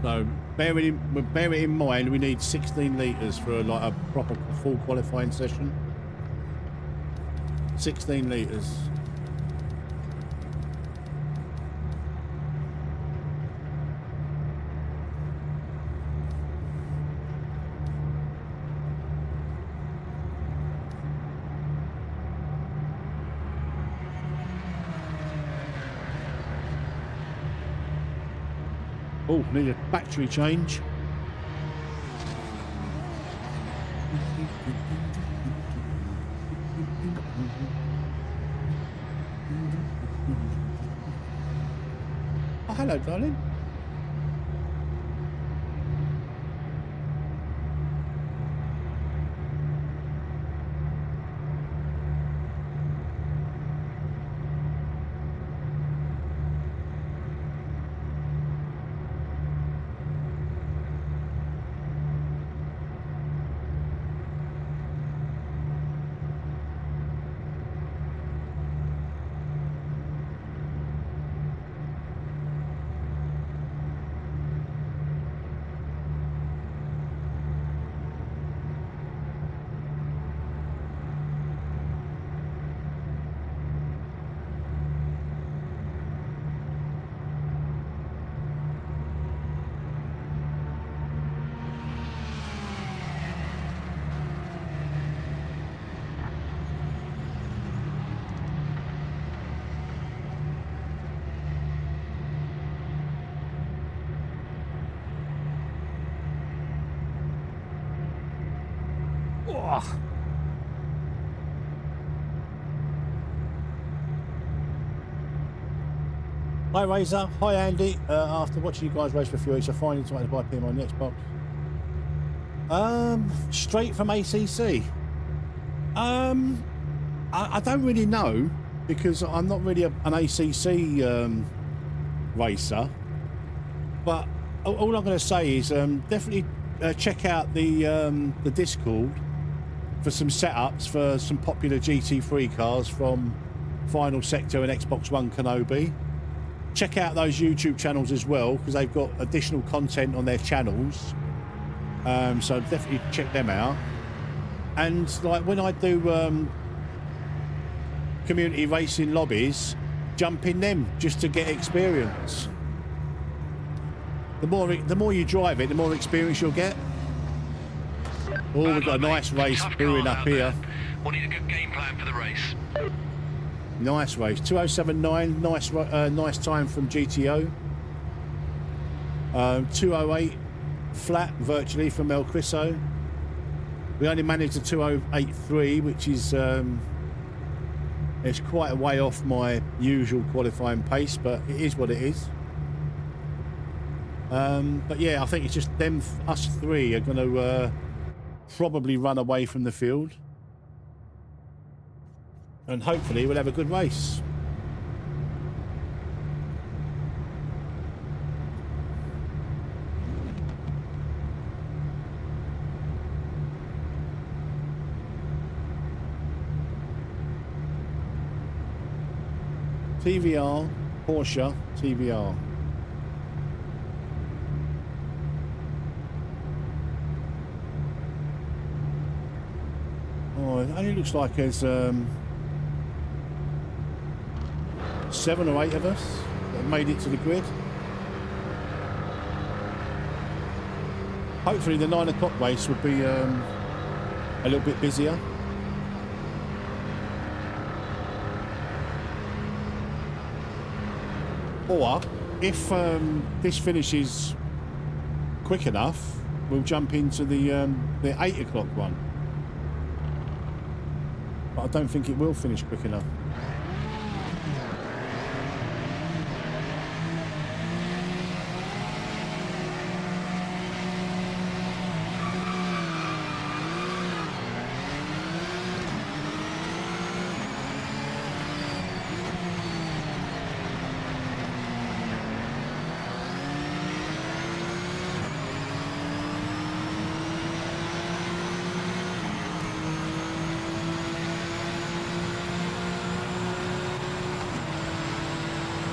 So bear it in mind, we need 16 litres for like a proper full qualifying session. 16 litres. Oh, need a battery change. Oh, hello, darling. Hi Razor, hi Andy. After watching you guys race for a few weeks, I finally decided to buy PM on the Xbox. Straight from ACC. I don't really know because I'm not really an ACC racer. But all I'm going to say is definitely check out the Discord for some setups for some popular GT3 cars from Final Sector and Xbox One Kenobi. Check out those YouTube channels as well because they've got additional content on their channels, so definitely check them out. And like when I do community racing lobbies, jump in them just to get experience. The more you drive it, the more experience you'll get. Oh, we've got a nice race brewing up here. We'll need a good game plan for the race. Nice race, 2:07.9. Nice time from GTO. 2:08 flat virtually from El Criso. We only managed a 2:08.3, which is it's quite a way off my usual qualifying pace, but it is what it is. But yeah, I think it's just us three are going to probably run away from the field. And hopefully we'll have a good race. TVR, Porsche, TVR. Oh, it only looks like there's 7 or 8 of us that made it to the grid. Hopefully the 9 o'clock race will be a little bit busier. Or if this finishes quick enough, we'll jump into the 8 o'clock one. But I don't think it will finish quick enough.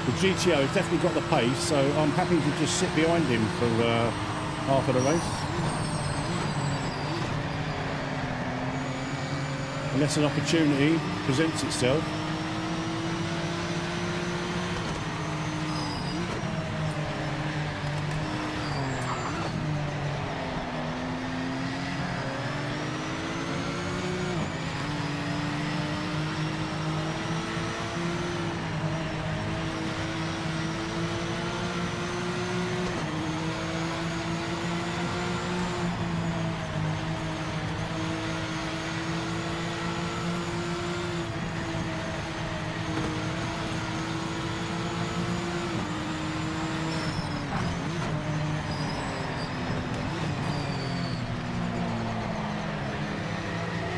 The GTO has definitely got the pace, so I'm happy to just sit behind him for half of the race. Unless an opportunity presents itself.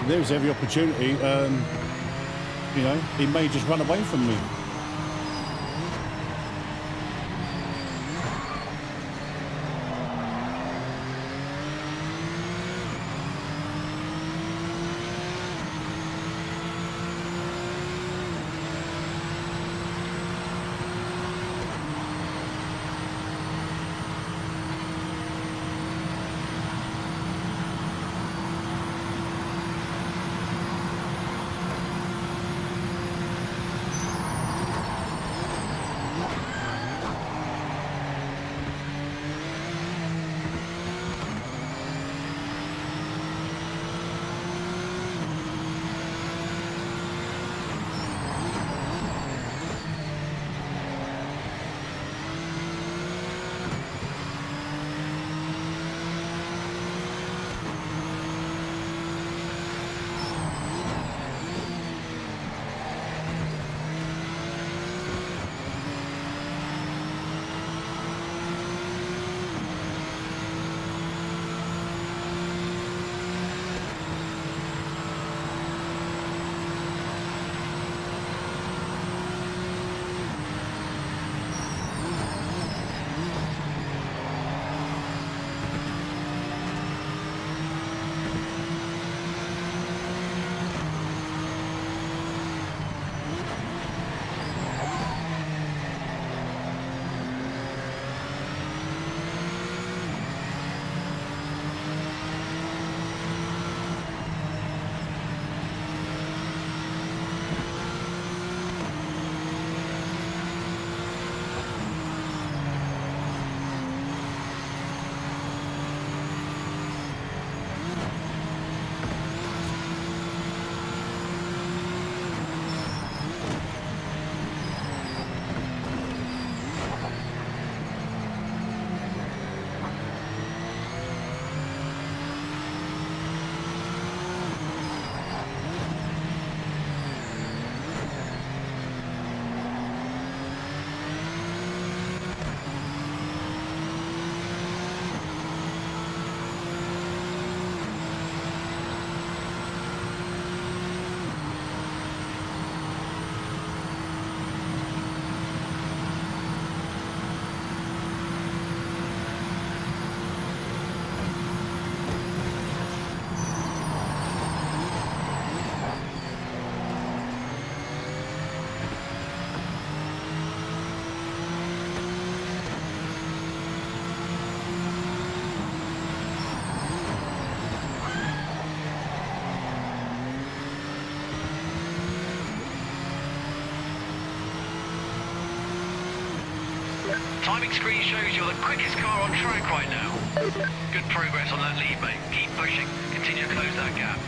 There's every opportunity, you know, he may just run away from me. Timing screen shows you're the quickest car on track right now. Good progress on that lead, mate. Keep pushing. Continue to close that gap.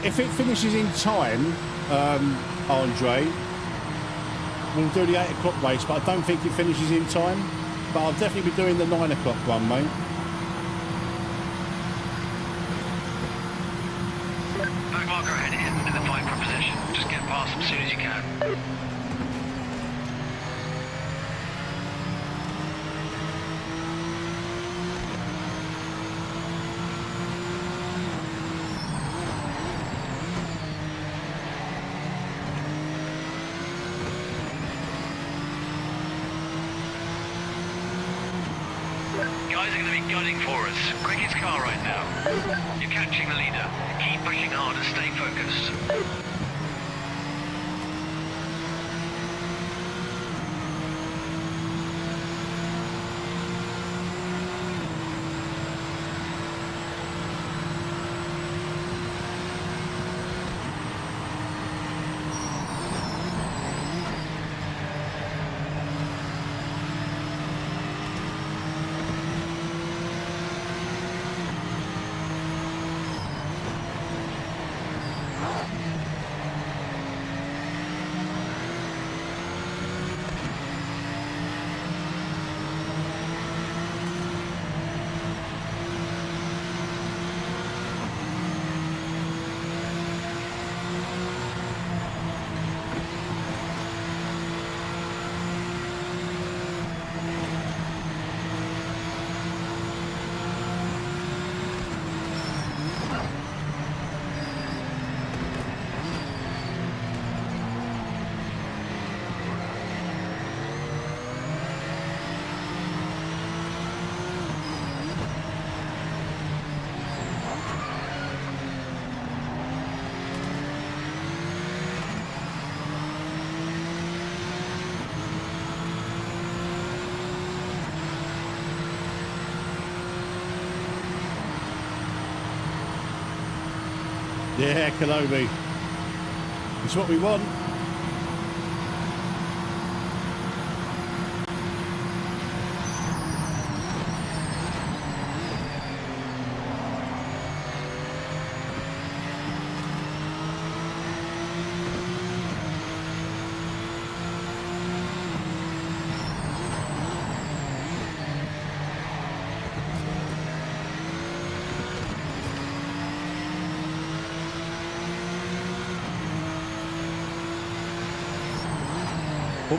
If it finishes in time, Andre, we'll do the 8 o'clock race, but I don't think it finishes in time. But I'll definitely be doing the 9 o'clock one, mate. Back marker ahead in the fight for position. Just get past them as soon as you can. Guys are going to be gunning for us. Quickest car right now. You're catching the leader. Keep pushing hard and stay focused. Yeah, Kenobi. It's what we want.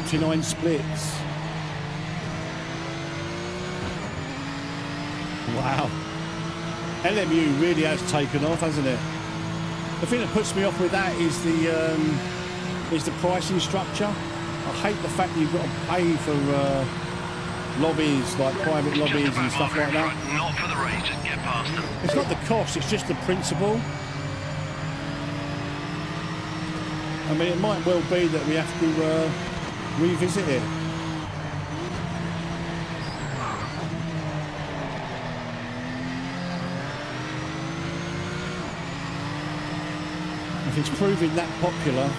.9 splits. Wow. LMU really has taken off, hasn't it? The thing that puts me off with that is the pricing structure. I hate the fact that you've got to pay for lobbies, like private lobbies and stuff like that. Not for the race, just get past them. It's not the cost, it's just the principle. I mean, it might well be that we have to revisit it. If it's proving that popular.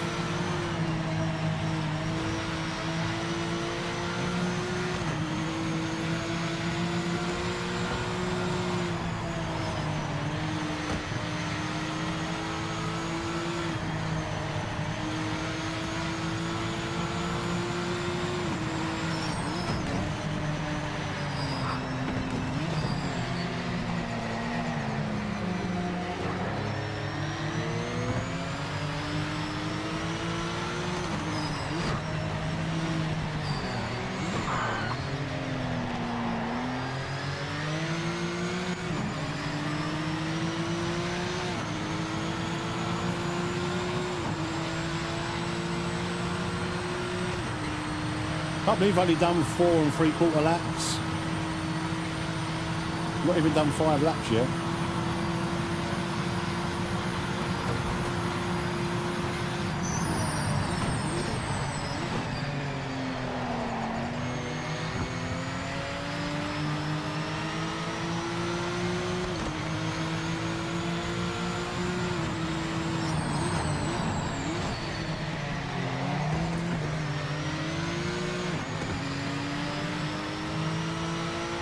I can't believe I've only done 4 3/4 laps. Not even done 5 laps yet.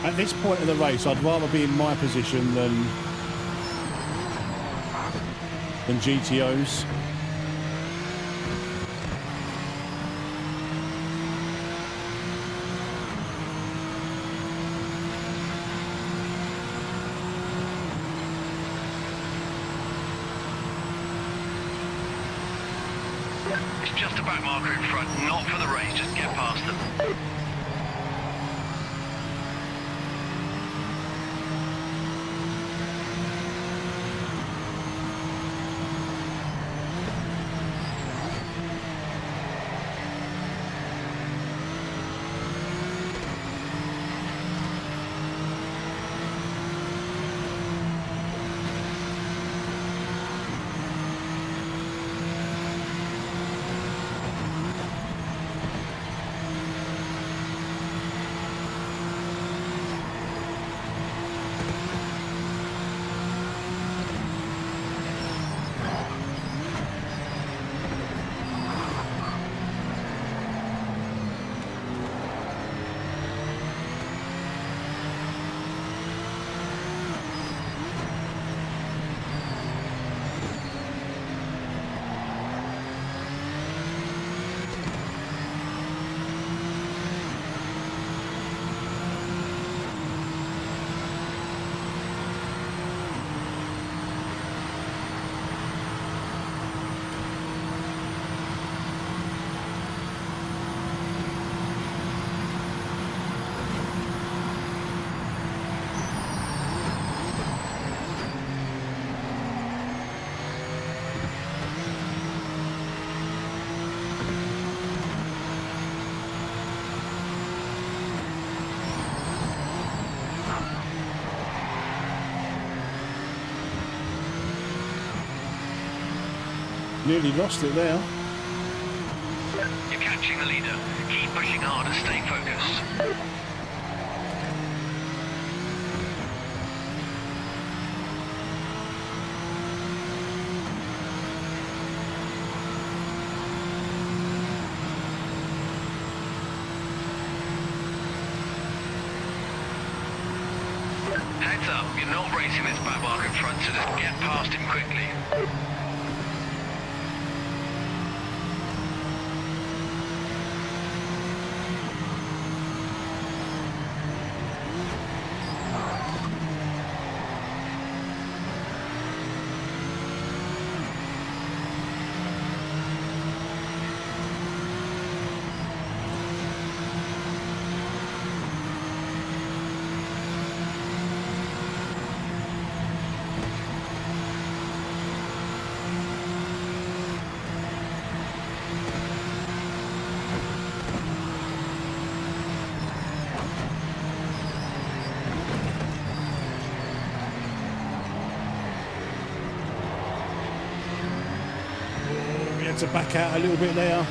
At this point of the race, I'd rather be in my position than than GTOs. It's just a back marker in front, not for the race, just get past them. Nearly lost it there. You're catching the leader. Keep pushing hard and stay focused. Heads up, you're not racing this back mark in front, so just get past him quickly. To back out a little bit there.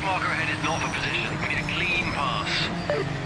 Marker ahead is not for position. We need a clean pass.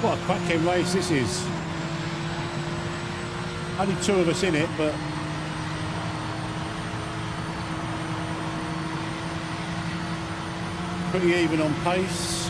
What a cracking race this is. Only 2 of us in it, but pretty even on pace.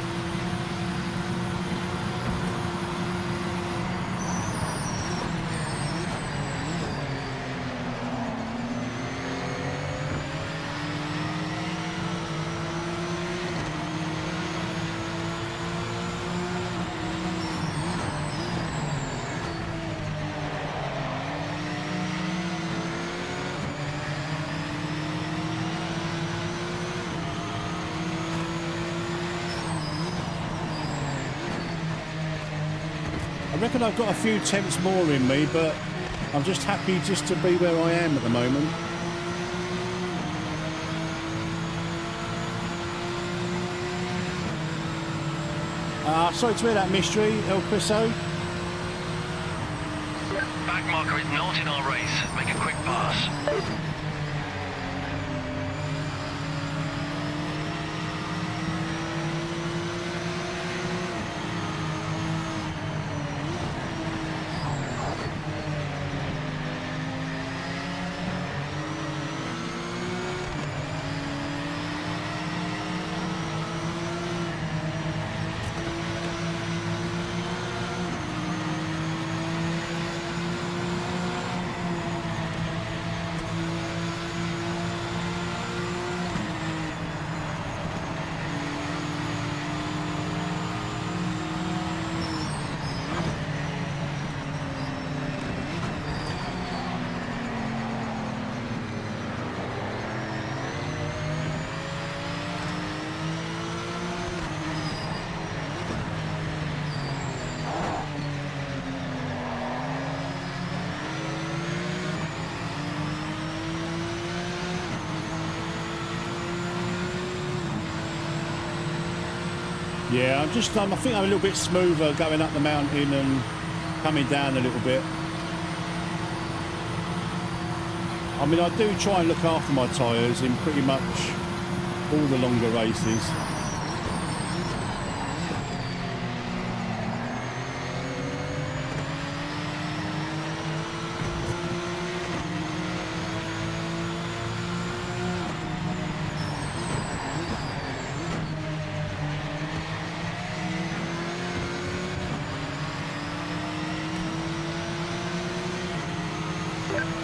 I reckon I've got a few tenths more in me, but I'm just happy just to be where I am at the moment. Sorry to hear that, Mystery, El Criso. Back marker is not in our race. Make a quick pass. Yeah, I think I'm a little bit smoother going up the mountain and coming down a little bit. I mean, I do try and look after my tyres in pretty much all the longer races.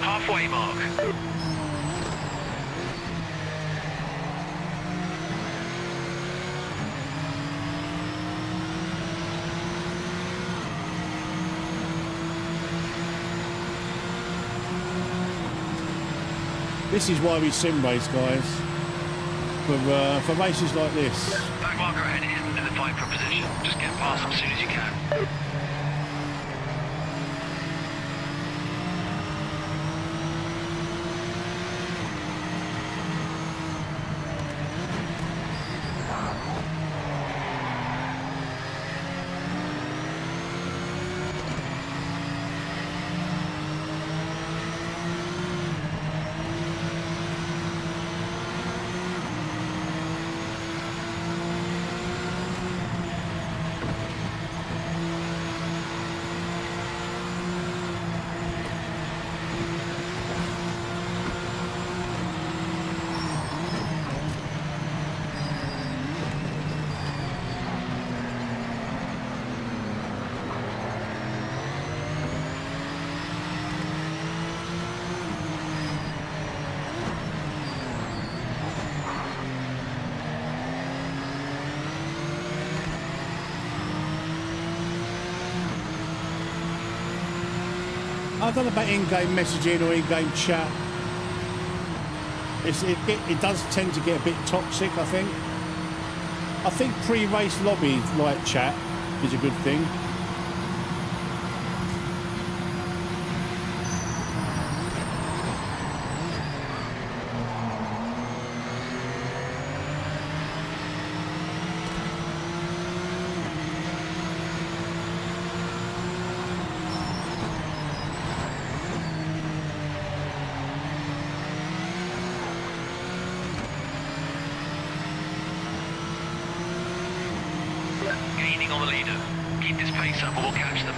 Halfway mark. This is why we sim race, guys. For races like this. Back marker ahead isn't in the fight for position. Just get past them as soon as you can. I don't know about in-game messaging or in-game chat. It does tend to get a bit toxic, I think. I think pre-race lobby like chat is a good thing. Gaining on the leader. Keep this pace up and we'll catch them.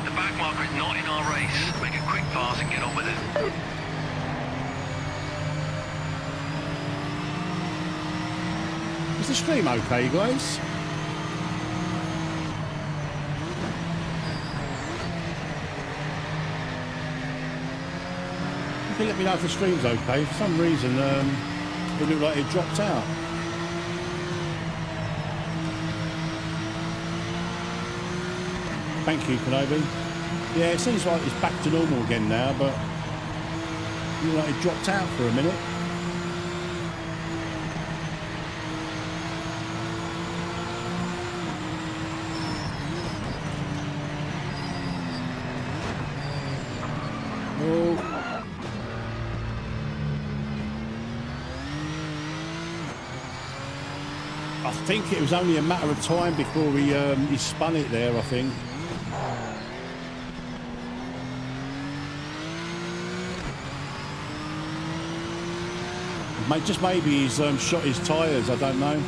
The back marker is not in our race. Make a quick pass and get on with it. Is the stream okay, guys? You can let me know if the stream's okay. For some reason, it looked like it dropped out. Thank you, Kenobi. Yeah, it seems like it's back to normal again now, but it looked like it dropped out for a minute. I think it was only a matter of time before he spun it there, I think. Just maybe he's shot his tyres, I don't know.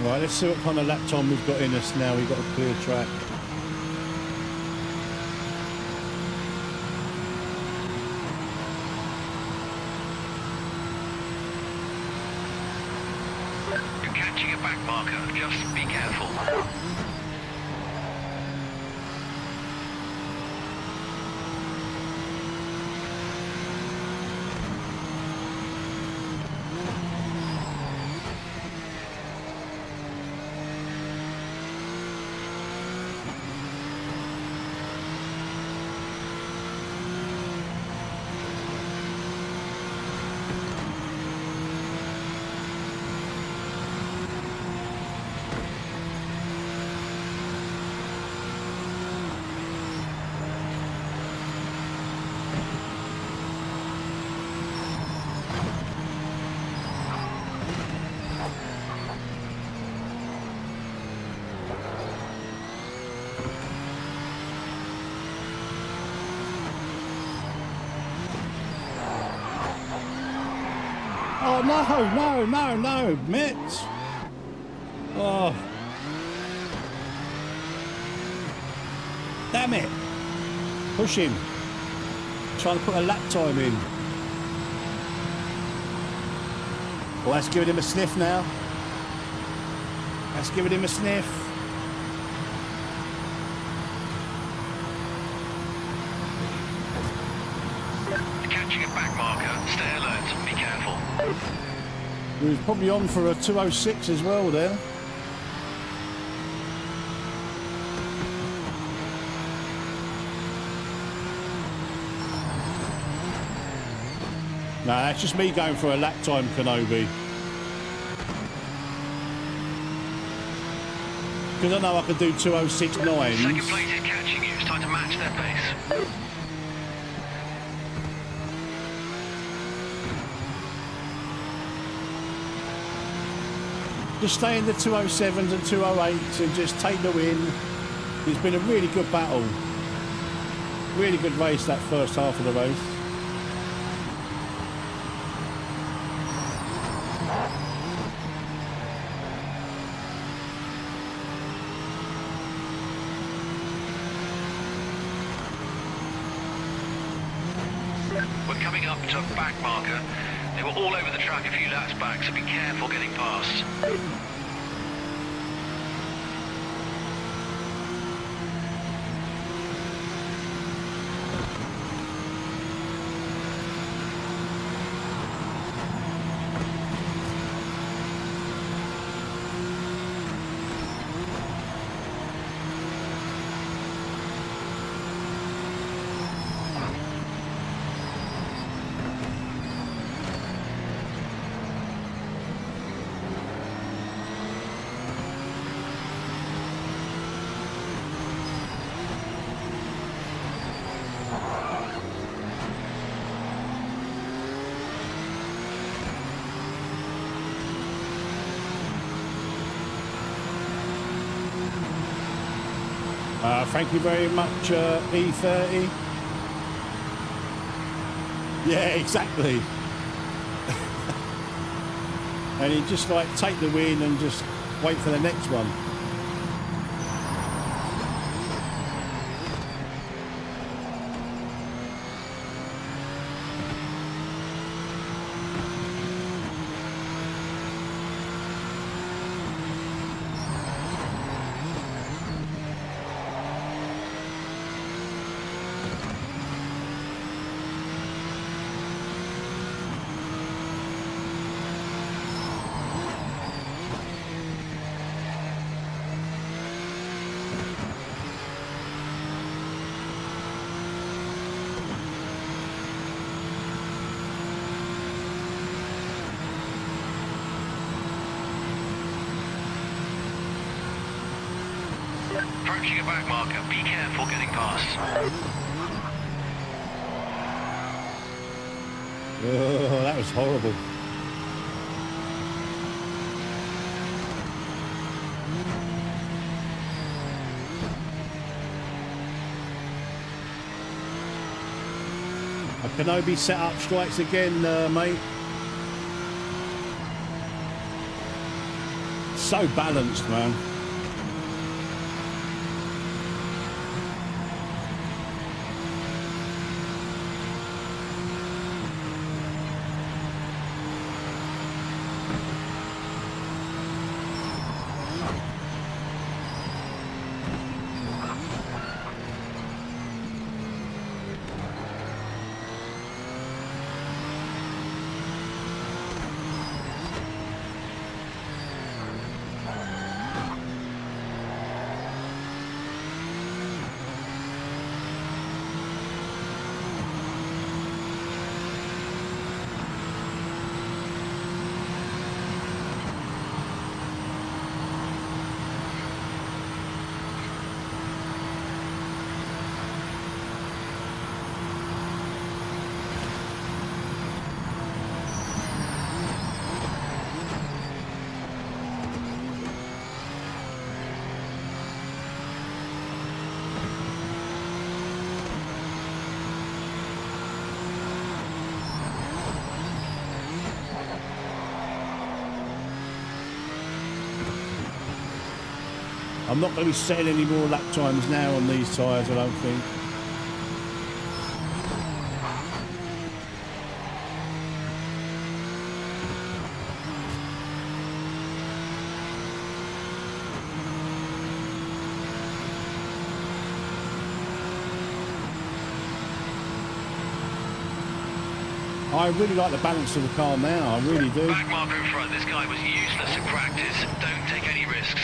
Right, let's see what kind of lap time we've got in us now. We've got a clear track. You're catching a back marker. Just be careful. Oh, no, Metz. Oh. Damn it. Push him. Trying to put a lap time in. Well, that's giving him a sniff now. That's giving him a sniff. Catching a back marker. Stay alert. Be careful. He was probably on for a 206 as well there. No, that's just me going for a lap time, Kenobi. Because I know I can do 206.9s. Second place is catching you. It's time to match their pace. Just stay in the 207s and 208s and just take the win. It's been a really good battle. Really good race, that first half of the race. We're coming up to a back marker. They were all over the track a few laps back, so be careful getting past. Thank you very much, E30. Yeah, exactly. And you just like take the win and just wait for the next one. Approaching a back marker, be careful getting past. Oh, that was horrible. Kenobi set up strikes again, mate. So balanced, man. I'm not going to be setting any more lap times now on these tyres, I don't think. I really like the balance of the car now, I really do. Back marker in front, this guy was useless in practice. Don't take any risks.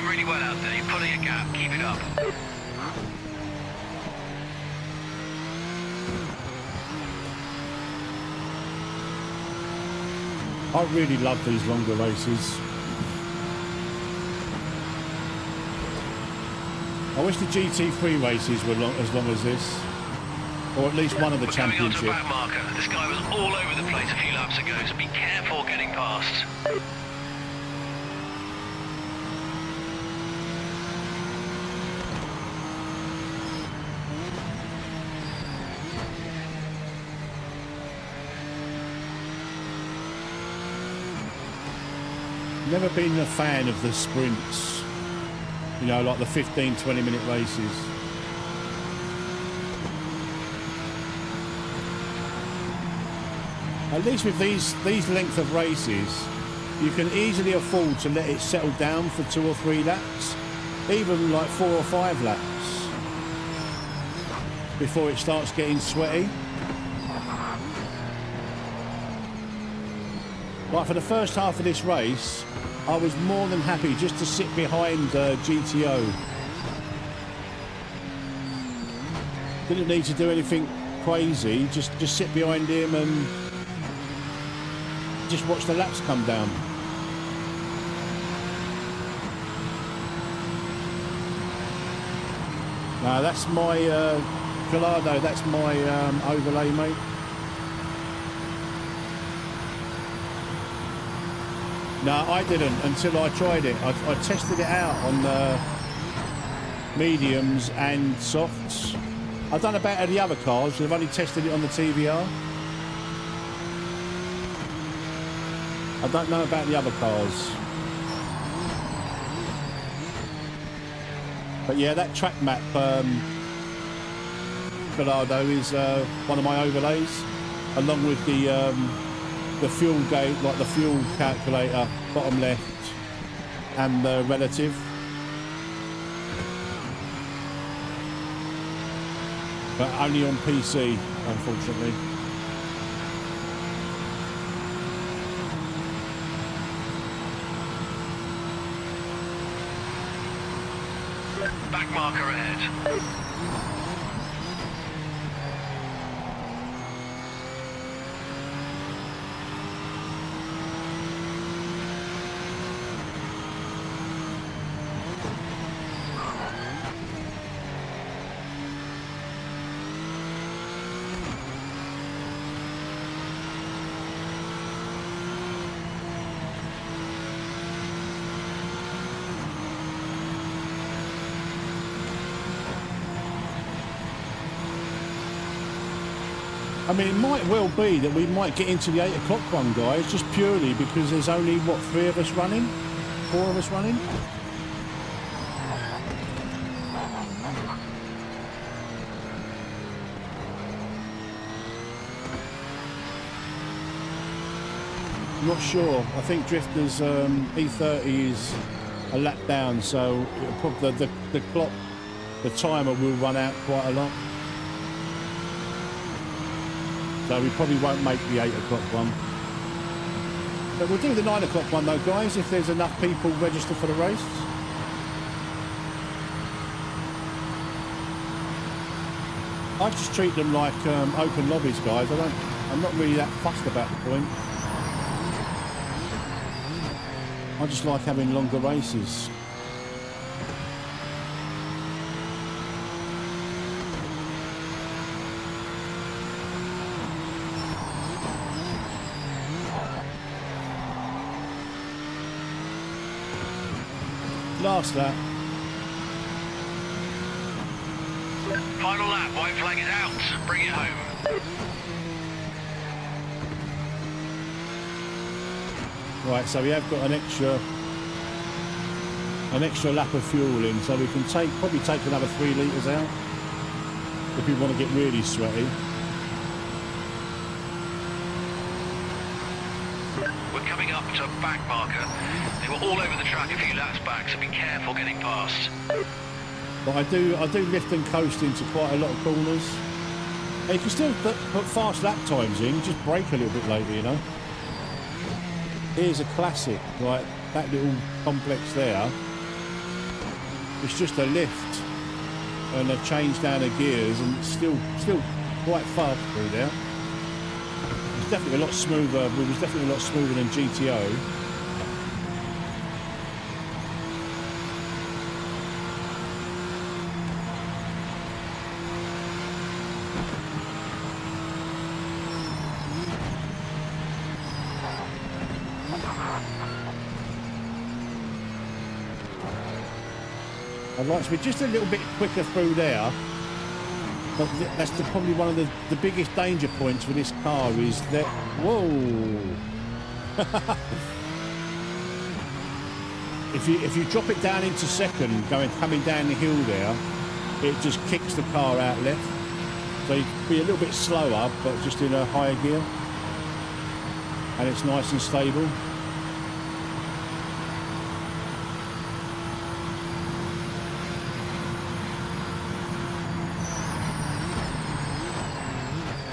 really well out there. You're pulling a gap. Keep it up. I really love these longer races. I wish the GT3 races were as long as this, or at least one of the We're coming onto a championship. back marker. This guy was all over the place a few laps ago, so be careful getting past. Never been a fan of the sprints, you know, like the 15-20 minute races. At least with these length of races, you can easily afford to let it settle down for 2 or 3 laps, even like 4 or 5 laps before it starts getting sweaty. Like for the first half of this race, I was more than happy just to sit behind GTO. Didn't need to do anything crazy, just sit behind him and just watch the laps come down. Now that's my Gallardo, that's my overlay, mate. No, I didn't until I tried it. I tested it out on the mediums and softs. I've done about the other cars, so I've only tested it on the TVR. I don't know about the other cars. But yeah, that track map Gallardo is one of my overlays, along with the fuel gauge, like the fuel calculator, bottom left, and the relative. But only on PC, unfortunately. Back marker ahead. I mean, it might well be that we might get into the 8 o'clock one, guys, just purely because there's only, what, 3 of us running? 4 of us running? I'm not sure. I think Drifter's E30 is a lap down, so it'll probably, the clock, the timer will run out quite a lot. So we probably won't make the 8 o'clock one. But we'll do the 9 o'clock one though, guys, if there's enough people registered for the race. I just treat them like open lobbies, guys. I'm not really that fussed about the point. I just like having longer races. Last lap. Final lap, white flag is out. Bring it home. Right, so we have got an extra lap of fuel in, so we can probably take another 3 litres out if we want to get really sweaty. We're coming up to a back marker. They were all over the track a few laps back, so be careful getting past. But I do lift and coast into quite a lot of corners. And you can still put fast lap times in, just brake a little bit later, you know. Here's a classic, right? That little complex there. It's just a lift and a change down of gears, and it's still quite fast through there. It's definitely a lot smoother. It was definitely a lot smoother than GTO. I'd like to be just a little bit quicker through there, but that's probably one of the biggest danger points for this car is that, whoa, if you drop it down into second, coming down the hill there, it just kicks the car out left, so you can be a little bit slower, but just in a higher gear, and it's nice and stable.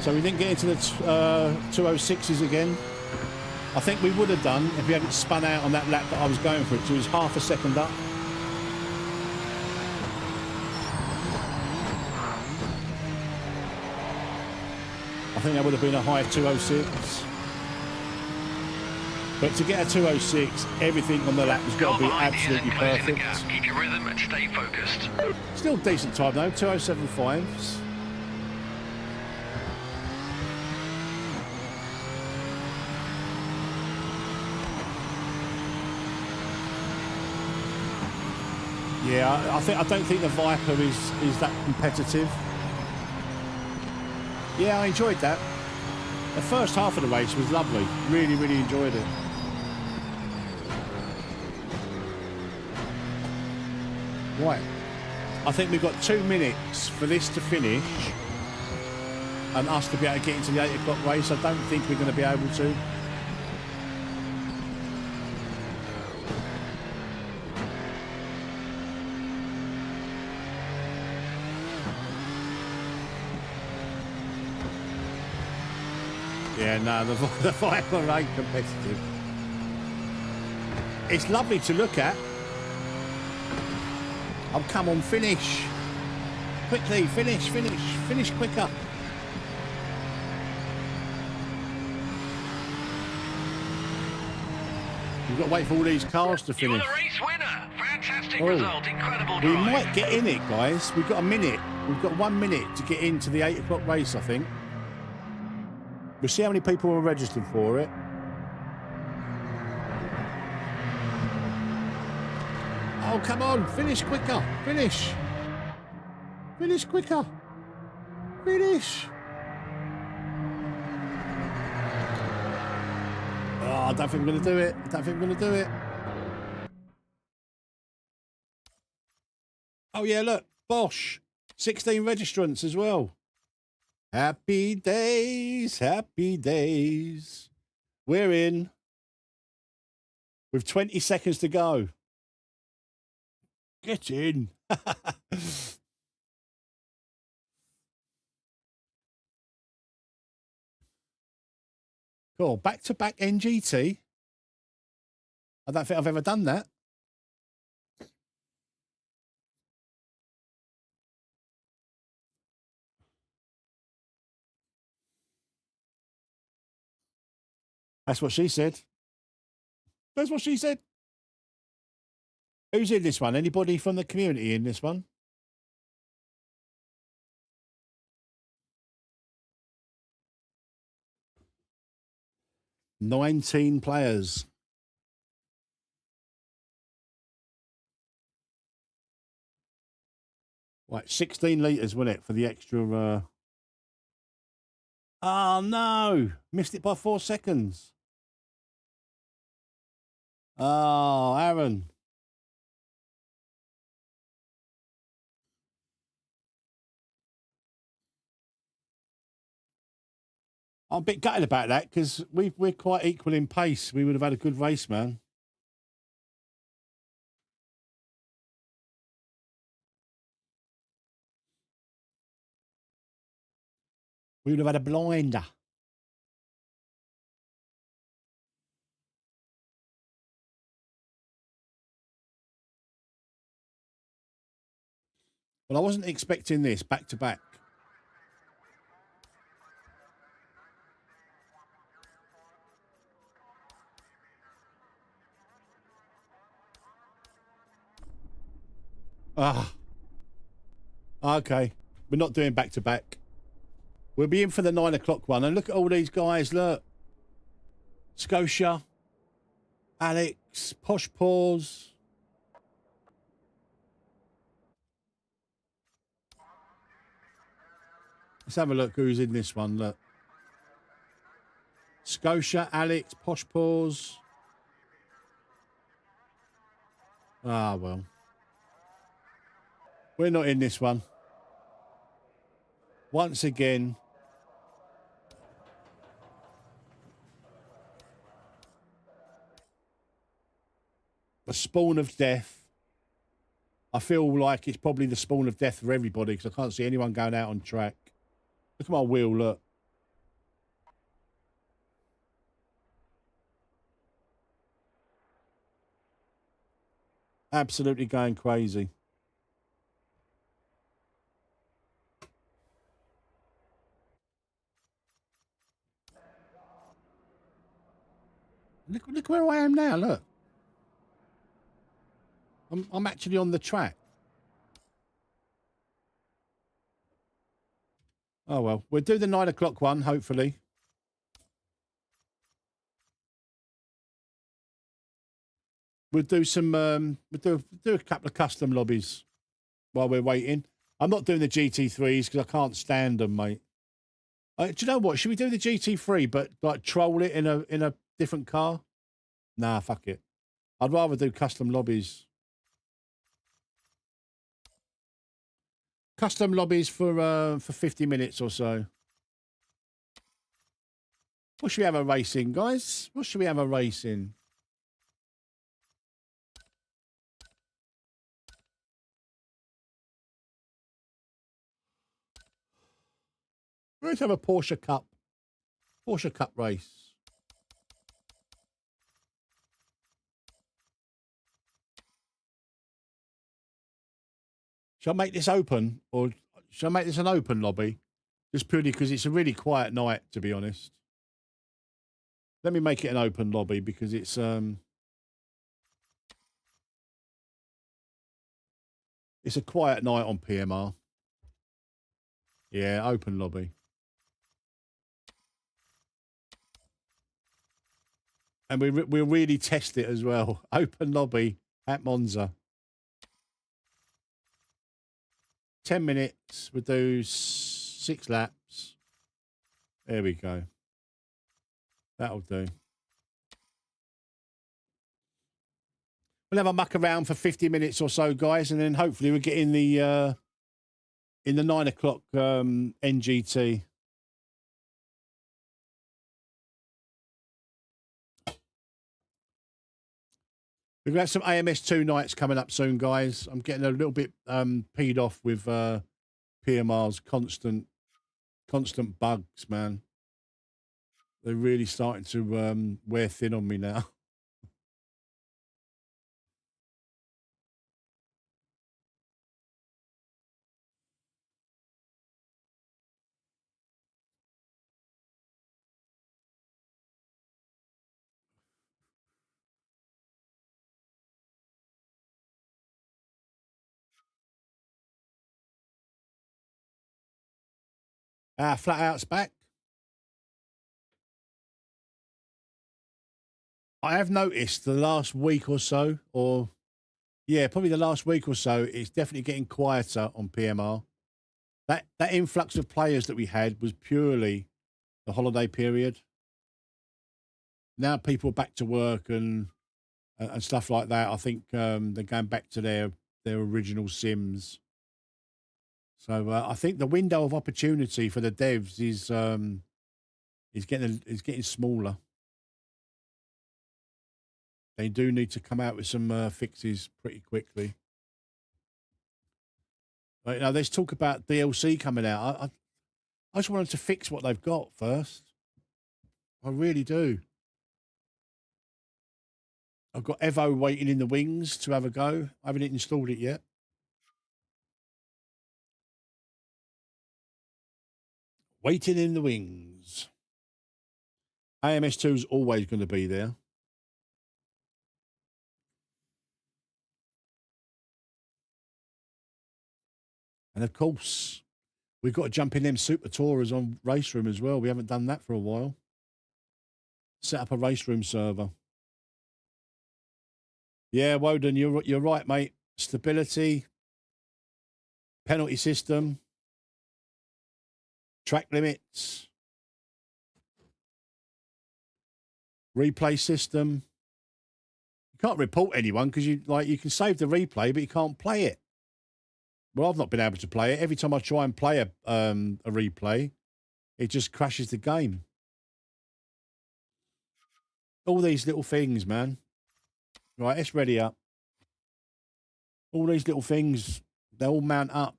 So we didn't get into the 206s again. I think we would have done if we hadn't spun out on that lap that I was going for it. So it was half a second up. I think that would have been a high 206. But to get a 206, everything on the lap has got to be absolutely perfect. Keep your rhythm and stay focused. Still decent time though, 207.5s. Yeah, I don't think the Viper is that competitive. Yeah, I enjoyed that. The first half of the race was lovely. Really, really enjoyed it. Right. I think we've got 2 minutes for this to finish and us to be able to get into the 8 o'clock race. I don't think we're going to be able to. Yeah, no, the Viper ain't competitive. It's lovely to look at. Oh, come on, finish. Quickly, finish quicker. We've got to wait for all these cars to finish. You're the race winner. Fantastic result. Incredible drive. We might get in it, guys. We've got a minute. We've got 1 minute to get into the 8 o'clock race, I think. We'll see how many people are registered for it. Oh, come on. Finish quicker. Finish. Finish quicker. Finish. Oh, I don't think we're going to do it. I don't think we're going to do it. Oh, yeah, look. Bosch. 16 registrants as well. Happy days, happy days. We're in with 20 seconds to go. Get in. Cool. Back-to-back NGT. I don't think I've ever done that. That's what she said. That's what she said. Who's in this one? Anybody from the community in this one? "19 players. Right, 16 litres, wasn't it, for the extra... Oh, no. Missed it by 4 seconds. Oh, Aaron. I'm a bit gutted about that because we're quite equal in pace. We would have had a good race, man. We would have had a blinder. Well, I wasn't expecting this back to back. Ah, okay. We're not doing back to back. We'll be in for the 9 o'clock one. And look at all these guys. Look. Scotia, Alex, Posh Paws. Let's have a look who's in this one. Look. Scotia, Alex, Posh Paws. Ah, well. We're not in this one. Once again. The spawn of death. I feel like it's probably the spawn of death for everybody because I can't see anyone going out on track. Look at my wheel, look. Absolutely going crazy. Look where I am now, look. I'm actually on the track. Oh, well. We'll do the 9 o'clock one, hopefully. We'll do some, we'll do a couple of custom lobbies while we're waiting. I'm not doing the GT3s because I can't stand them, mate. Do you know what? Should we do the GT3 but like troll it in a different car? Nah, fuck it. I'd rather do custom lobbies. Custom lobbies for 50 minutes or so. What should we have a racing, guys? What should we have a racing? Let's have a Porsche Cup. Porsche Cup race. Shall I make this open or shall I make this an open lobby? Just purely because it's a really quiet night, to be honest. Let me make it an open lobby because it's a quiet night on PMR. Yeah, open lobby. And we'll really test it as well. Open lobby at Monza. 10 minutes. We'll do 6 laps. There we go. That'll do. We'll have a muck around for 50 minutes or so, guys, and then hopefully we'll get in the 9 o'clock NGT. We've got some AMS2 nights coming up soon, guys. I'm getting a little bit peed off with PMR's constant bugs, man. They're really starting to wear thin on me now. Flat Out's back. I have noticed the last week or so, or yeah, probably the last week or so, it's definitely getting quieter on PMR. That influx of players that we had was purely the holiday period. Now people are back to work and stuff like that. I think they're going back to their original sims. So I think the window of opportunity for the devs is getting smaller. They do need to come out with some fixes pretty quickly. Right now, let's talk about DLC coming out. I just wanted to fix what they've got first. I really do. I've got Evo waiting in the wings to have a go. I haven't installed it yet. Waiting in the wings. AMS2 is always going to be there. And of course, we've got to jump in them Super Tourers on Race Room as well. We haven't done that for a while. Set up a Race Room server. Yeah, Woden, you're right, mate. Stability, penalty system, track limits, replay system. You can't report anyone because you can save the replay, but you can't play it. Well, I've not been able to play it. Every time I try and play a replay, it just crashes the game. All these little things, man. Right, it's ready up. All these little things, they all mount up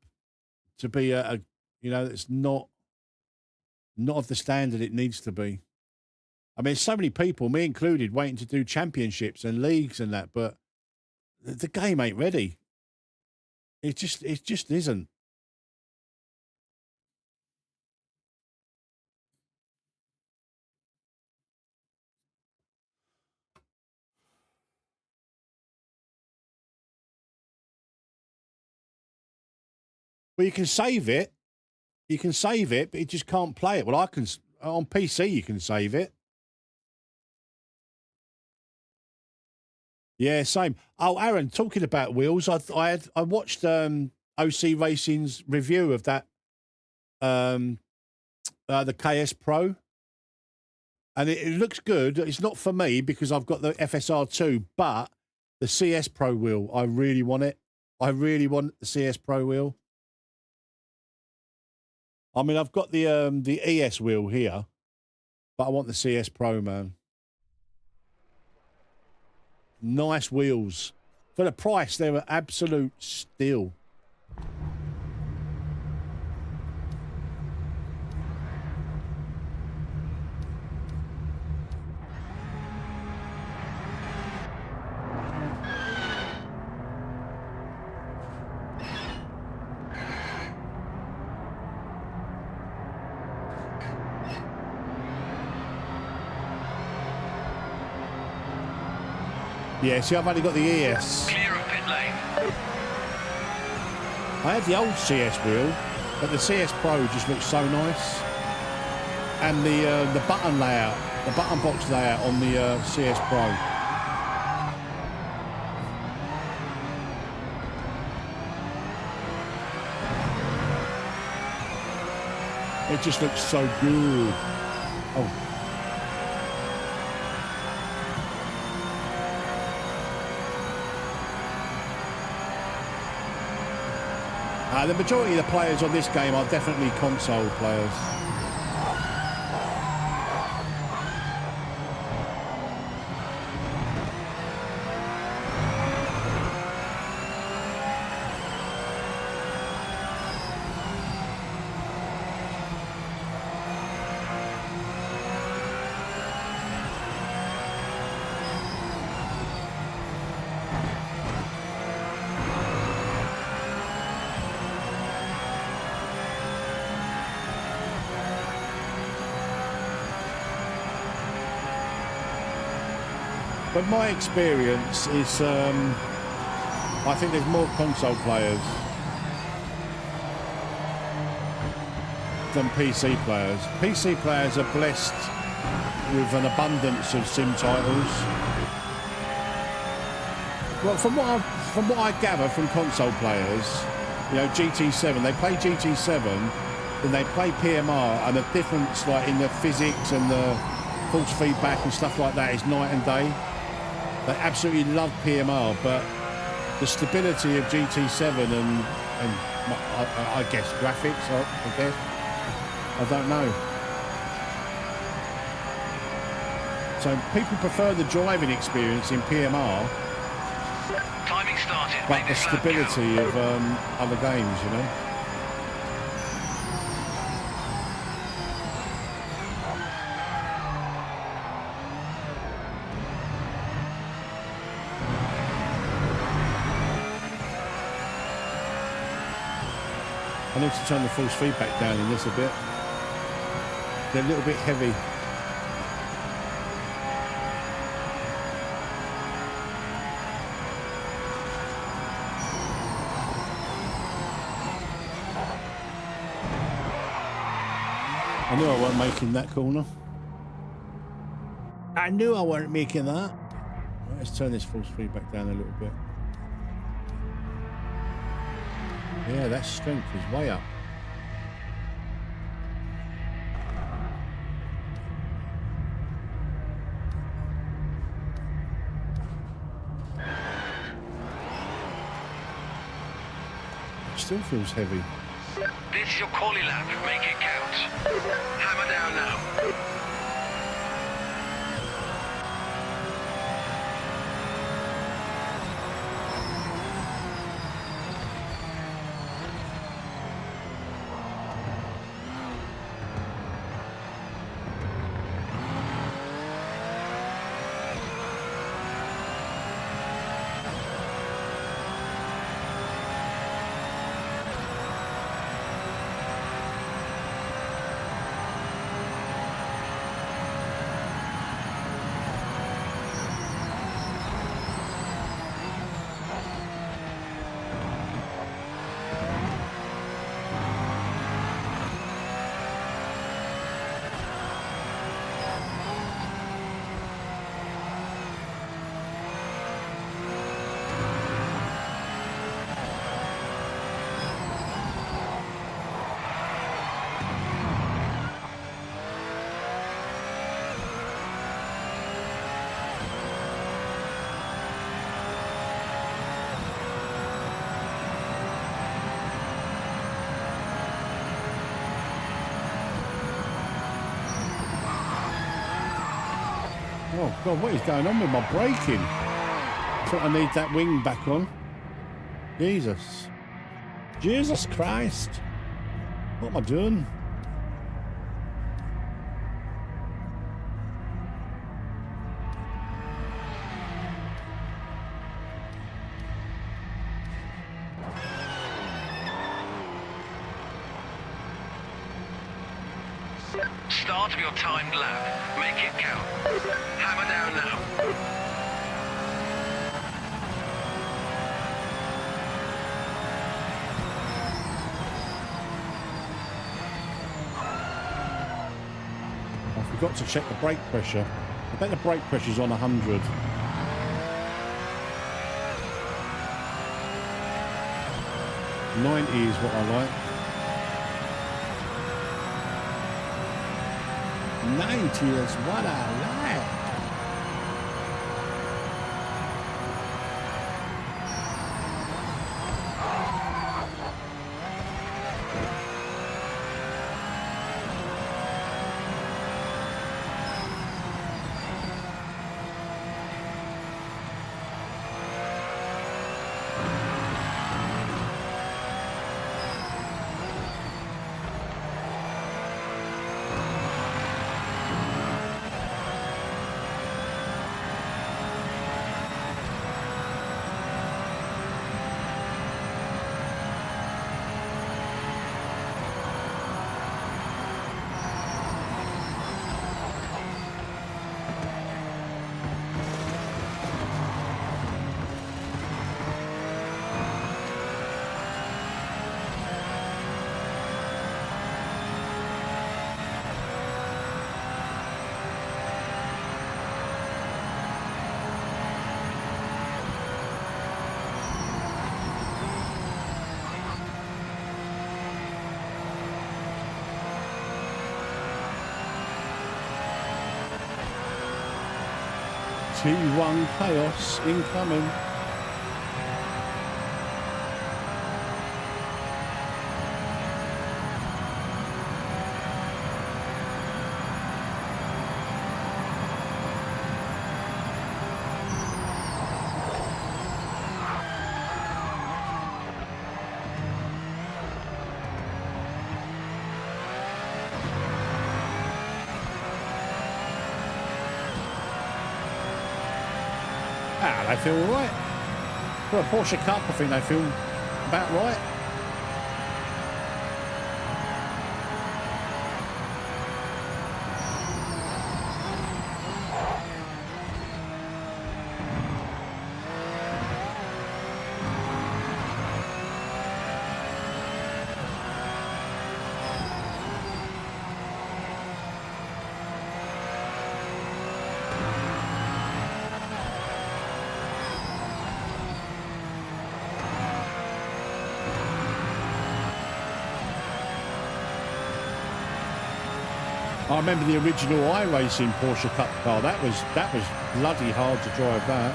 to be it's not of the standard it needs to be. I mean, so many people, me included, waiting to do championships and leagues and that, but the game ain't ready. It just isn't. Well, you can save it. You can save it, but you just can't play it. Well, I can on PC. You can save it. Yeah, same. Oh, Aaron, talking about wheels, I watched OC Racing's review of that the KS Pro, and it looks good. It's not for me because I've got the FSR2, but the CS Pro wheel, I really want it. I really want the CS Pro wheel. I mean, I've got the ES wheel here, but I want the CS Pro, man. Nice wheels. For the price, they were absolute steal. Yeah, see, I've only got the ES. Clear of pit lane. I had the old CS wheel, but the CS Pro just looks so nice. And the button layout, the button box layout on the CS Pro. It just looks so good. Oh. The majority of the players on this game are definitely console players. But my experience is, I think there's more console players than PC players. PC players are blessed with an abundance of sim titles. Well, from what I gather from console players, you know, GT7, they play GT7, then they play PMR, and the difference, like in the physics and the force feedback and stuff like that, is night and day. They absolutely love PMR, but the stability of GT7 and I guess graphics, I guess, I don't know. So people prefer the driving experience in PMR, Timing started. but Make the this lap stability of other games, you know. I need to turn the force feedback down in this a bit. They're a little bit heavy. I knew I wasn't making that corner. I knew I weren't making that. Right, let's turn this full speed back down a little bit. Yeah, that strength is way up. It still feels heavy. This is your quali lap. Make it count. Hammer down now. Oh God, what is going on with my braking? I thought I need that wing back on. Jesus. Jesus Christ. What am I doing? Start of your timed lap. Make it count. Hammer down now. I forgot to check the brake pressure. I bet the brake pressure's on 100. .90 is what I like. 90 is what I like. T1 chaos incoming. Ah, they feel all right. For a Porsche Cup, I think they feel about right. I remember the original iRacing Porsche Cup car. That was bloody hard to drive that.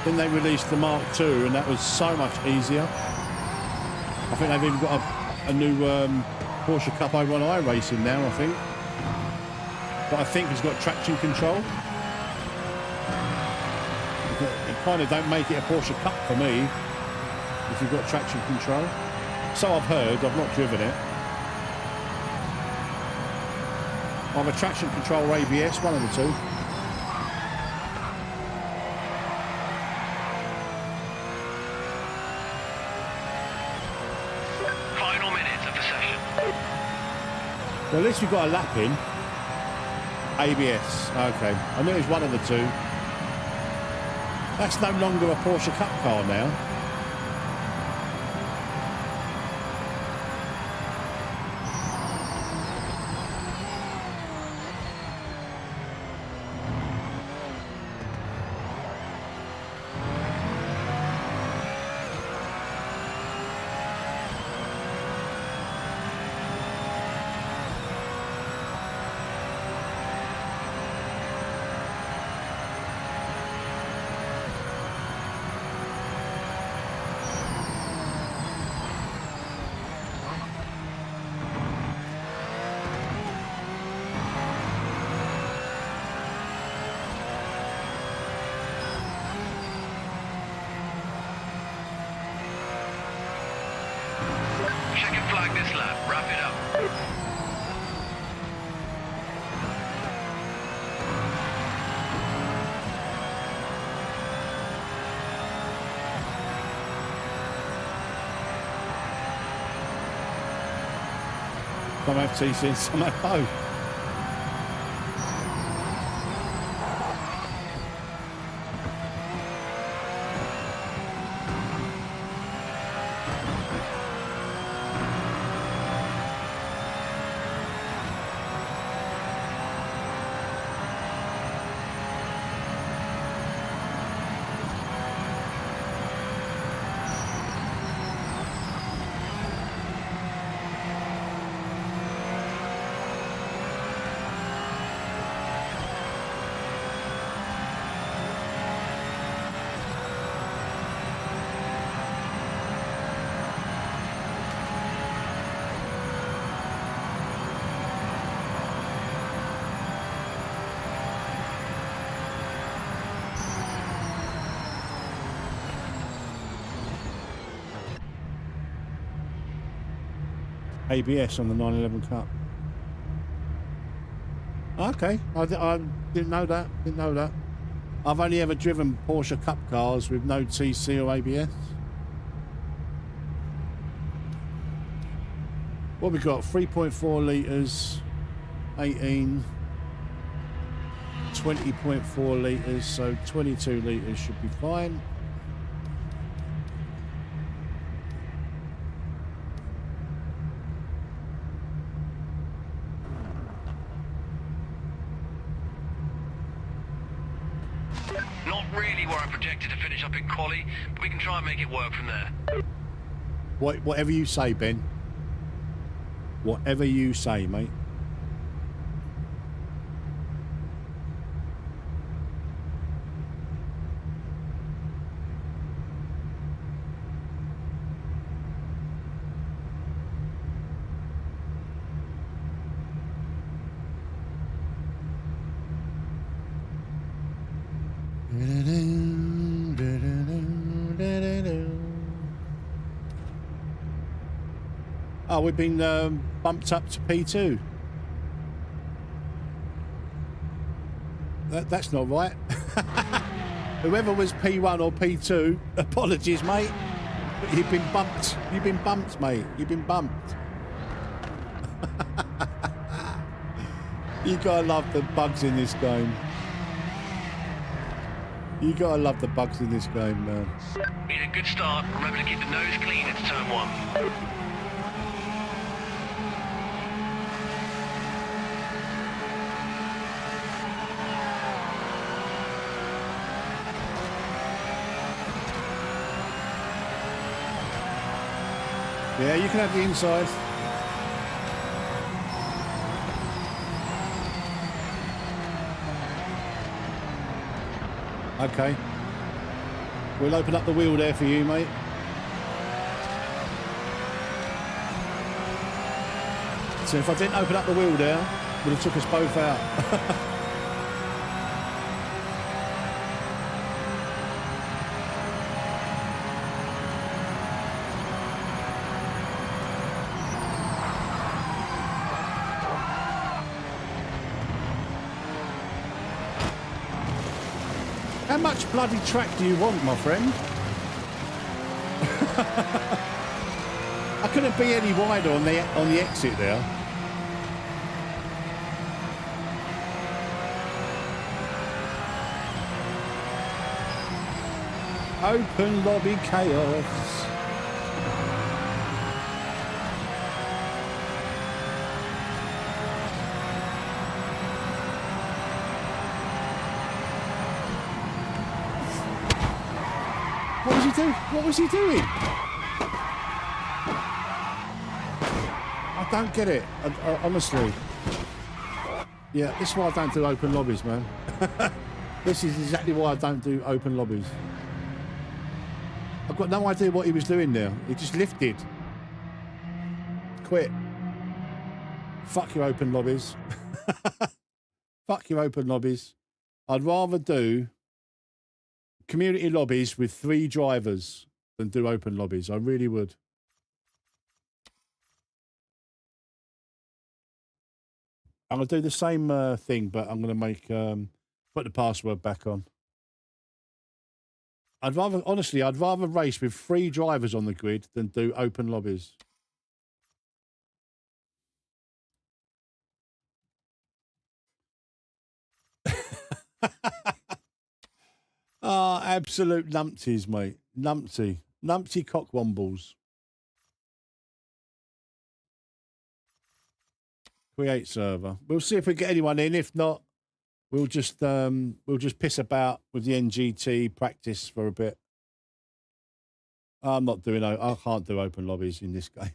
Then they released the Mark II, and that was so much easier. I think they've even got a new Porsche Cup over on iRacing now, I think. But I think it's got traction control. It kind of don't make it a Porsche Cup for me if you've got traction control. So I've heard, I've not driven it. Either traction control or ABS, one of the two. Final minutes of the session. Well, at least we've got a lap in. ABS, okay. I knew it was one of the two. That's no longer a Porsche Cup car now. Checking flag this lap. Wrap it up. Some have TC and some have both. ABS on the 911 Cup. Okay, I didn't know that. Didn't know that. I've only ever driven Porsche Cup cars with no TC or ABS. What we got? 3.4 litres, 18, 20.4 litres, so 22 litres should be fine. Not really where I projected to finish up in quali, but we can try and make it work from there. Whatever you say, Ben. Whatever you say, mate. Oh, we've been bumped up to P2. That's not right. Whoever was P1 or P2, apologies, mate. But you've been bumped. You've been bumped, mate. You've been bumped. You gotta love the bugs in this game. You gotta love the bugs in this game, man. Need a good start. Remember to keep the nose clean into turn one. Yeah, you can have the inside. Okay. We'll open up the wheel there for you, mate. So if I didn't open up the wheel there, would have took us both out. How much bloody track do you want, my friend? I couldn't be any wider on the exit there. Open lobby chaos. What was he doing? What was he doing? I don't get it. I, honestly. Yeah, this is why I don't do open lobbies, man. This is exactly why I don't do open lobbies. I've got no idea what he was doing there. He just lifted. Quit. Fuck your open lobbies. Fuck your open lobbies. I'd rather do community lobbies with 3 drivers than do open lobbies. I really would. I'm going to do the same thing, but I'm going to make put the password back on. Honestly, I'd rather race with 3 drivers on the grid than do open lobbies. Ah, absolute numpties, mate. Numpty. Numpty cockwombles. Create server. We'll see if we get anyone in. If not, we'll just piss about with the NGT, practice for a bit. I'm not doing. I can't do open lobbies in this game.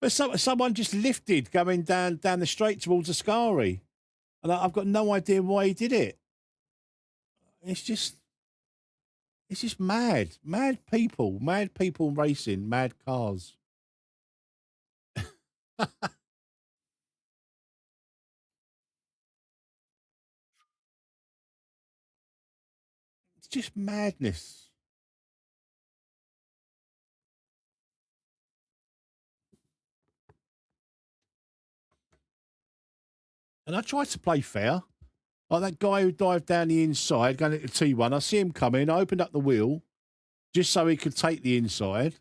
But someone just lifted going down the straight towards Ascari, and I've got no idea why he did it. It's just mad. Mad people racing, mad cars. It's just madness. And I tried to play fair. Like that guy who dived down the inside going into T1. I see him coming. I opened up the wheel just so he could take the inside.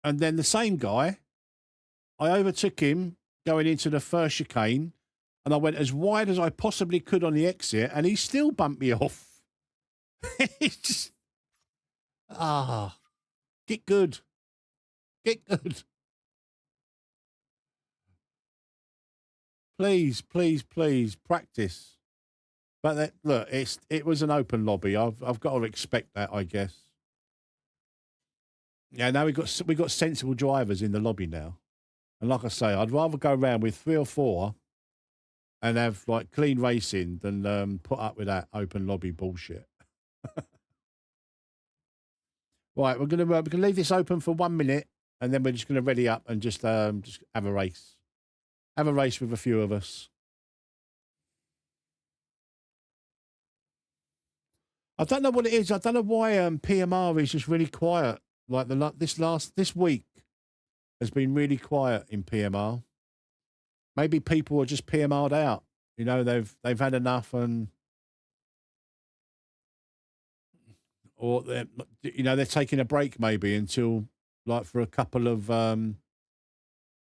And then the same guy, I overtook him going into the first chicane, and I went as wide as I possibly could on the exit, and he still bumped me off. It's just... get good. Get good. Please, please, please practice. But look, it was an open lobby. I've got to expect that, I guess. Yeah, now we got sensible drivers in the lobby now, and like I say, I'd rather go around with 3 or 4 and have like clean racing than put up with that open lobby bullshit. Right, we're gonna leave this open for 1 minute, and then we're just gonna ready up and just have a race. Have a race with a few of us. I don't know what it is. I don't know why PMR is just really quiet. Like this week has been really quiet in PMR. Maybe people are just PMR'd out. You know, they've had enough, or they're taking a break maybe until like for a couple of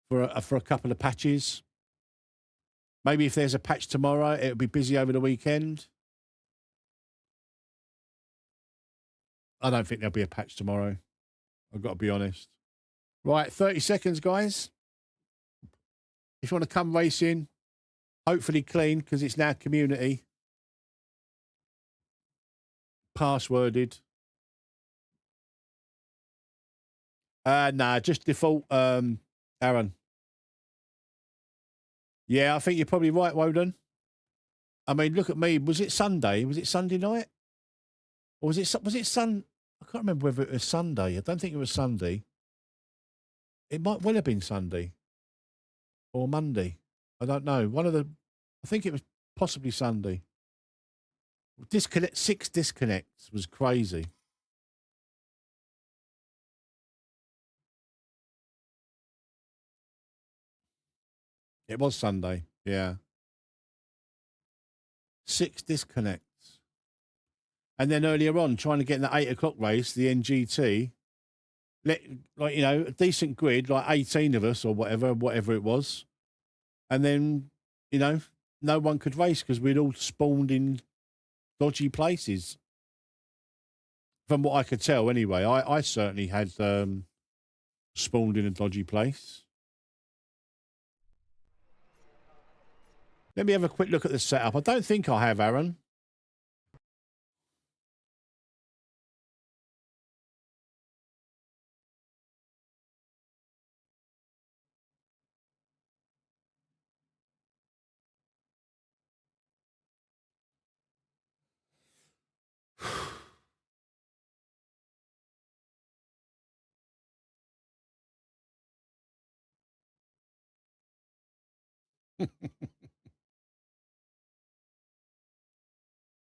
for a couple of patches. Maybe if there's a patch tomorrow, it'll be busy over the weekend. I don't think there'll be a patch tomorrow. I've got to be honest. Right, 30 seconds, guys. If you want to come racing, hopefully clean, because it's now community. Passworded. Nah, just default, Aaron. Yeah, I think you're probably right, Woden. I mean, look at me. Was it Sunday? Was it Sunday night? Or was it Sun? I can't remember whether it was Sunday. I don't think it was Sunday. It might well have been Sunday or Monday. I don't know. I think it was possibly Sunday. 6 disconnects was crazy. It was Sunday, yeah. 6 disconnects. And then earlier on, trying to get in the 8 o'clock race, the NGT, like, you know, a decent grid, like 18 of us or whatever it was. And then, you know, no one could race because we'd all spawned in dodgy places. From what I could tell, anyway, I certainly had spawned in a dodgy place. Let me have a quick look at the setup. I don't think I have, Aaron.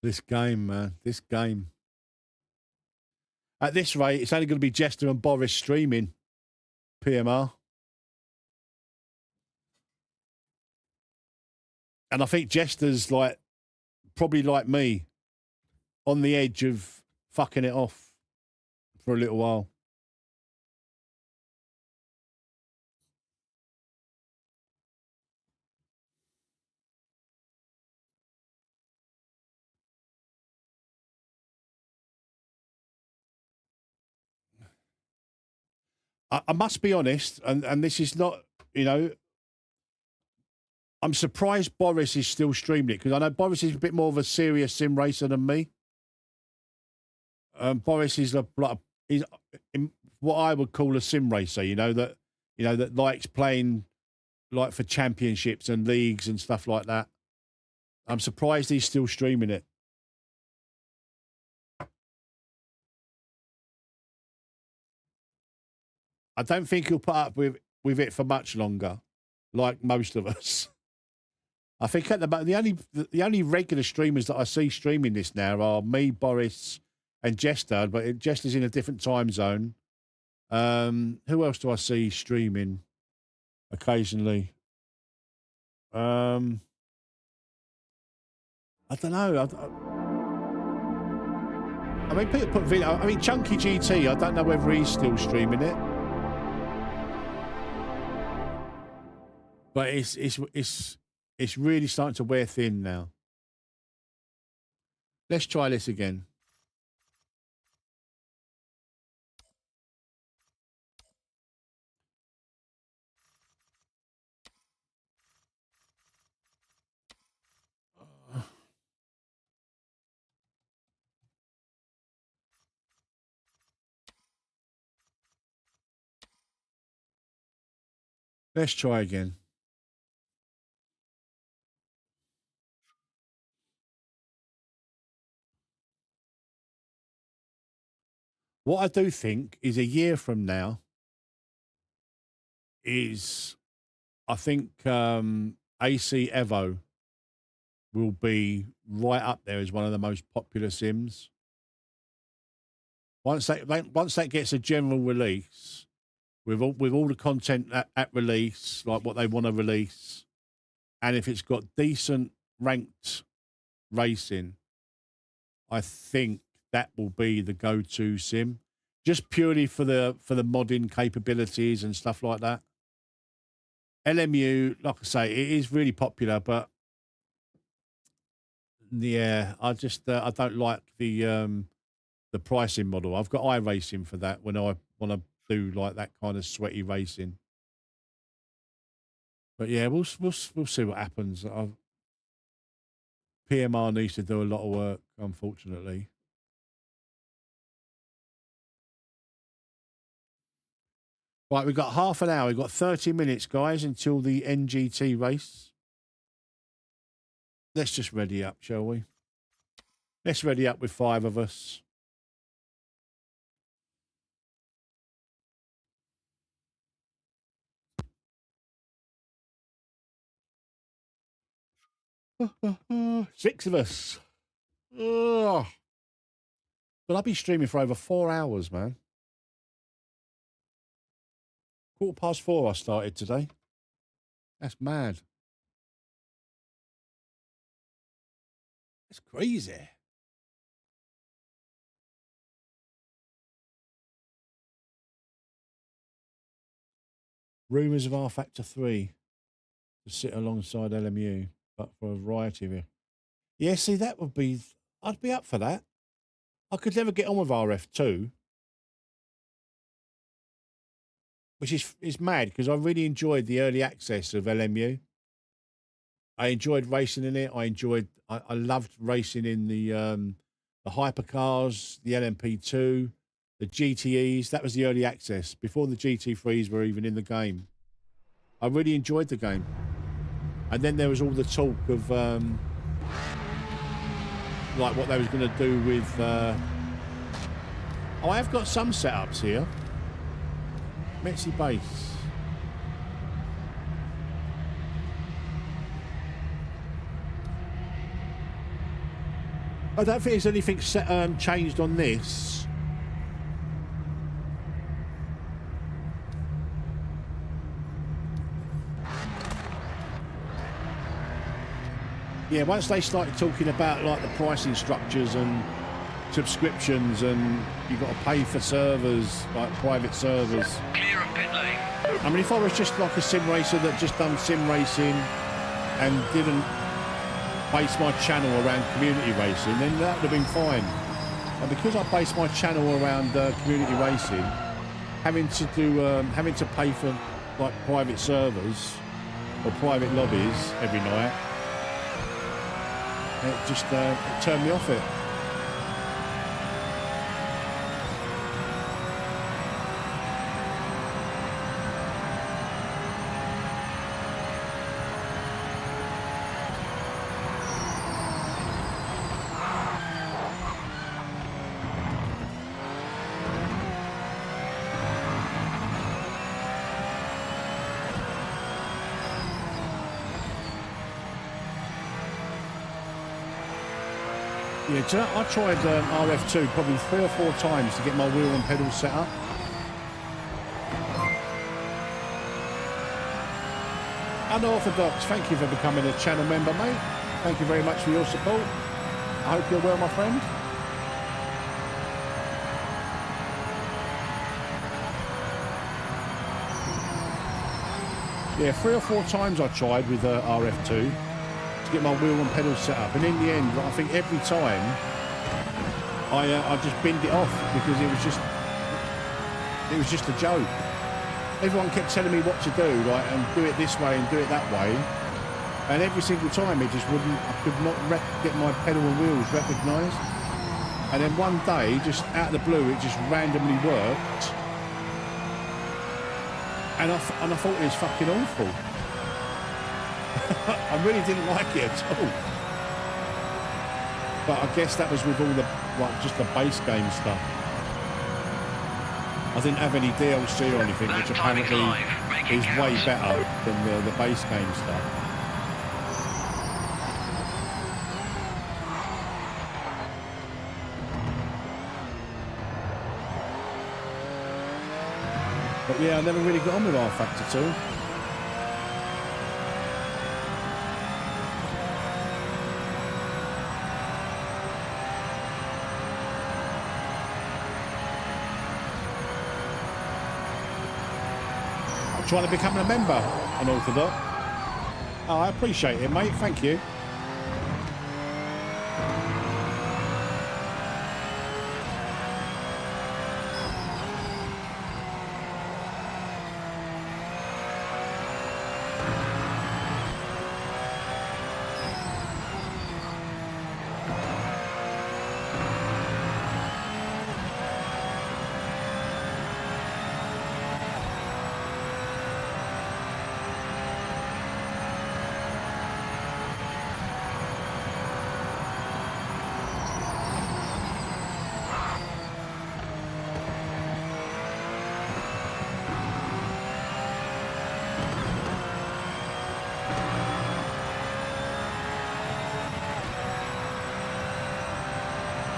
This game, man. This game. At this rate, it's only going to be Jester and Boris streaming PMR. And I think Jester's like, probably like me, on the edge of fucking it off for a little while. I must be honest, and this is not, you know, I'm surprised Boris is still streaming it because I know Boris is a bit more of a serious sim racer than me. Boris is he's what I would call a sim racer, you know, that likes playing like for championships and leagues and stuff like that. I'm surprised he's still streaming it. I don't think he'll put up with it for much longer, like most of us. I think at the only regular streamers that I see streaming this now are me, Boris, and Jester, but Jester's in a different time zone. Who else do I see streaming occasionally? I don't know. I mean, people put video. I mean, Chunky GT. I don't know whether he's still streaming it, but it's really starting to wear thin now. Let's try this again. Let's try again. What I do think is a year from now is, I think AC Evo will be right up there as one of the most popular sims. Once that gets a general release, with all the content at release, like what they want to release, and if it's got decent ranked racing, I think that will be the go-to sim, just purely for the modding capabilities and stuff like that. LMU, like I say, it is really popular, but yeah, I don't like the pricing model. I've got iRacing for that when I want to do like that kind of sweaty racing. But yeah, we'll see what happens. PMR needs to do a lot of work, unfortunately. Right, we've got half an hour. We've got 30 minutes, guys, until the NGT race. let's just ready up, shall we? Let's ready up with 5 of us. Six of us. Ugh. But I've been streaming for over 4 hours, man. 4:15 I started today. That's mad. That's crazy. Rumours of R Factor 3 to sit alongside LMU, but for a variety of you. Yeah, see, that would be... I'd be up for that. I could never get on with RF2. Which is mad, because I really enjoyed the early access of LMU. I enjoyed racing in it. I loved racing in the hypercars, the LMP2, the GTEs. That was the early access, before the GT3s were even in the game. I really enjoyed the game. And then there was all the talk of like what they was going to do with... Oh, I have got some setups here. Metzi base. I don't think there's anything changed on this. Yeah, once they started talking about like the pricing structures and subscriptions, and you've got to pay for servers, like private servers. Clear of pit lane. I mean, if I was just like a sim racer that just done sim racing and didn't base my channel around community racing, then that would have been fine. But because I base my channel around community racing, having to pay for like private servers or private lobbies every night, it just it turned me off it. Yeah, do you know, I tried RF2 probably 3 or 4 times to get my wheel and pedals set up. Unorthodox, thank you for becoming a channel member, mate. Thank you very much for your support. I hope you're well, my friend. Yeah, 3 or 4 times I tried with RF2 to get my wheel and pedals set up, and in the end, I think every time I just binned it off because it was just a joke. Everyone kept telling me what to do, like, and do it this way and do it that way, and every single time it just wouldn't. I could not get my pedal and wheels recognised. And then one day, just out of the blue, it just randomly worked, and I thought it was fucking awful. I really didn't like it at all. But I guess that was with all the, like, just the base game stuff. I didn't have any DLC or anything, which apparently is way better than the base game stuff. But yeah, I never really got on with R Factor 2. Trying to become a member, Unorthodox. Oh, I appreciate it, mate. Thank you.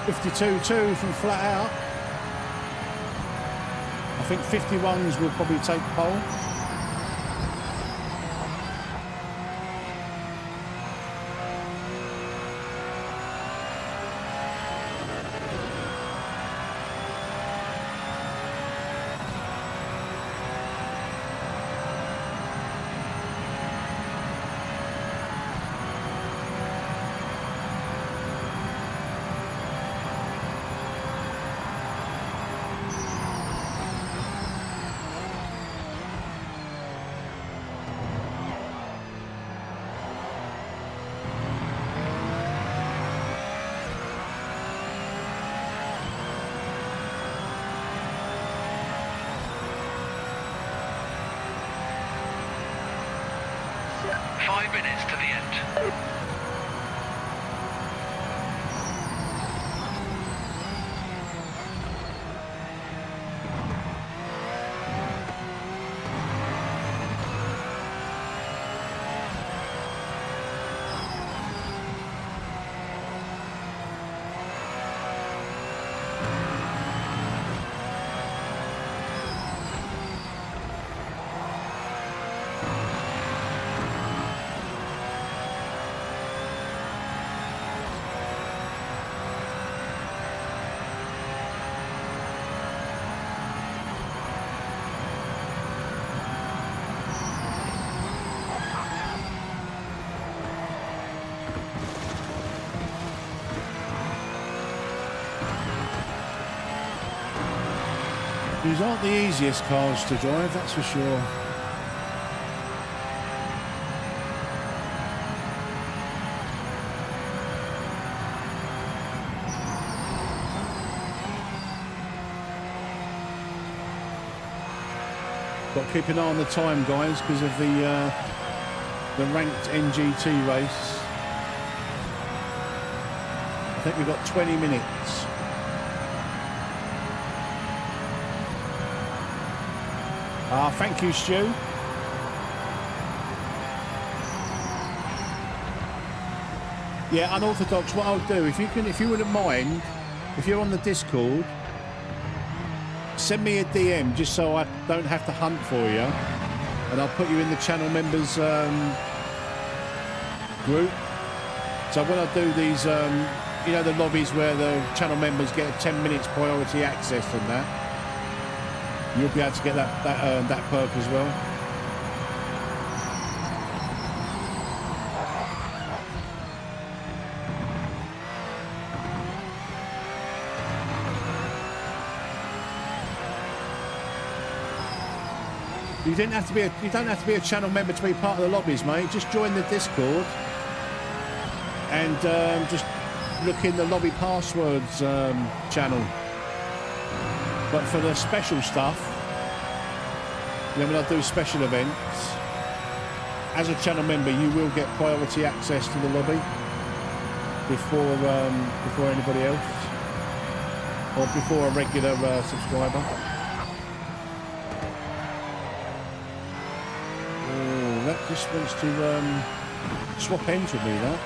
52.2 from flat out. I think 51s will probably take pole. Minutes to the end. These aren't the easiest cars to drive, that's for sure. Got to keep an eye on the time, guys, because of the ranked NGT race. I think we've got 20 minutes. Thank you, Stu. Yeah, unorthodox. What I'll do, if you wouldn't mind, if you're on the Discord, send me a DM just so I don't have to hunt for you, and I'll put you in the channel members group. So when I do these, you know, the lobbies where the channel members get 10 minutes priority access and that. You'll be able to get that perk as well. You don't have to be a channel member to be part of the lobbies, mate. Just join the Discord and just look in the lobby passwords channel. But for the special stuff, you know, when I do special events, as a channel member, you will get priority access to the lobby before anybody else, or before a regular subscriber. Oh, that just wants to swap ends with me, that.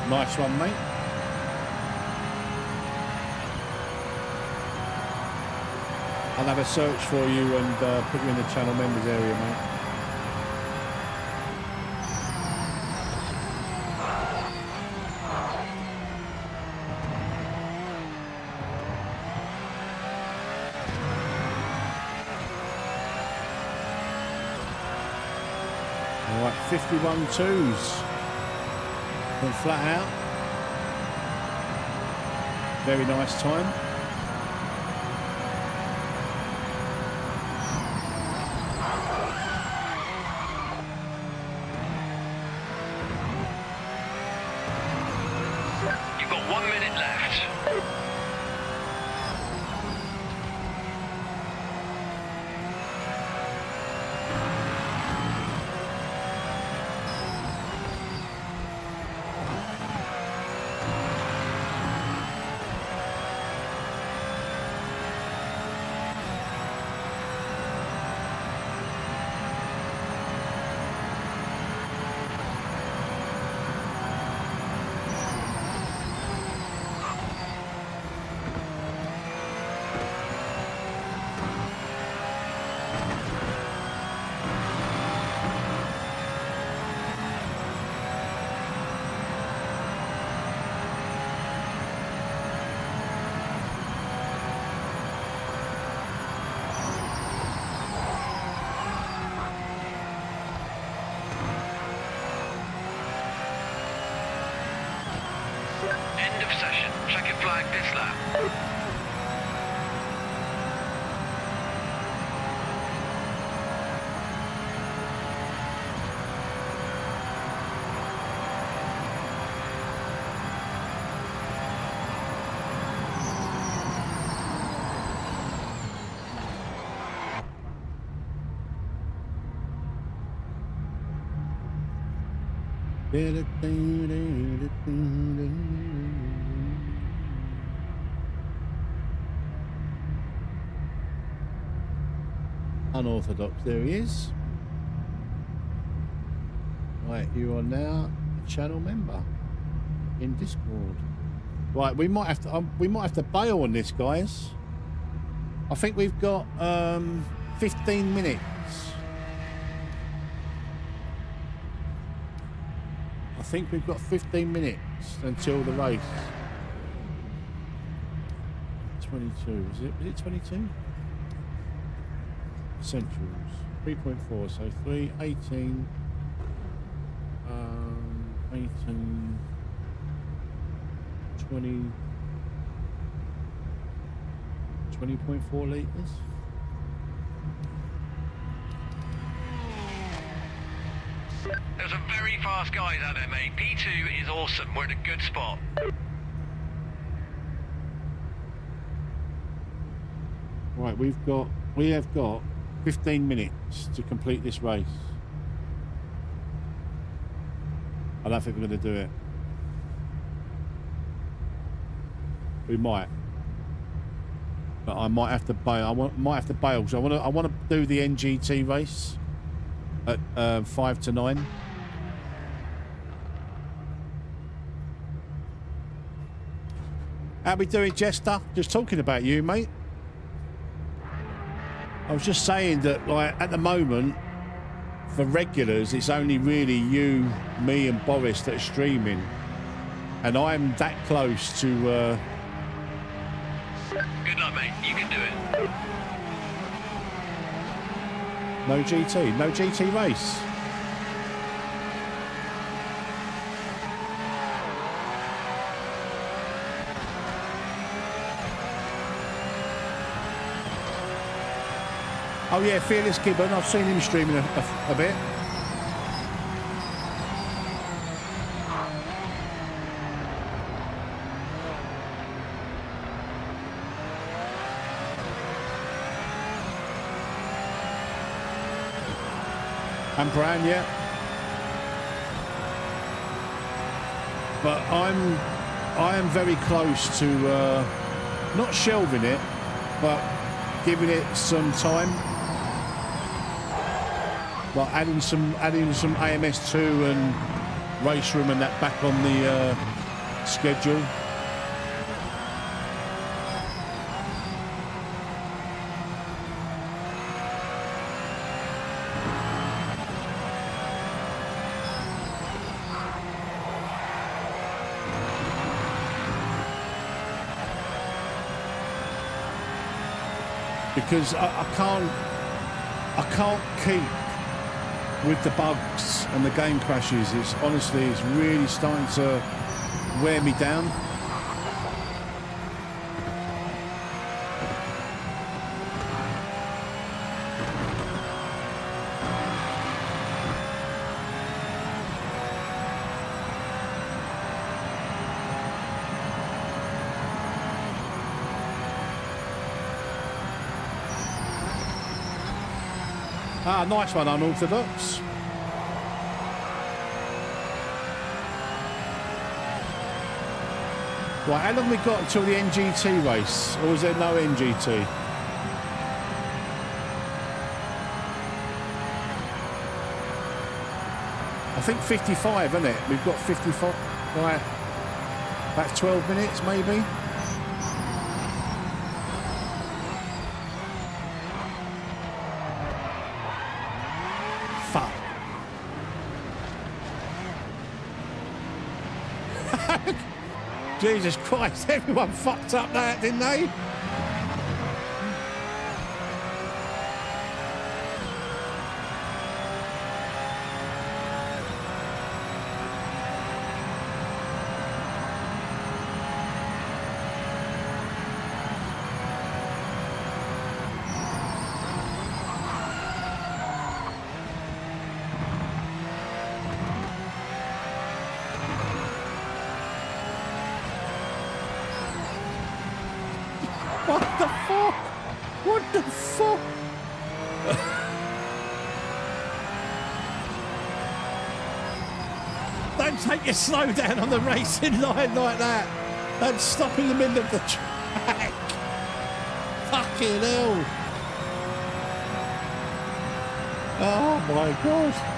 Nice one, mate. I'll have a search for you and put you in the channel members area, mate. All right, 51.2s. From flat out. Very nice time. You've got 1 minute left. End of session. Checkered flag this lap. Unorthodox, there he is. Right, you are now a channel member in Discord. Right, we might have to bail on this, guys. I think we've got 15 minutes. I think we've got 15 minutes until the race. 22, is it 22? Essentials, 3.4, so 3, 18, 18, 20, 20.4 litres. There's some very fast guys out there, mate. P2 is awesome. We're in a good spot. Right, we have got 15 minutes to complete this race. I don't think we're going to do it. We might, but I might have to bail. Might have to bail because I want to do the NGT race at 5 to 9. How we doing, Jester? Just talking about you, mate. I was just saying that, like, at the moment, for regulars, it's only really you, me, and Boris that are streaming, and I'm that close to. Good luck, mate. You can do it. No GT race. Oh yeah, Fearless Gibbon. I've seen him streaming a bit. And Bran, yeah. But I am very close to not shelving it, but giving it some time. Like adding some AMS2 and race room and that back on the schedule. Because I can't keep with the bugs and the game crashes. It's really starting to wear me down. Ah, nice one, Unorthodox. Right, how long we got until the NGT race? Or is there no NGT? I think 55, isn't it? We've got 55, right, about 12 minutes maybe? Fuck. Jesus Christ, everyone fucked up that, didn't they? What the fuck? What the fuck? Don't take your slow down on the racing line like that. Don't stop in the middle of the track. Fucking hell. Oh my God.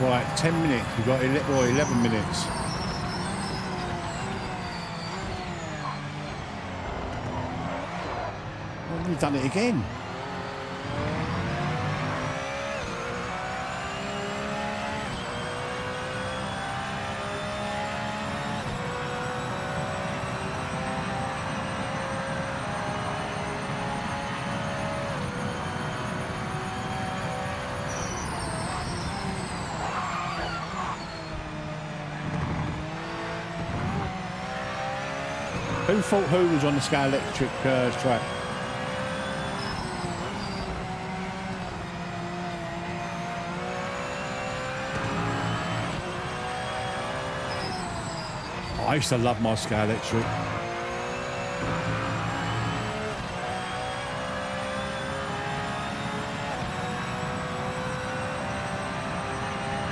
Right, 10 minutes. We've got 11 minutes. Well, we've done it again. Who thought who was on the Sky Electric track? Oh, I used to love my Sky Electric.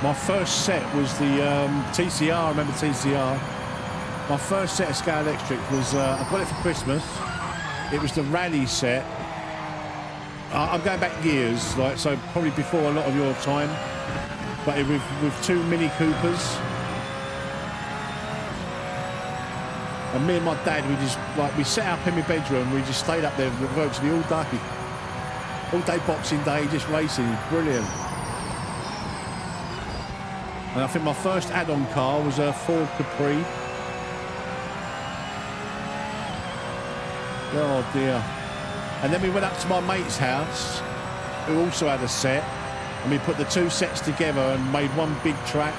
My first set was the TCR. I remember TCR. My first set of Sky Electric was, I got it for Christmas. It was the rally set. I'm going back years, like, so probably before a lot of your time. But with two Mini Coopers. And me and my dad, we set up in my bedroom, we just stayed up there virtually all day. All day Boxing Day, just racing, brilliant. And I think my first add-on car was a Ford Capri. Oh dear. And then we went up to my mate's house, who also had a set, and we put the two sets together and made one big track.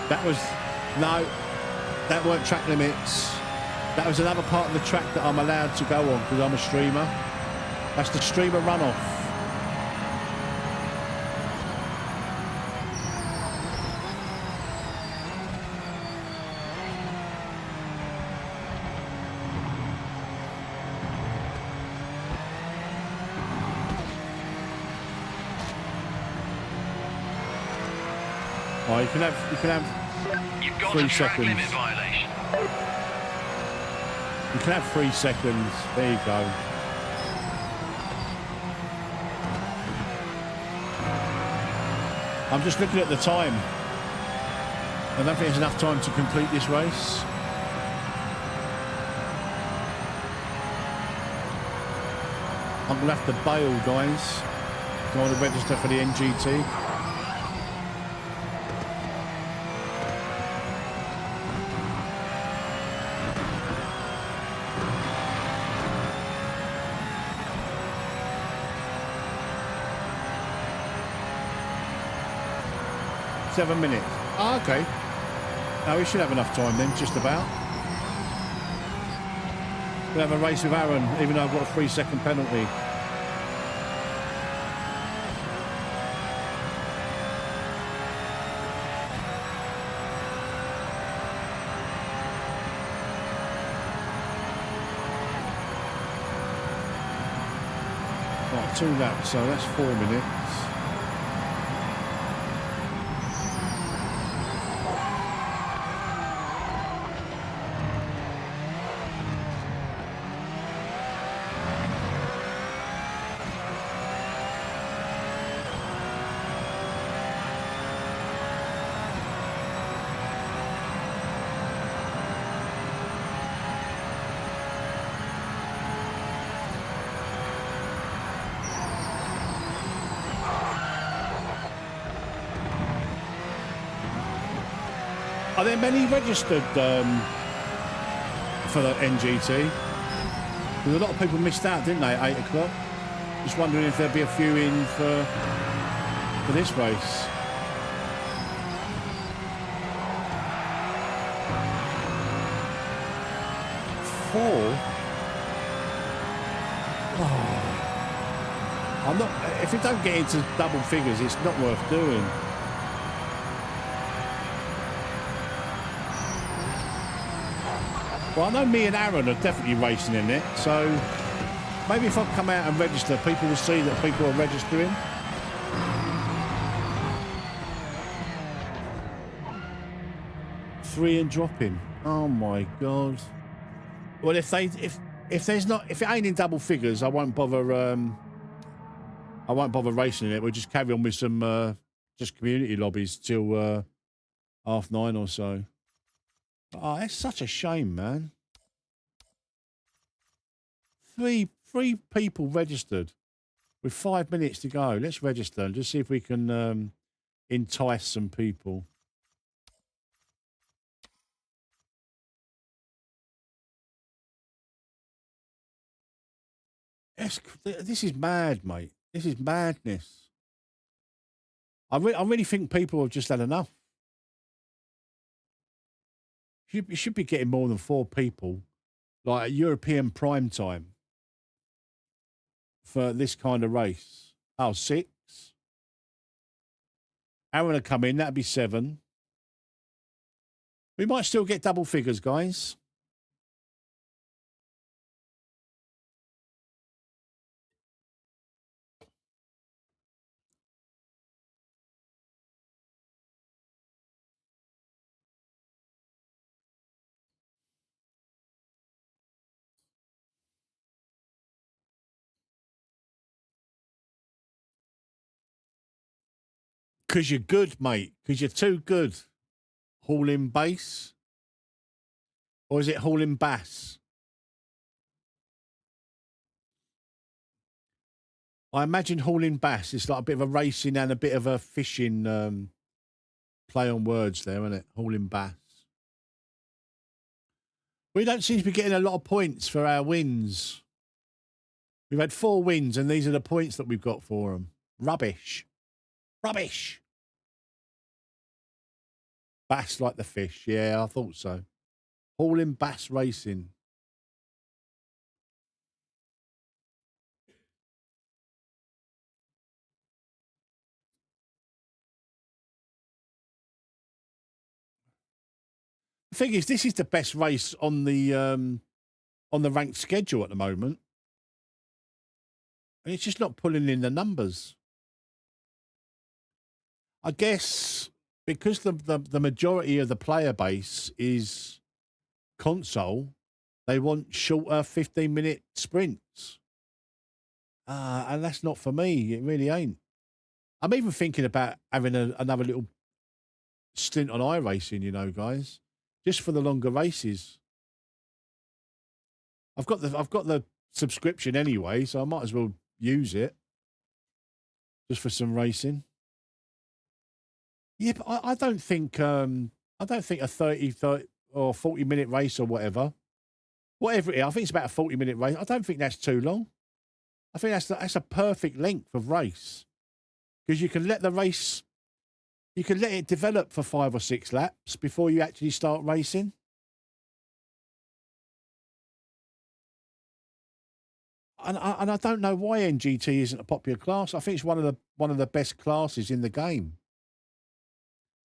That was, no, that weren't track limits. That was another part of the track that I'm allowed to go on because I'm a streamer. That's the streamer runoff. Oh, you can have You've got 3 a track seconds. limit violation. You can have 3 seconds. There you go. I'm just looking at the time. I don't think there's enough time to complete this race. I'm going to have to bail, guys. I want to register for the NGT. Seven minutes. Oh, okay. No, we should have enough time then, just about. We'll have a race with Aaron, even though I've got a 3-second penalty. Right, 2 laps, so that's 4 minutes. Are there many registered for the NGT? Because a lot of people missed out, didn't they, at 8 o'clock? Just wondering if there'd be a few in for this race. Four? Oh. I'm not. If it don't get into double figures, it's not worth doing. Well, I know me and Aaron are definitely racing in it, so maybe if I come out and register, people will see that people are registering. Three and dropping. Oh my god. Well, if it ain't in double figures, I won't bother. I won't bother racing in it. We'll just carry on with some just community lobbies till 9:30 or so. Oh, that's such a shame, man. Three people registered with 5 minutes to go. Let's register and just see if we can entice some people. This is mad, mate. This is madness. I really think people have just had enough. You should be getting more than 4 people, like a European prime time, for this kind of race. Oh, 6. Aaron will come in. That'd be 7. We might still get double figures, guys. Because you're good, mate. Because you're too good. Hauling bass? Or is it hauling bass? I imagine hauling bass. It's like a bit of a racing and a bit of a fishing play on words there, isn't it? Hauling bass. We don't seem to be getting a lot of points for our wins. We've had 4 wins, and these are the points that we've got for them. Rubbish. Rubbish. Bass like the fish. Yeah, I thought so. Hauling bass racing. The thing is, this is the best race on the ranked schedule at the moment. And it's just not pulling in the numbers. I guess because the majority of the player base is console, they want shorter 15-minute sprints. And that's not for me. It really ain't. I'm even thinking about having another little stint on iRacing, you know, guys, just for the longer races. I've got the subscription anyway, so I might as well use it just for some racing. Yeah, but I don't think a 30 or 40-minute race or whatever it is, I think it's about a 40-minute race. I don't think that's too long. I think that's a perfect length of race, because you can let it develop for 5 or 6 laps before you actually start racing. And I don't know why NGT isn't a popular class. I think it's one of the best classes in the game.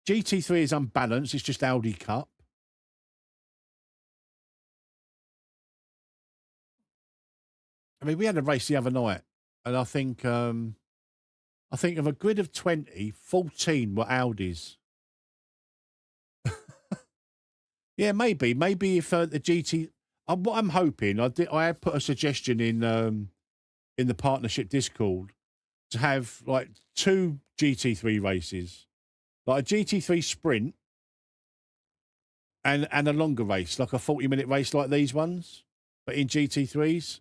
GT3 is unbalanced. It's just Audi Cup. I mean, we had a race the other night, and I think of a grid of 20, 14 were Audis. Yeah, maybe if the GT. What I'm hoping, I had put a suggestion in the partnership Discord to have like 2 GT3 races, like a GT3 sprint and a longer race, like a 40-minute race like these ones, but in GT3s.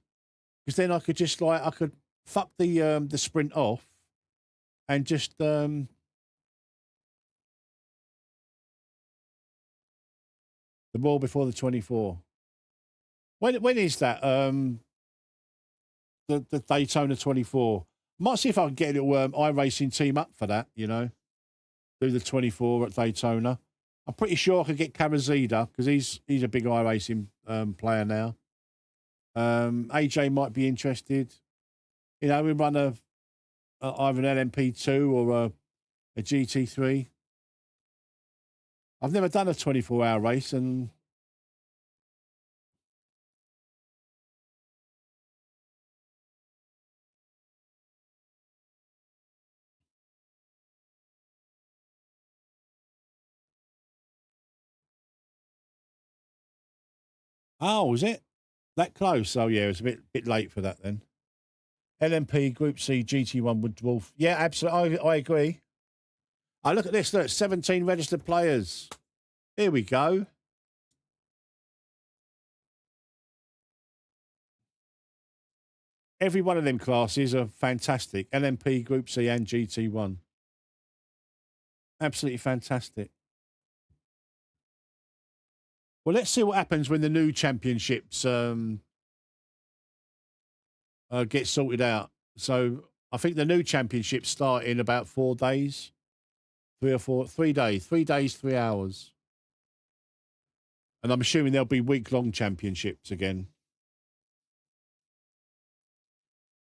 Because then I could just I could fuck the sprint off and just The ball before the 24. When is that? The Daytona 24. Might see if I can get a little iRacing team up for that, you know. Do the 24 at Daytona. I'm pretty sure I could get Carazida because he's a big iRacing player now. AJ might be interested. You know, we run either an LMP2 or a GT3. I've never done a 24-hour race, and oh, is it that close? Oh, yeah, it's a bit late for that then. LMP Group C GT1 would dwarf. Yeah, absolutely. I agree. Oh, look at this. Look, 17 registered players. Here we go. Every one of them classes are fantastic. LMP Group C and GT1. Absolutely fantastic. Well, let's see what happens when the new championships get sorted out. So I think the new championships start in about 4 days. 3 days. 3 days, 3 hours. And I'm assuming there'll be week-long championships again.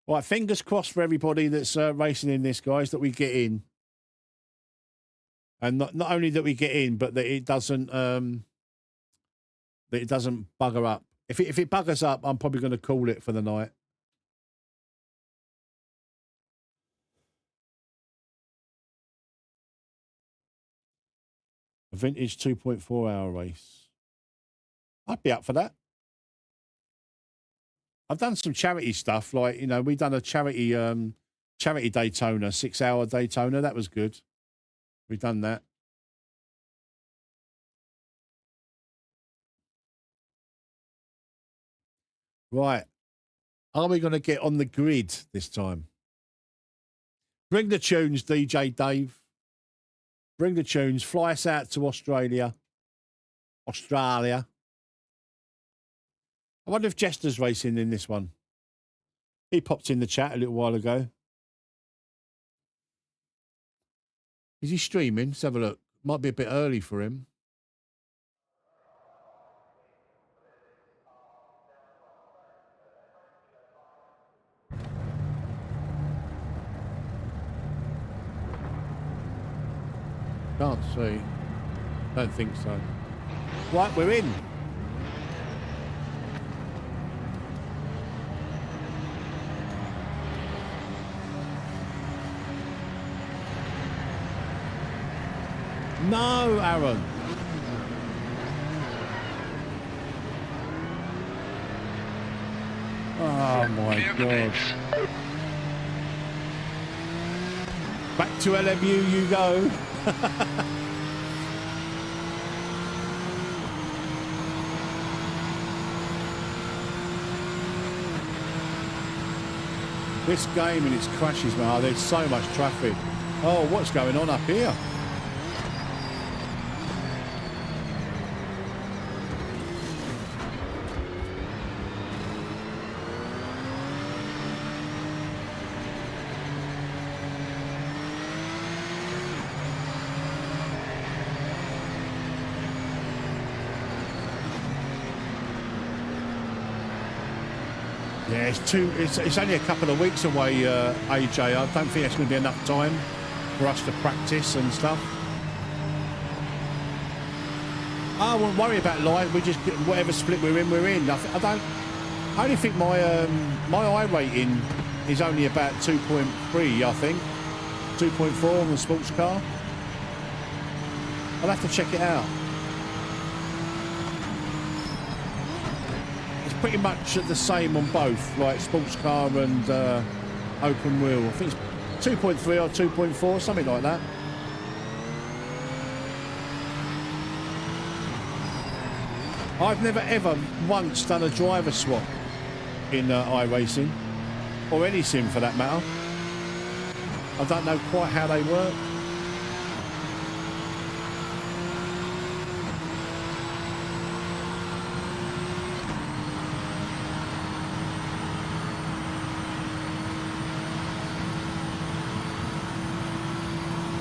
Right, fingers crossed for everybody that's racing in this, guys, that we get in. And not only that we get in, but that it doesn't bugger up. If it buggers up, I'm probably going to call it for the night. A vintage 2.4-hour race. I'd be up for that. I've done some charity stuff, like, you know, we've done a charity Daytona, 6-hour Daytona. That was good. We've done that. Right. Are we going to get on the grid this time? Bring the tunes, DJ Dave. Bring the tunes. Fly us out to Australia. I wonder if Jester's racing in this one. He popped in the chat a little while ago. Is he streaming? Let's have a look. Might be a bit early for him. Can't see. Don't think so. Right, we're in. No, Aaron. Oh my God. Back to LMU you go. This game and its crashes, man. There's so much traffic. Oh, what's going on up here? Yeah, it's only a couple of weeks away, AJ. I don't think it's going to be enough time for us to practice and stuff. I won't worry about live. We just get whatever split we're in. I only think my my I rating is only about 2.3. I think 2.4 on the sports car. I'll have to check it out. Pretty much the same on both, like sports car and open wheel. I think it's 2.3 or 2.4, something like that. I've never ever once done a driver swap in iRacing, or any sim for that matter. I don't know quite how they work.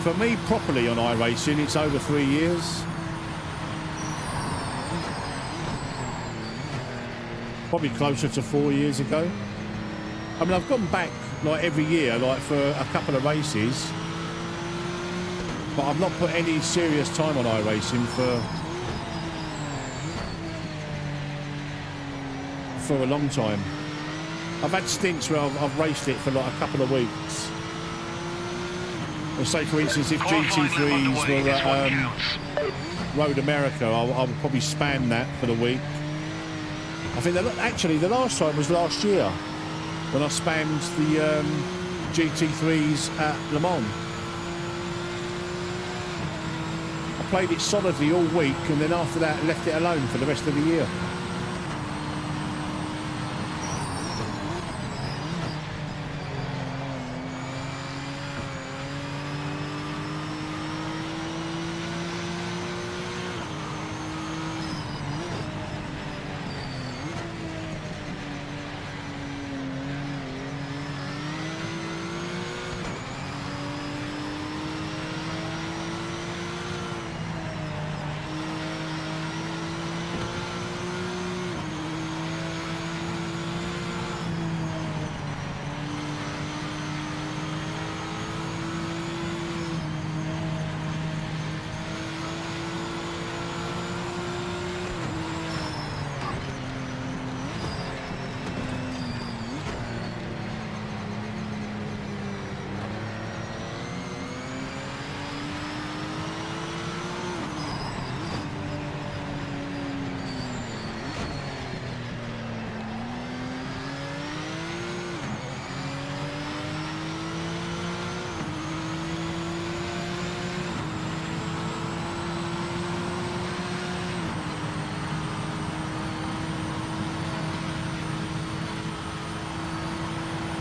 For me, properly on iRacing, it's over 3 years. Probably closer to 4 years ago. I mean, I've gone back like every year, like for a couple of races, but I've not put any serious time on iRacing for a long time. I've had stints where I've raced it for like a couple of weeks. Well, say for instance, if GT3s were at Road America, I would probably span that for the week. I think that actually the last time was last year when I spanned the GT3s at Le Mans. I played it solidly all week and then after that left it alone for the rest of the year.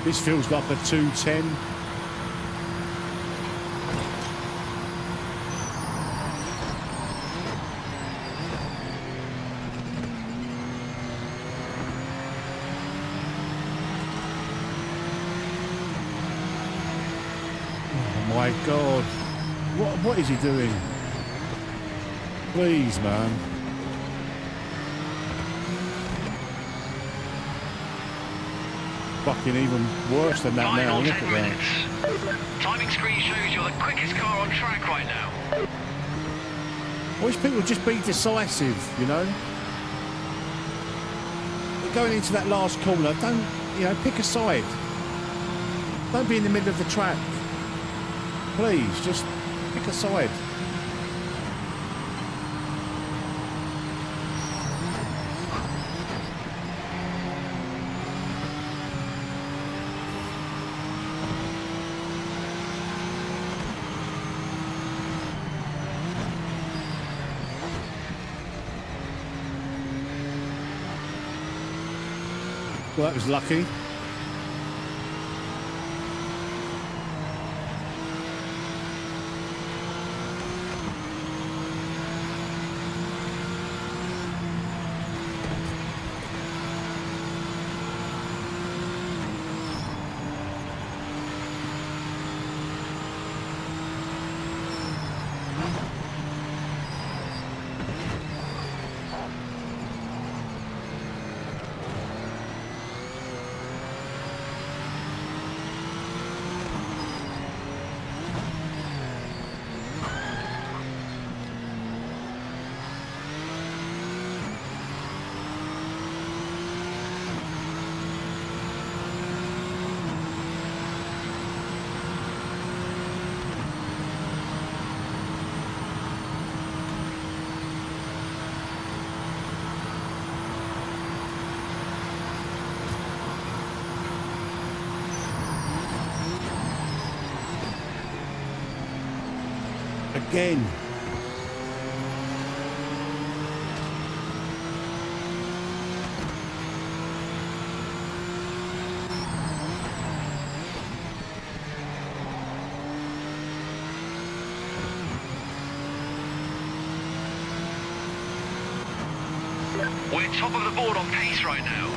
This feels like a 210. Oh my God. What is he doing? Please, man. Fucking even worse than that now. Look at that. Timing screen shows you're the quickest car on track right now. I wish people would just be decisive, you know. But going into that last corner, don't, you know, pick a side. Don't be in the middle of the track. Please, just pick a side. Well, that was lucky. Again. We're top of the board on pace right now.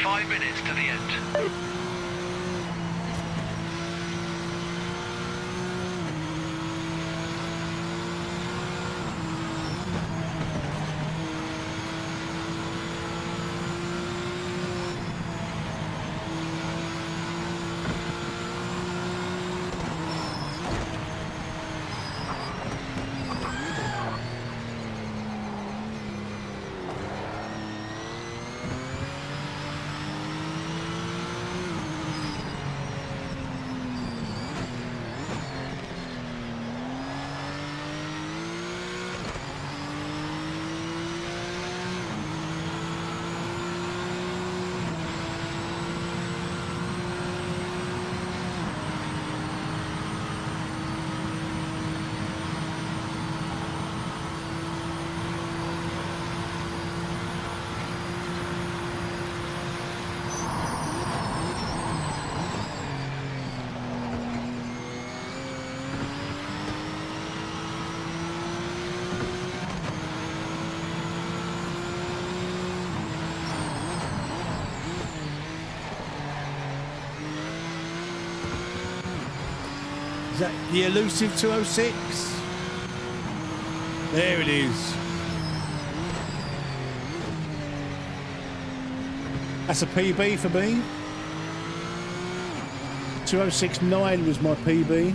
5 minutes to the end. Is that the elusive 206? There it is. That's a PB for me. 206.9 was my PB.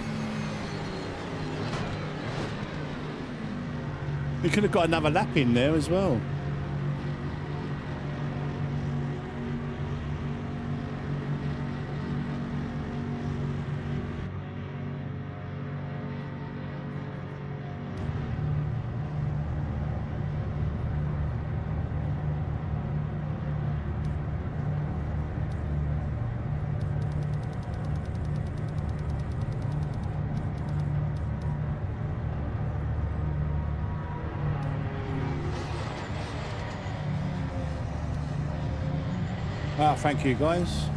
We could have got another lap in there as well. Ah, thank you guys.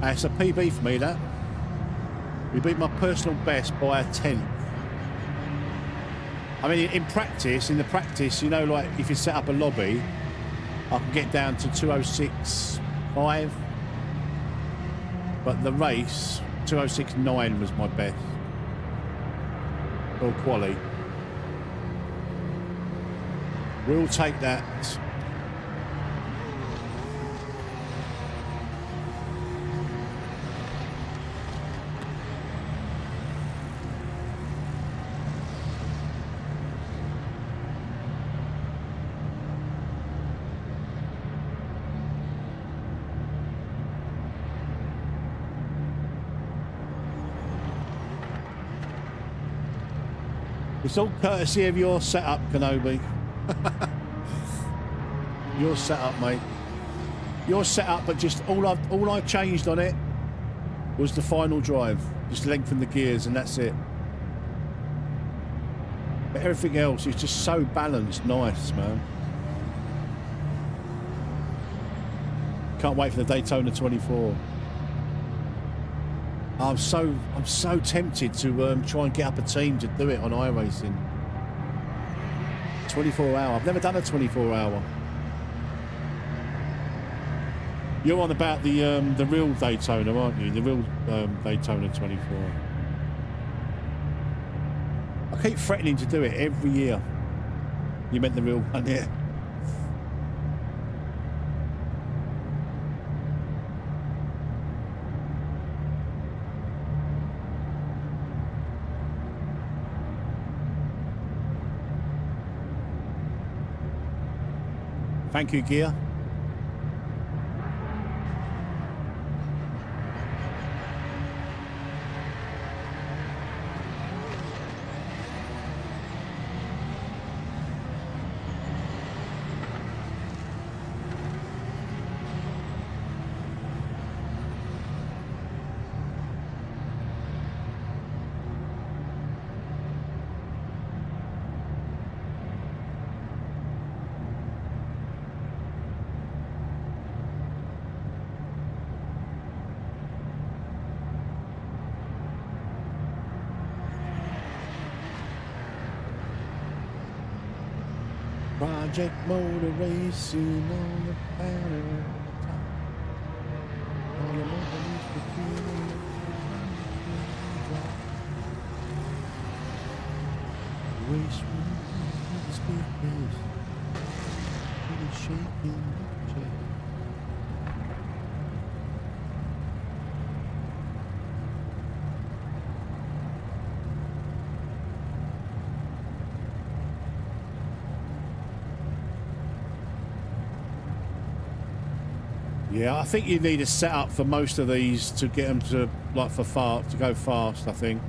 It's a PB for me, that. We beat my personal best by a 10th. I mean, in the practice, you know, like if you set up a lobby, I can get down to 206.5. But the race, 206.9 was my best. Or quali. We'll take that. It's all courtesy of your setup, Kenobi. Your setup, mate. Your setup, but just all I changed on it was the final drive. Just lengthen the gears and that's it. But everything else is just so balanced, nice, man. Can't wait for the Daytona 24. I'm so tempted to try and get up a team to do it on iRacing. 24 hour. I've never done a 24 hour. You're on about the real Daytona, aren't you? The real Daytona 24. I keep threatening to do it every year. You meant the real one, yeah. Thank you, Gear. Project motor racing on the planet. This one, the speakers, really shaking the chair. Yeah, I think you need a setup for most of these to get them to like to go fast, I think.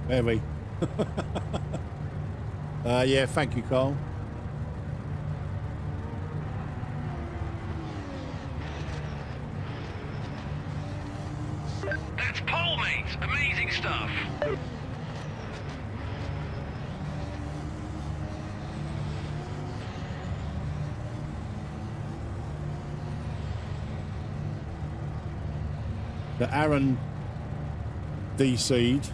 Very. Yeah, thank you, Carl. That's pole, mate. Amazing stuff. The Aaron DC'd.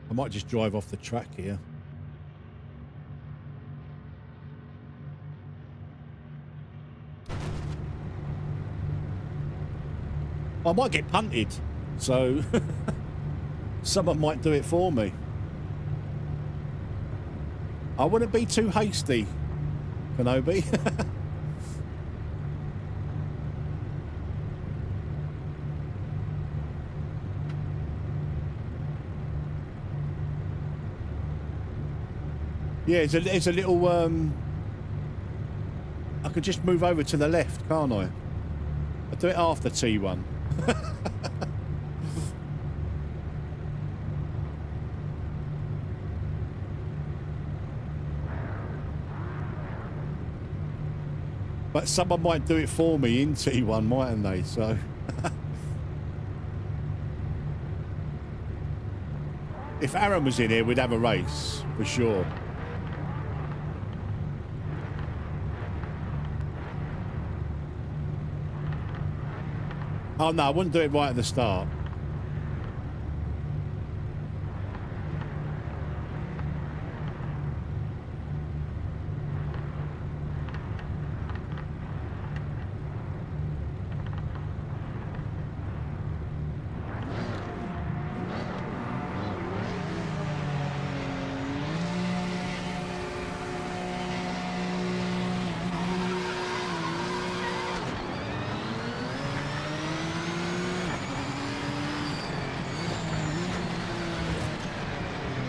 I might just drive off the track here. I might get punted, so someone might do it for me. I wouldn't be too hasty, Kenobi. Yeah, it's a little, I could just move over to the left, can't I? I'll do it after T1. But someone might do it for me in T1, mightn't they? So if Aaron was in here, we'd have a race for sure. Oh no, I wouldn't do it right at the start.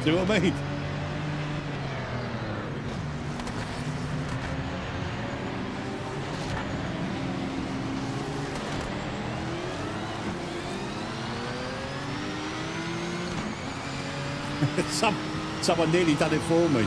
See what I mean? Someone nearly done it for me.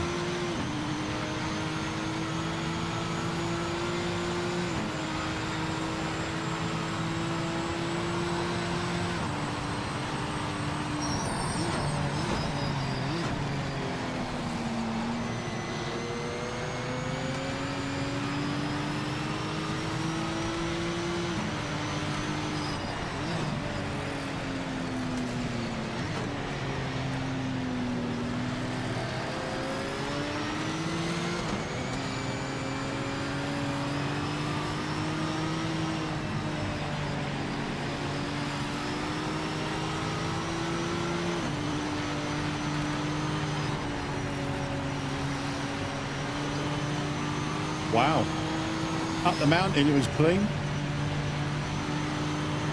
Wow. Up the mountain, it was clean.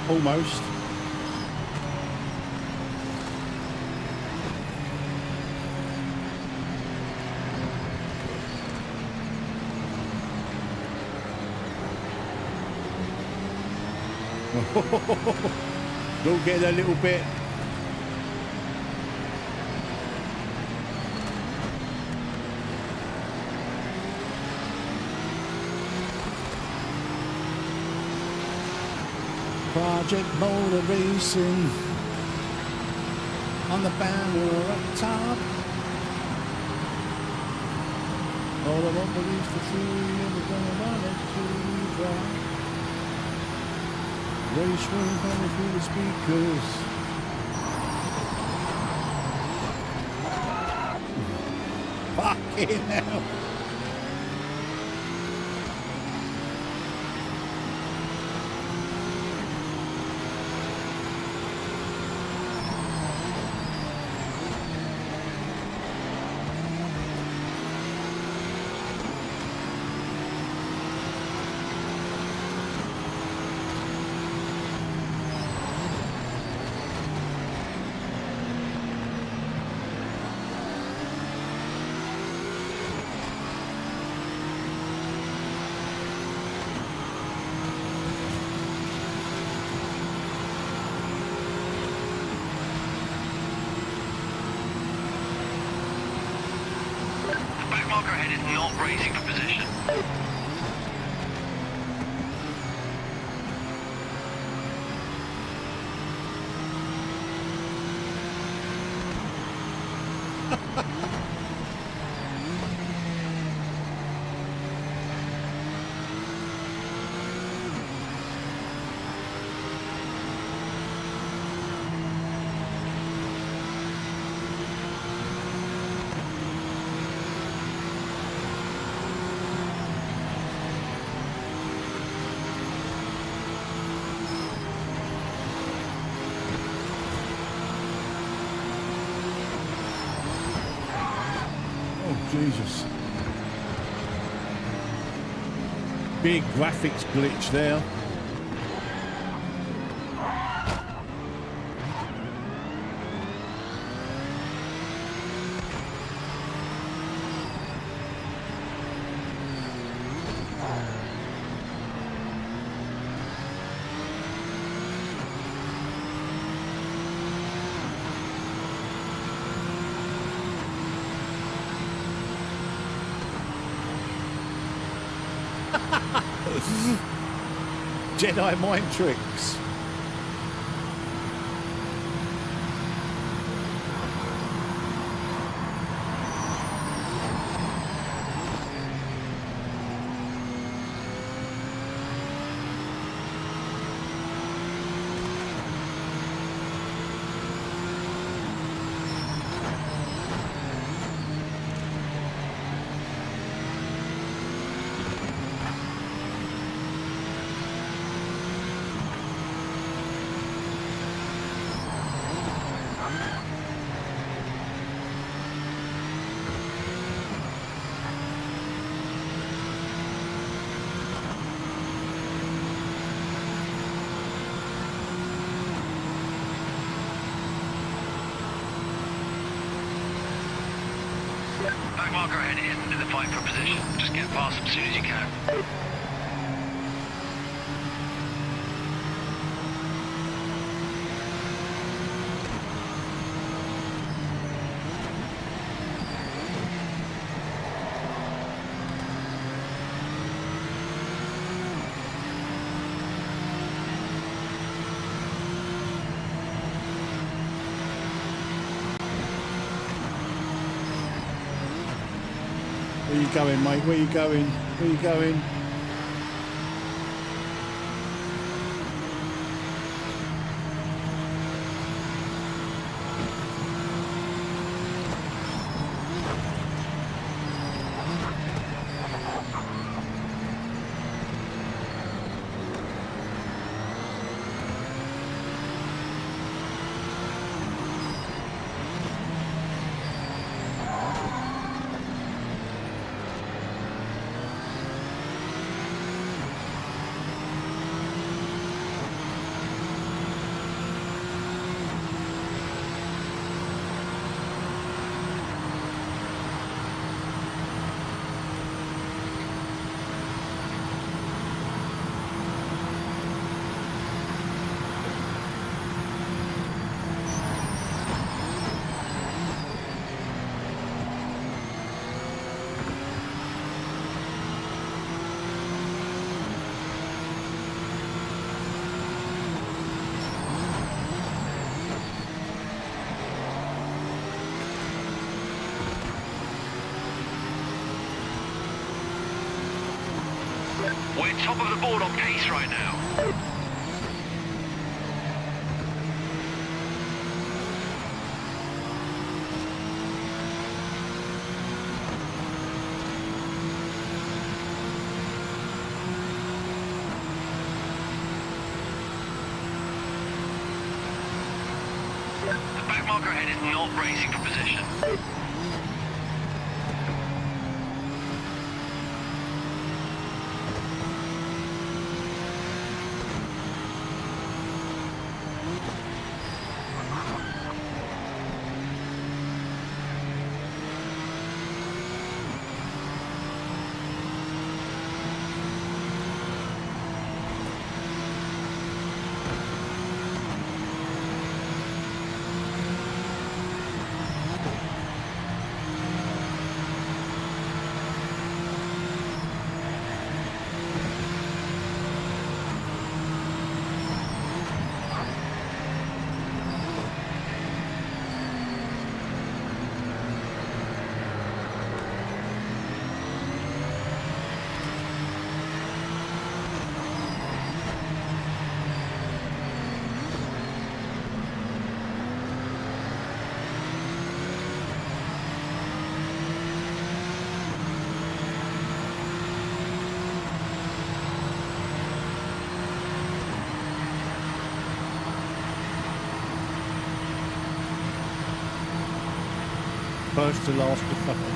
Almost. Don't get a little bit. Project motor racing on the banner up top. All I want is to see we're gonna run it to drive. Race room coming through the speakers. Fucking hell. Marker ahead is not racing for position. Jesus. Big graphics glitch there. Jedi mind tricks. Back marker ahead isn't in the fight for position. Just get past them as soon as you can. Where you going, mate? Where you going? Where you going? top of the board on pace right now. The back marker ahead is not racing for position. First to last to fuck it.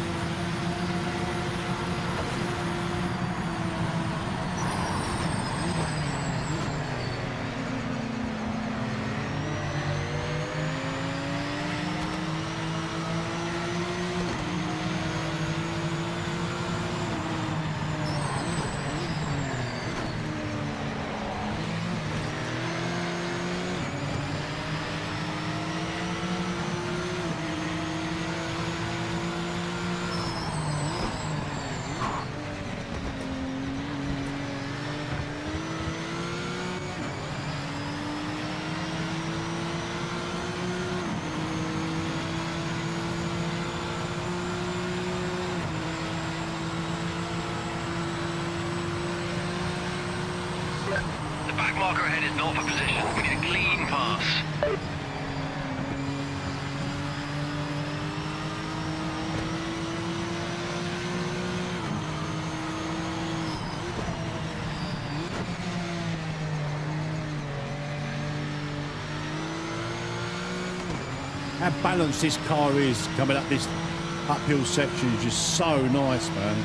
The back marker ahead is not for position. We need a clean pass. How balanced this car is coming up this uphill section is just so nice, man.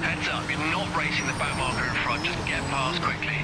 Heads up, you're not racing the back marker in front, just get past quickly.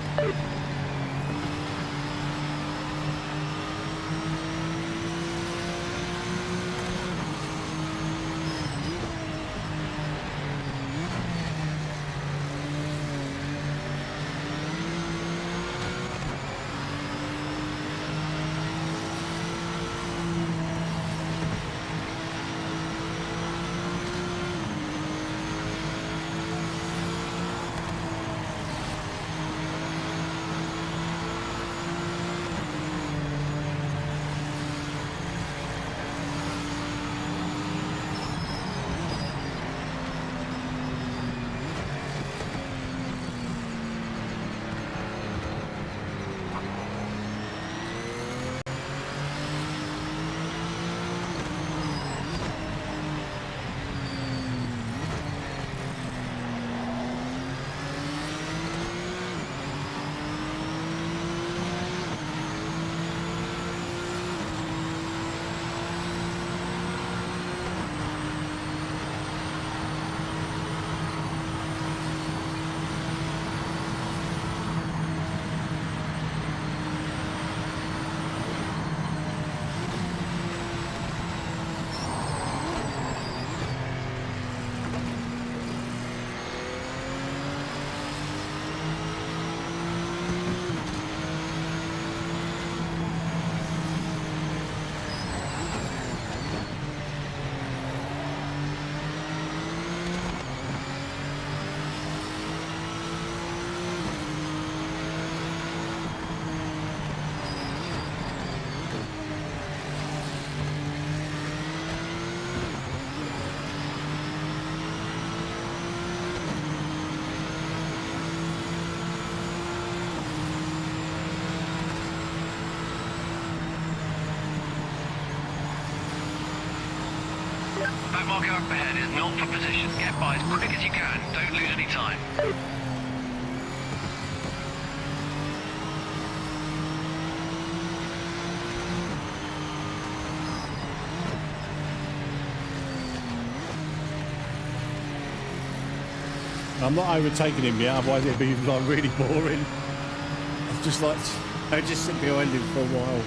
That marker up ahead is not for position. Get by as quick as you can. Don't lose any time. I'm not overtaking him yet, otherwise it'd be like really boring. I'd just like I just sit behind him for a while.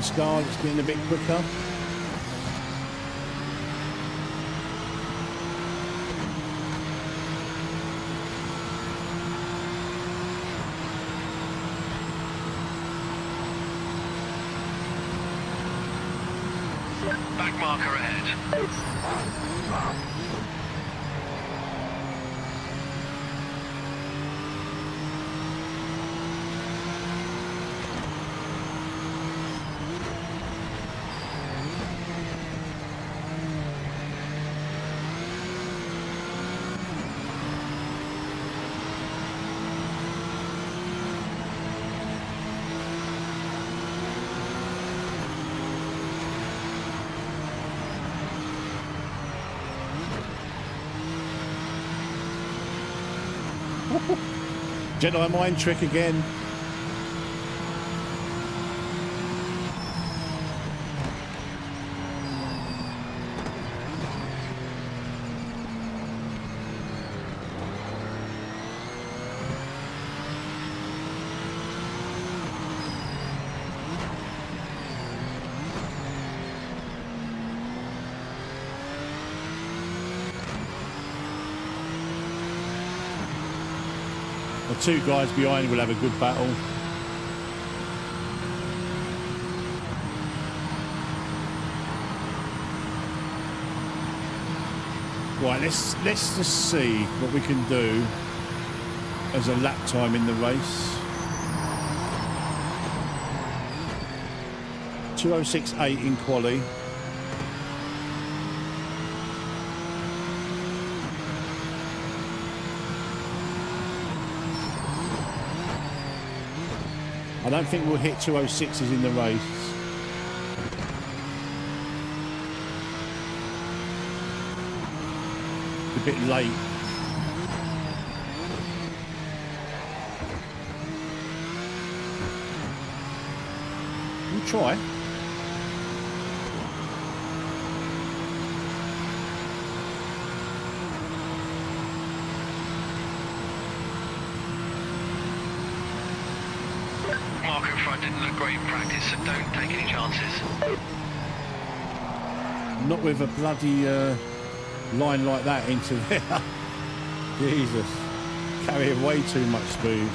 Scar, it's getting a bit quicker. Back marker ahead. Jedi mind trick again. The two guys behind will have a good battle. Right, let's just see what we can do as a lap time in the race. 2:06.8 in quali. I don't think we'll hit 2:06s in the race. A bit late. We'll try. Mark in front didn't look great in practice, so don't take any chances. Not with a bloody line like that into there. Jesus. Carrying way too much speed.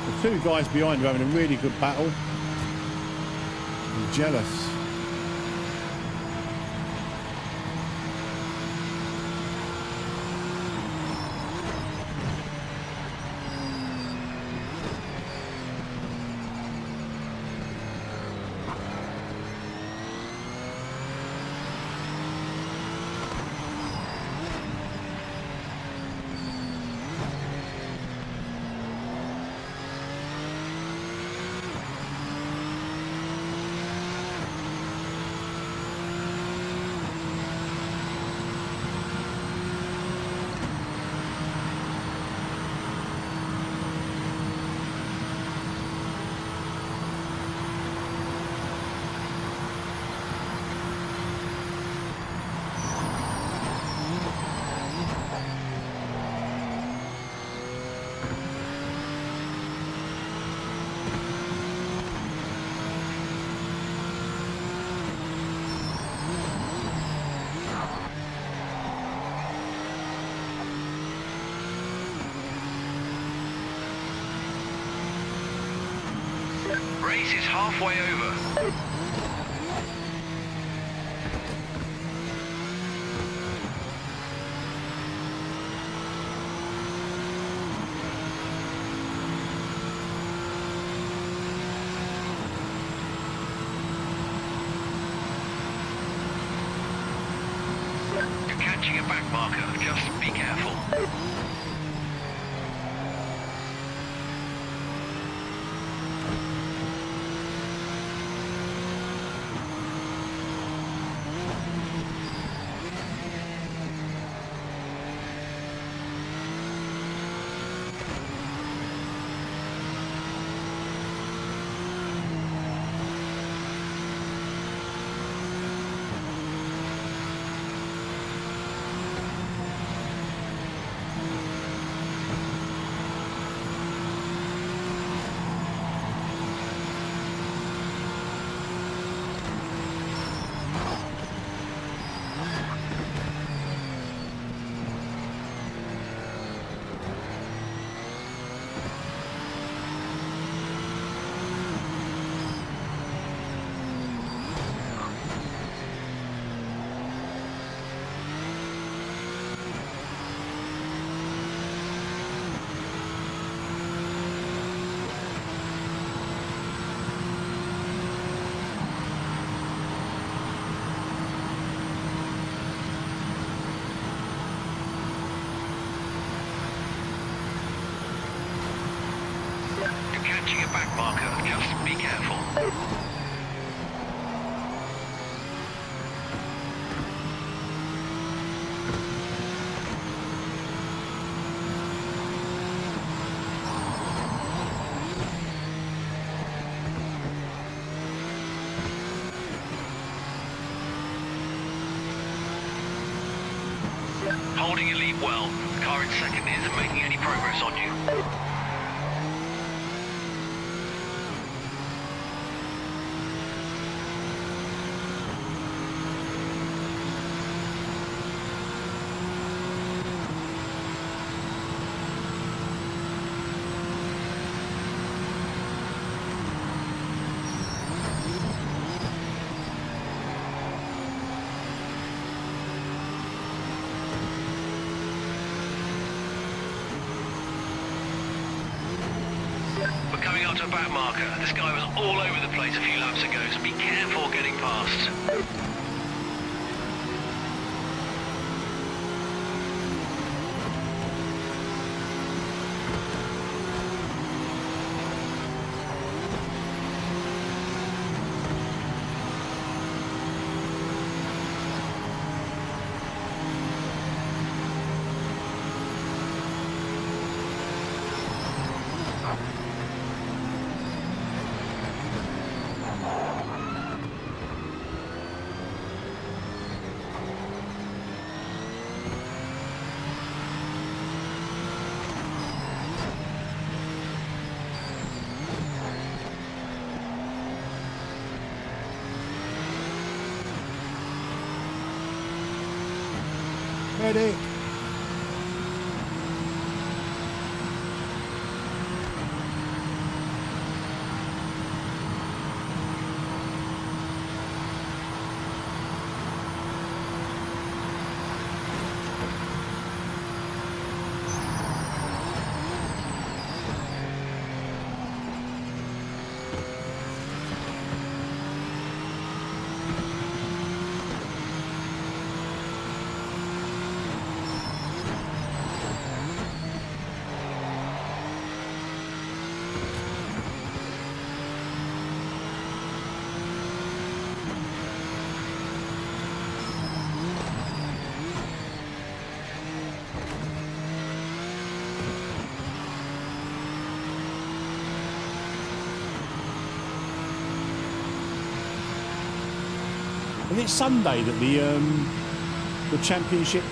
The two guys behind are having a really good battle. I'm jealous. Race is halfway over. You're catching a back marker, just be careful. Catching a back marker, just be careful. Holding your lead well. The car in second isn't making any progress on you. Coming up to a back marker. This guy was all over the place a few laps ago, so be careful getting past. Ready? And it's Sunday that the championship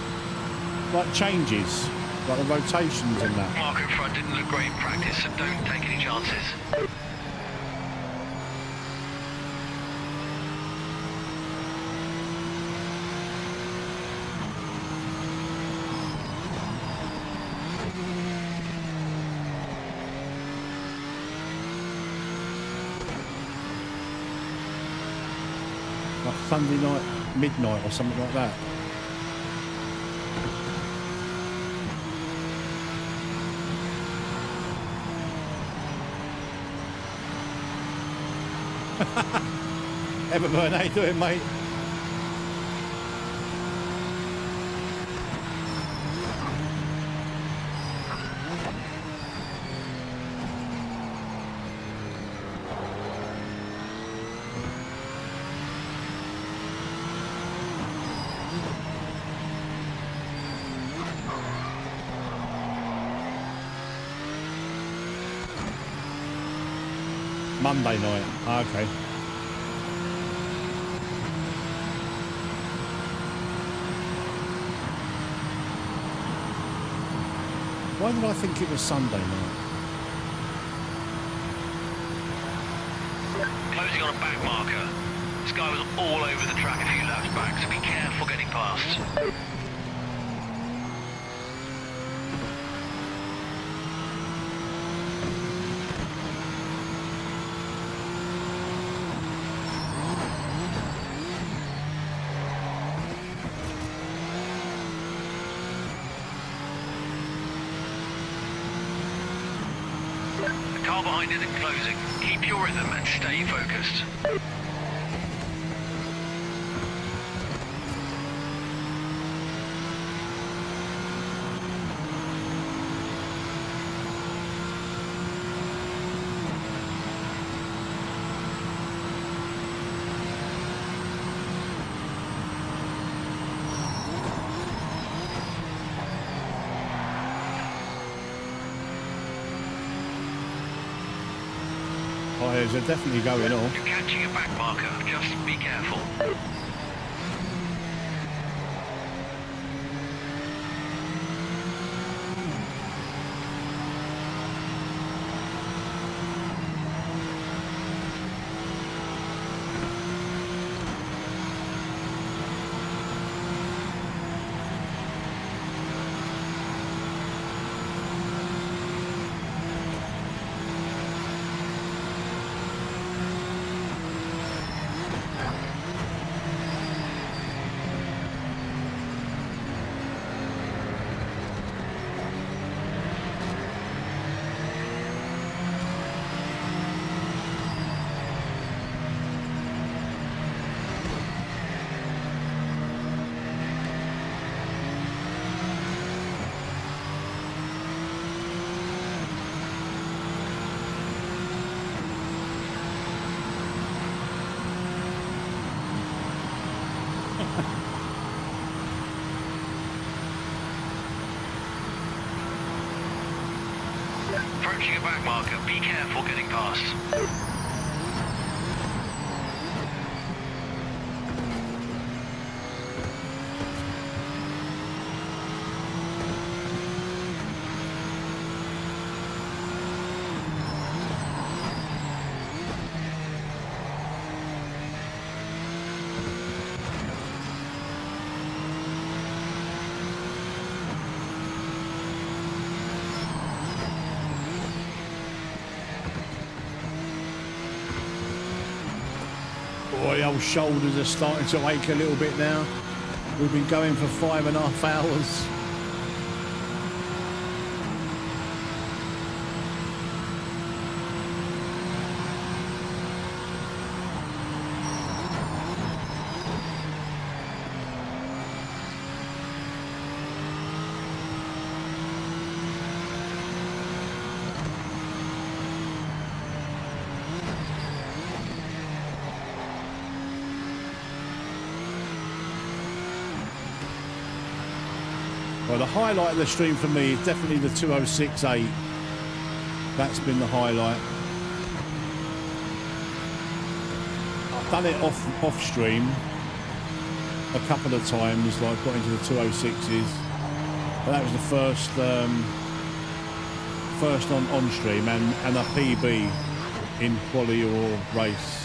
like changes, like the rotations and that. Mark in front didn't look great in practice, so don't take any chances. Like Sunday night, midnight or something like that. Everburn, how you doing, mate? Monday night. Okay. Why did I think it was Sunday night? Closing on a back marker. This guy was all over the track a few laps back, so be careful getting past. The car behind isn't closing. Keep your rhythm and stay focused. Tyres are definitely going off. You're catching a back marker. Just be careful. Approaching a back marker. Be careful getting past. Boy, the old shoulders are starting to ache a little bit now. We've been going for 5.5 hours. Well, the highlight of the stream for me is definitely the 206.8. That's been the highlight. I've done it off stream a couple of times, like got into the 206s. But that was the first on stream and a PB in quali or race.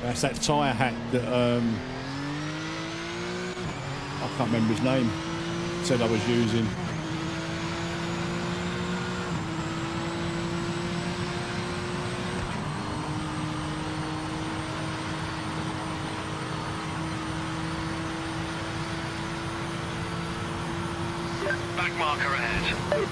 That's that tyre hack that I can't remember his name. Said I was using. Back marker ahead.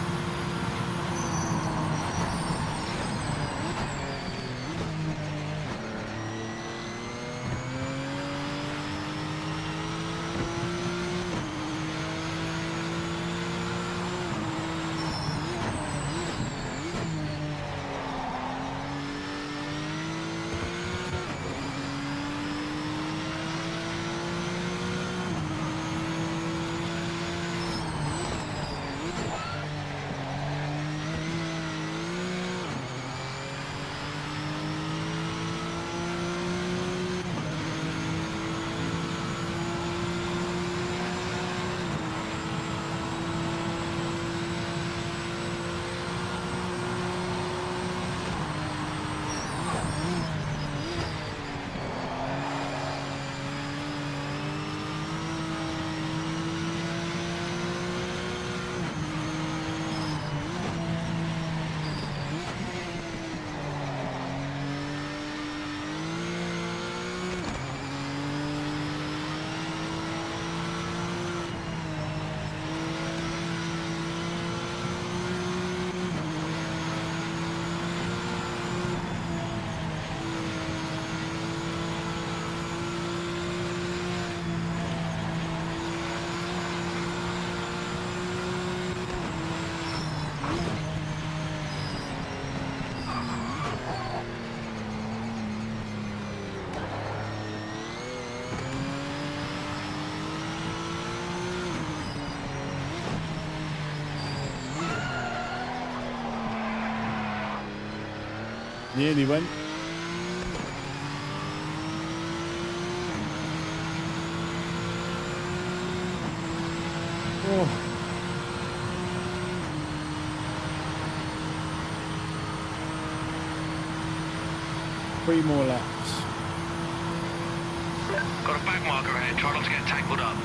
Nearly went. Oh. Three more laps. Got a back marker ahead, try not to get tangled up.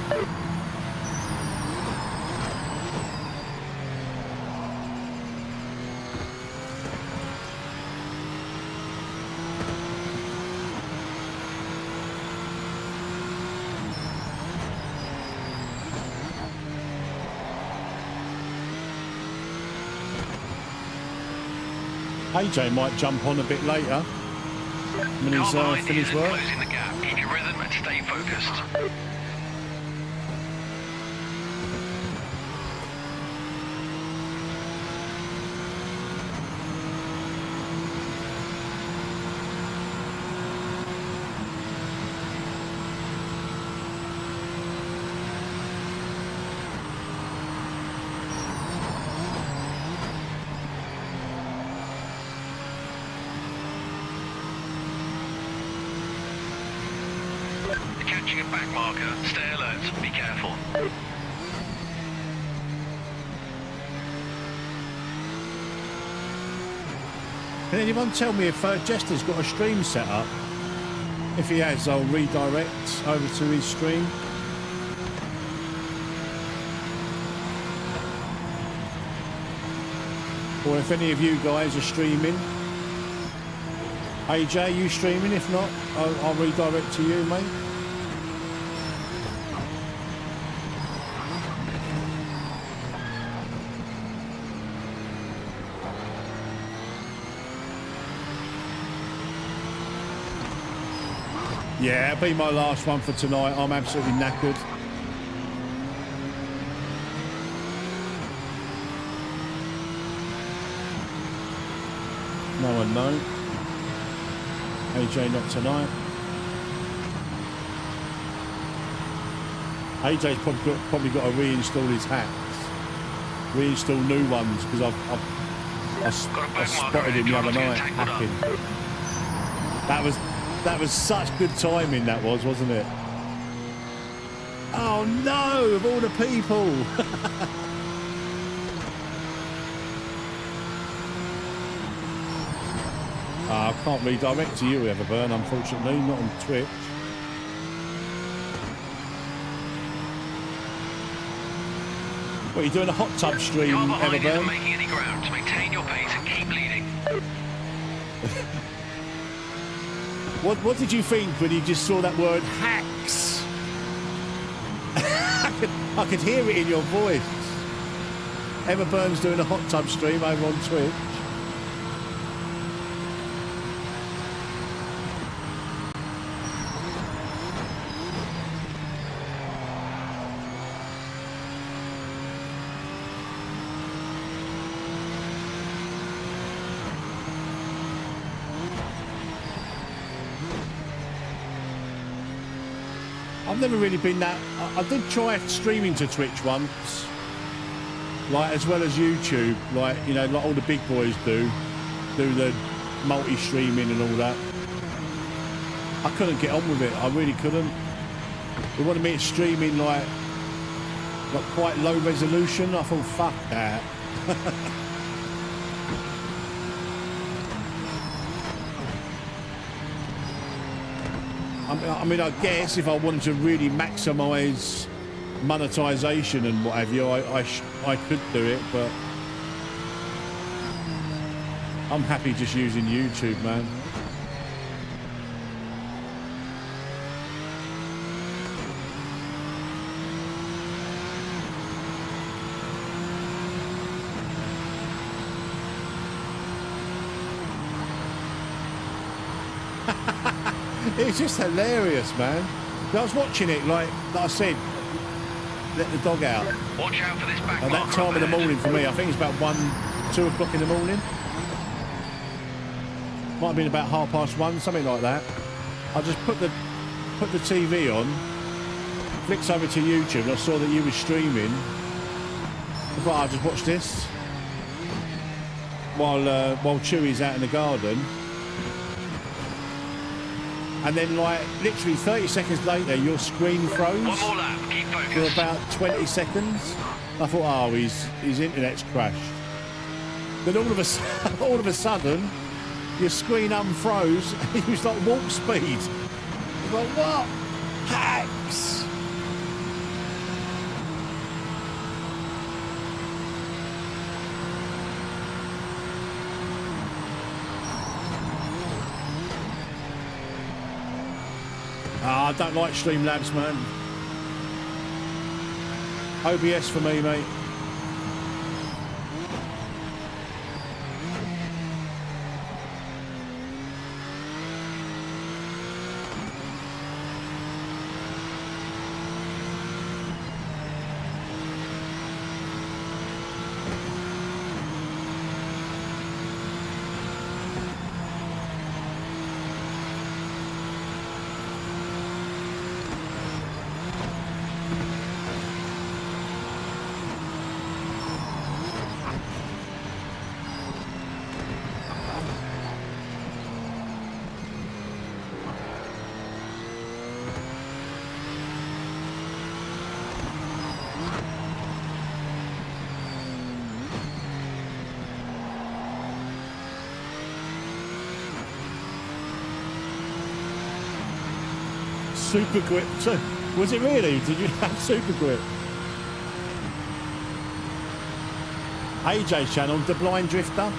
AJ might jump on a bit later when he's finished work. Closing the gap. Keep your rhythm and stay focused. Catching a back marker, stay alert, be careful. Can anyone tell me if Jester's got a stream set up? If he has, I'll redirect over to his stream. Or if any of you guys are streaming. AJ, you streaming? If not, I'll redirect to you, mate. Yeah, it'll be my last one for tonight. I'm absolutely knackered. No one knows. AJ not tonight. AJ's probably got to reinstall his hats. Reinstall new ones because I spotted him the other night hacking. That was such good timing, that was, wasn't it? Oh no, of all the people. I can't redirect to you, Everburn, unfortunately, not on Twitch. What, are you doing a hot tub stream, Car behind isn't Everburn? making any ground. Maintain your pace and keep leading. What did you think when you just saw that word hacks? I could hear it in your voice. Everburn's doing a hot tub stream over on Twitch. I've never really been that. I did try streaming to Twitch once, like as well as YouTube, like, you know, like all the big boys do the multi-streaming and all that. I couldn't get on with it. I really couldn't. They wanted me to streaming like quite low resolution. I thought, fuck that. I mean, I guess if I wanted to really maximise monetisation and what have you, I could do it, but I'm happy just using YouTube, man. It's just hilarious, man. I was watching it, like I said, let the dog out. Watch out for this back At that time of the morning for me, I think it's about 2 o'clock in the morning. Might have been about 1:30, something like that. I just put the TV on, flicked over to YouTube, and I saw that you were streaming. I thought I'll just watch this while Chewy's out in the garden. And then, like, literally 30 seconds later, your screen froze. One more lap, keep focused. For about 20 seconds. I thought, oh, his internet's crashed. Then all of a sudden, your screen unfroze, and it was like warp speed. I was like, what? Hacks! I don't like Streamlabs, man. OBS for me, mate. Super grip. So, was it really? Did you have super grip? AJ's channel, The Blind Drifter.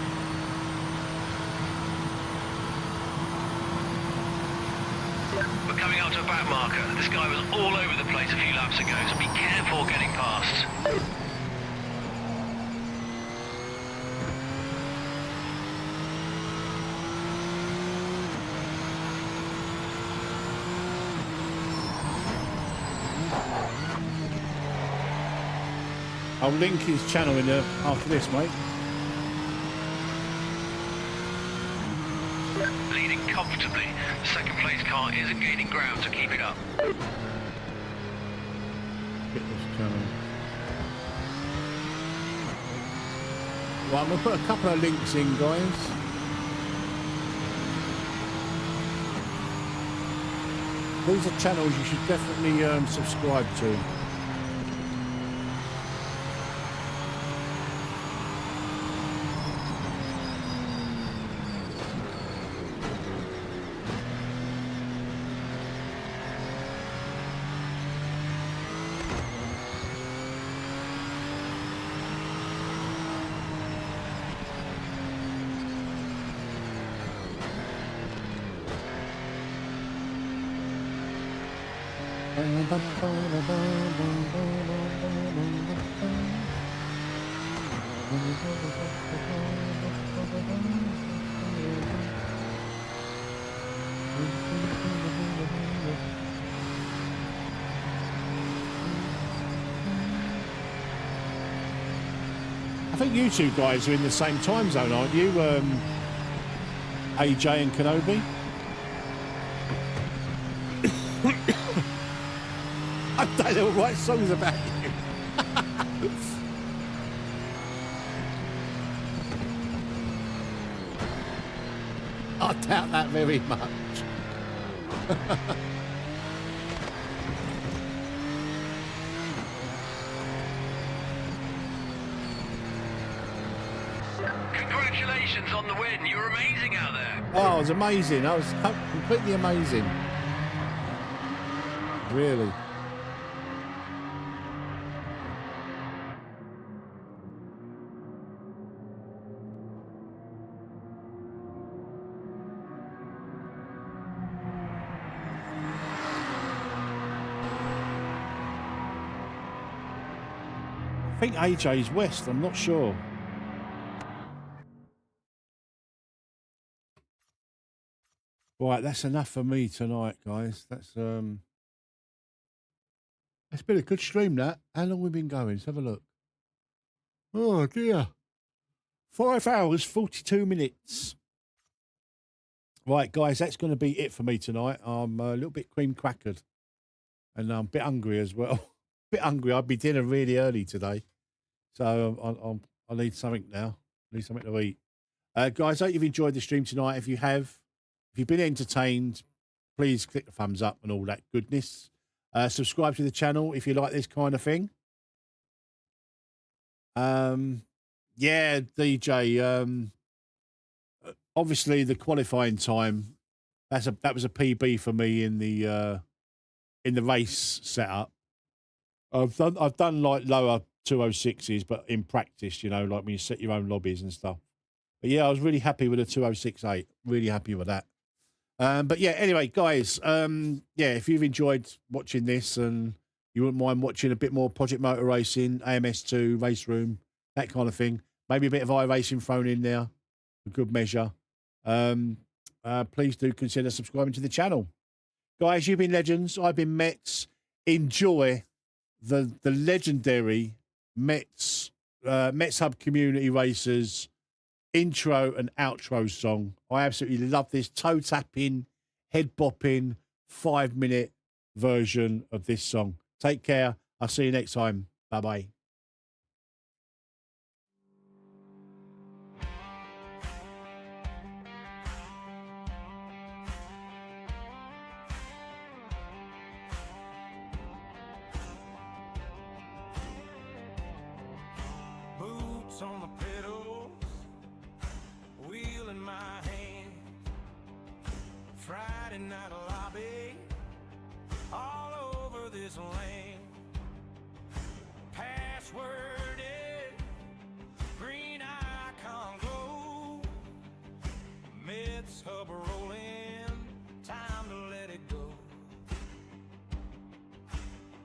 We're coming up to a back marker. This guy was all over the place a few laps ago, so be careful getting past. I'll link his channel in after this, mate. Leading comfortably. The second place car isn't gaining ground, so keep it up. Get this channel. Well, I'm going to put a couple of links in, guys. These are channels you should definitely subscribe to. I think you two guys are in the same time zone, aren't you? AJ and Kenobi? I don't know what songs about you. I doubt that very much. Congratulations on the win. You were amazing out there. Oh, it was amazing. I was completely amazing. Really. I think AJ's west, I'm not sure. Right, that's enough for me tonight, guys. That's it's been a good stream, that. How long have we been going? Let's have a look. Oh dear. 5 hours, 42 minutes. Right, guys, that's going to be it for me tonight. I'm a little bit cream crackered. And I'm a bit hungry as well. Bit hungry. I'd be dinner really early today. So I need something now. I need something to eat. Guys, I hope you've enjoyed the stream tonight. If you have, if you've been entertained, please click the thumbs up and all that goodness. Subscribe to the channel if you like this kind of thing. Yeah, DJ. Obviously, the qualifying time, that was a PB for me in the race setup. I've done like lower 206s, but in practice, you know, like when you set your own lobbies and stuff. But yeah, I was really happy with the 206.8. Really happy with that. But yeah, anyway, guys, yeah, if you've enjoyed watching this and you wouldn't mind watching a bit more Project Motor Racing, AMS2, Race Room, that kind of thing, maybe a bit of iRacing thrown in there, a good measure, please do consider subscribing to the channel. Guys, you've been legends. I've been Metz. Enjoy the legendary Metz Hub Community Racers intro and outro song. I absolutely love this toe tapping, head bopping, 5-minute version of this song. Take care. I'll see you next time. Bye bye. Boots on the pedals, wheel in my hand. Friday night lobby, all over this land. Password is green icon glow. Metz hub rolling, time to let it go.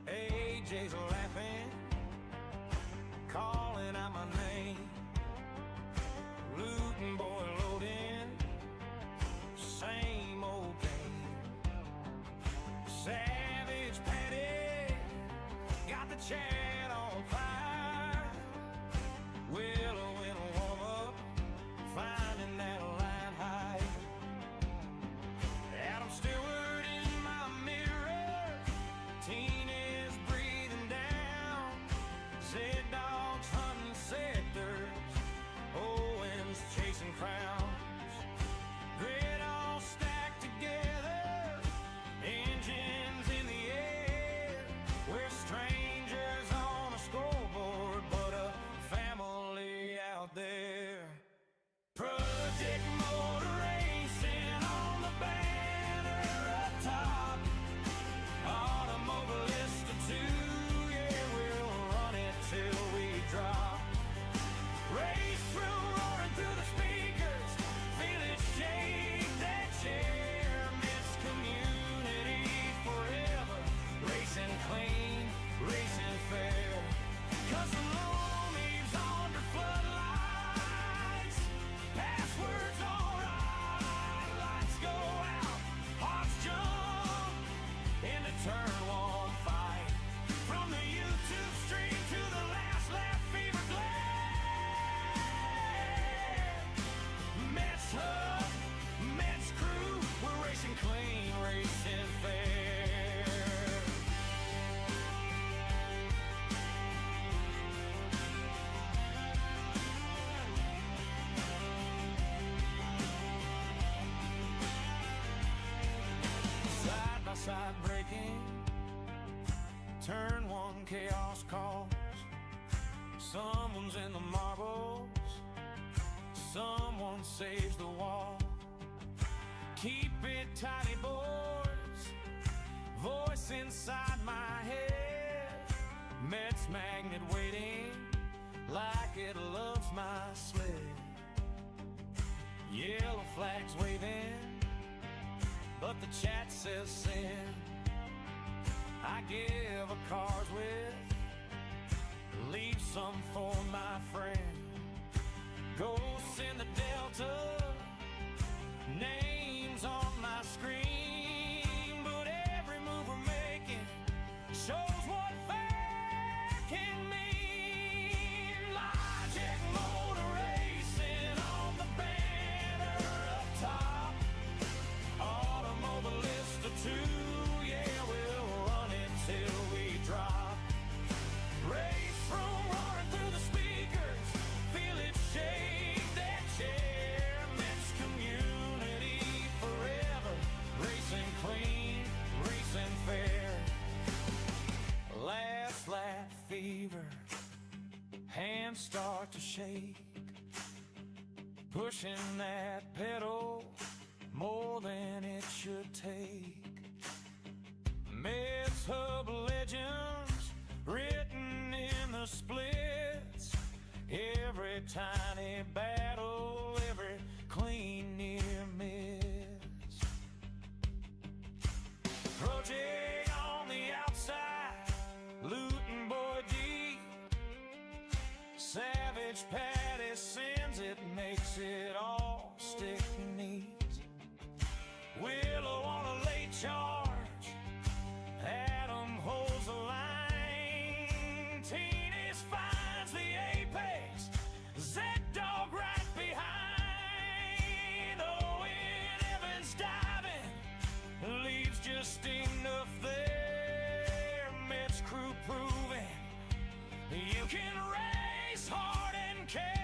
AJ's laughing, calling out my name. Looting boy loading, same old game. Savage Patty, got the chat on fire. Willow in a warm up, finding that line high. turn one fight. From the YouTube stream to the last lap fever glare. Metz Hub, Metz crew, we're racing clean, racing fair. Side by side braking, turn one chaos calls. Someone's in the marbles, someone saves the wall. Keep it tidy, boys. Voice inside my head. Metz magnet waiting like it loves my sled. Yellow flags waving, but the chat says send. I give a car's with, leave some for my friend. Ghosts in the Delta, names on my screen, but every move we're making shows what fair can mean. Projectmotorracing on the banner up top. Automobilist of two, yeah, we'll run it till we drop. Race room roaring through the speakers, feel it shake that chair. Metz community forever, racing clean, racing fair. Last lap fever, hands start to shake. Pushing that pedal more than it should take. Metz Hub legends written in the splits. Every tiny battle, every clean near miss. Project on the outside, looting boy deep. Savage Patty sends it, makes it all stick neat. Willow on a late charge, Adam holds the line. Teenis finds the apex, Z-Dog right behind. Owen Evans diving, leaves just enough there. Metz crew proving you can race hard and care.